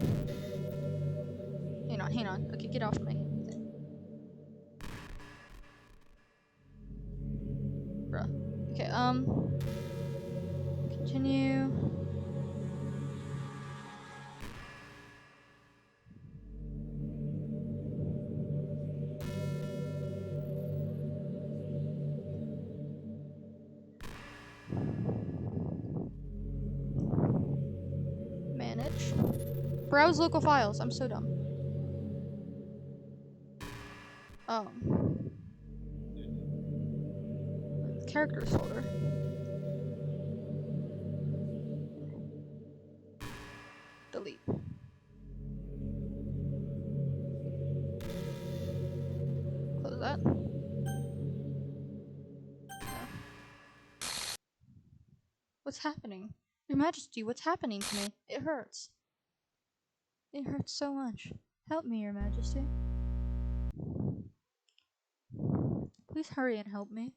Hang on. Okay, get off me. Bruh. Okay, continue. Manage. Browse local files. I'm so dumb. Characters folder. Delete. Close that. What's happening? Your Majesty, what's happening to me? It hurts. It hurts so much. Help me, Your Majesty. Please hurry and help me.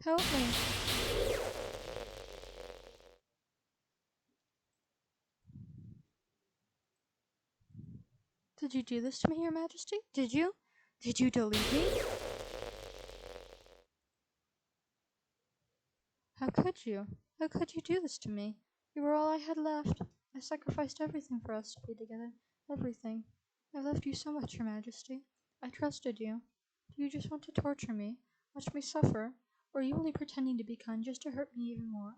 Help me. Did you do this to me, Your Majesty? Did you? Did you delete me? How could you? How could you do this to me? You were all I had left. I sacrificed everything for us to be together. Everything. I loved you so much, Your Majesty. I trusted you. Do you just want to torture me? Watch me suffer? Or are you only pretending to be kind just to hurt me even more?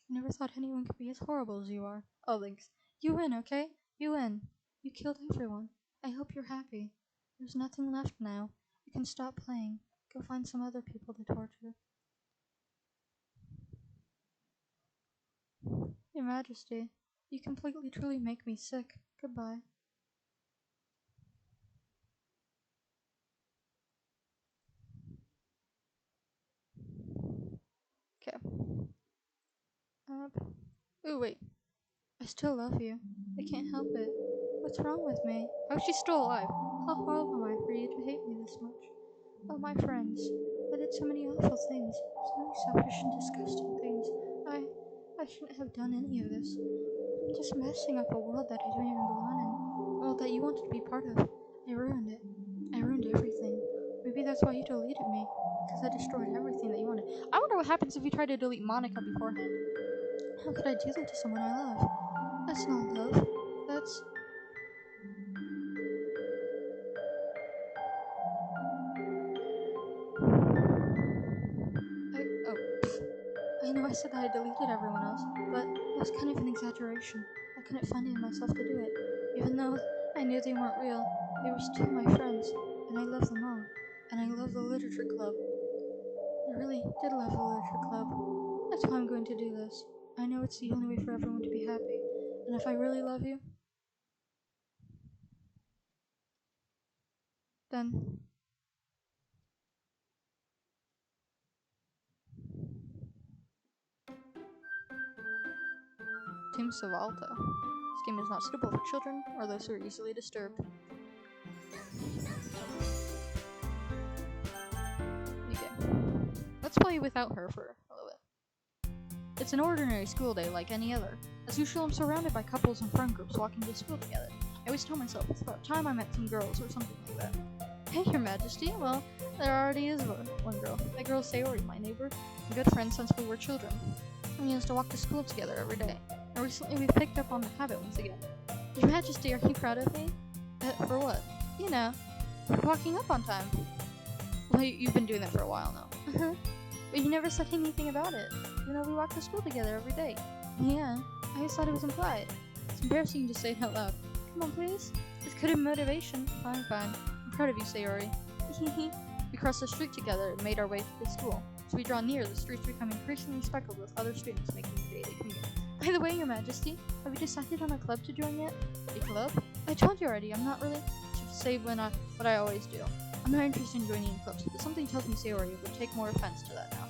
I never thought anyone could be as horrible as you are. Oh, Lynx. You win, okay? You win. You killed everyone. I hope you're happy. There's nothing left now. You can stop playing. Go find some other people to torture. Your Majesty, you completely truly make me sick. Goodbye. Okay. Ooh, wait. I still love you. I can't help it. What's wrong with me? How's she still alive? How horrible am I for you to hate me this much? Oh, my friends. I did so many awful things. So selfish and disgusting things. I shouldn't have done any of this. I'm just messing up a world that I don't even belong in. A world that you wanted to be part of. I ruined it. I ruined everything. Maybe that's why you deleted me. Because I destroyed everything that you wanted. I wonder what happens if you try to delete Monica beforehand. How could I do that to someone I love? That's not love. That's... I know I said that I deleted everyone else, but that was kind of an exaggeration. I couldn't find it in myself to do it. Even though I knew they weren't real, they were still my friends, and I love them all. And I love the literature club. I really did love the literature club. That's why I'm going to do this. I know it's the only way for everyone to be happy. And if I really love you, then... Team Savalta. This game is not suitable for children or those who are easily disturbed. Okay. Let's play without her for a little bit. It's an ordinary school day like any other. As usual, I'm surrounded by couples and friend groups walking to school together. I always tell myself it's about time I met some girls or something like that. Hey, Your Majesty. Well, there already is one girl. That girl Sayori, my neighbor, a good friend since we were children. We used to walk to school together every day. And recently we've picked up on the habit once again. Your Majesty, are you proud of me? For what? You know, for walking up on time. Well, you've been doing that for a while now. But you never said anything about it. You know, we walk to school together every day. Yeah, I just thought it was implied. It's embarrassing to say it out loud. Come on, please. It's good in motivation. Fine. I'm proud of you, Sayori. We crossed the street together and made our way to the school. As we draw near, the streets become increasingly speckled with other students making their daily commute. By the way, Your Majesty, have you decided on a club to join yet? A club? I told you already, I'm not really... to say what I always do. I'm not interested in joining clubs, but something tells me Sayori would take more offense to that now.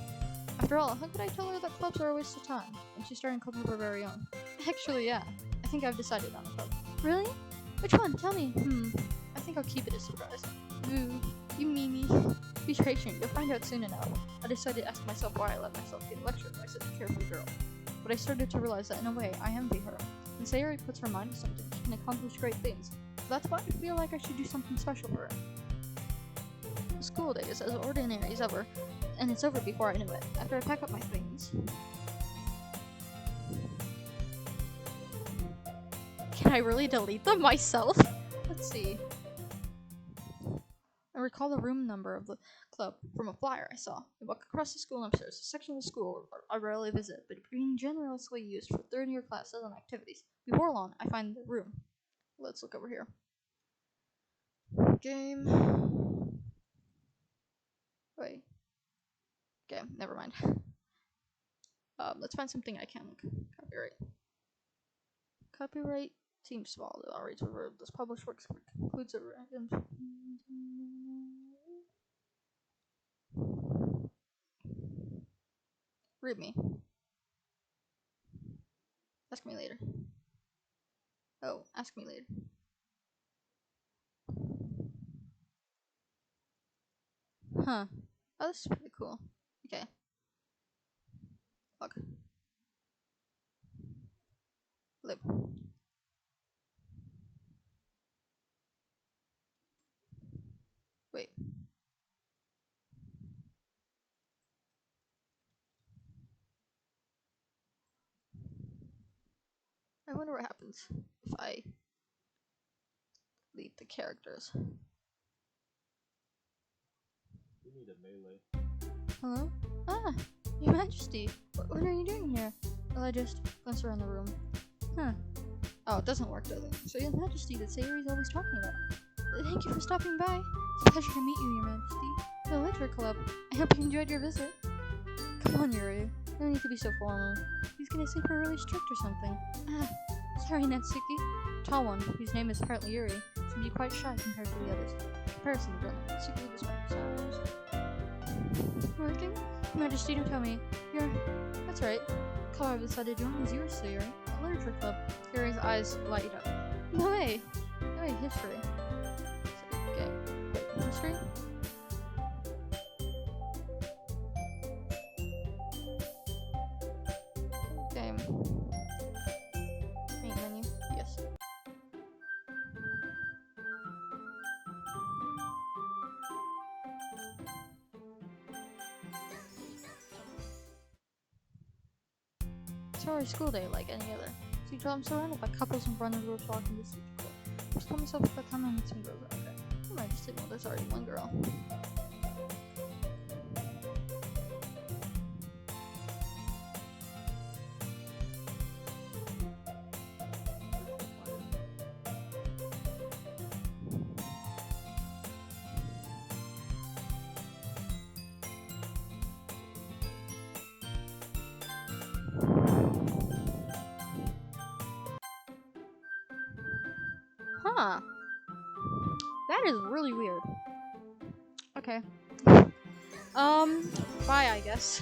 After all, how could I tell her that clubs are a waste of time, and she's starting a club of her very own? Actually, yeah. I think I've decided on a club. Really? Which one? Tell me. I think I'll keep it a surprise. Ooh, you meanie. Be patient, you'll find out soon enough. I decided to ask myself why I let myself get lectured by such a carefree girl. But I started to realize that in a way, I envy her. When Sayori puts her mind to something, she can accomplish great things. So that's why I feel like I should do something special for her. The school day is as ordinary as ever, and it's over before I know it. After I pack up my things... Can I really delete them myself? Let's see. I recall the room number of the club from a flyer I saw. I walk across the school and upstairs, a section of the school I rarely visit, but being generously used for third-year classes and activities. Before long, I find the room. Let's look over here. Game. Wait. Okay, never mind. Let's find something I can look. Copyright. Team Small. Alright, this published works includes a random. Read me. Ask me later. Oh, ask me later. Huh. Oh, this is pretty cool. Okay. Look. Lib. Wait. I wonder what happens if I delete the characters. We need a melee. Hello? Ah, Your Majesty. What are you doing here? Well, I just glanced around the room. Huh. Oh, it doesn't work, does it? So Your Majesty that Sayori's always talking about. Thank you for stopping by. It's a pleasure to meet you, Your Majesty. The Literature Club. I hope you enjoyed your visit. Come on, Yuri. No need to be so formal. He's gonna think we're really strict or something. Ah, sorry, Natsuki. Tall one, whose name is apparently Yuri, seems to be quite shy compared to the others. In comparison, the Natsuki describes working? Majesty, don't tell me. That's right. The color I've decided to join is yours, Sayori. The Literature Club. Yuri's eyes light up. No way! No way, history. Okay. Wait, history? Main menu. Yes. It's our school day like any other. So I'm surrounded by couples in front of the doors walking to the school. Just tell myself if I come in with some girls. Okay. I might just signal there's already one girl. Huh. That is really weird. Okay. Bye, I guess.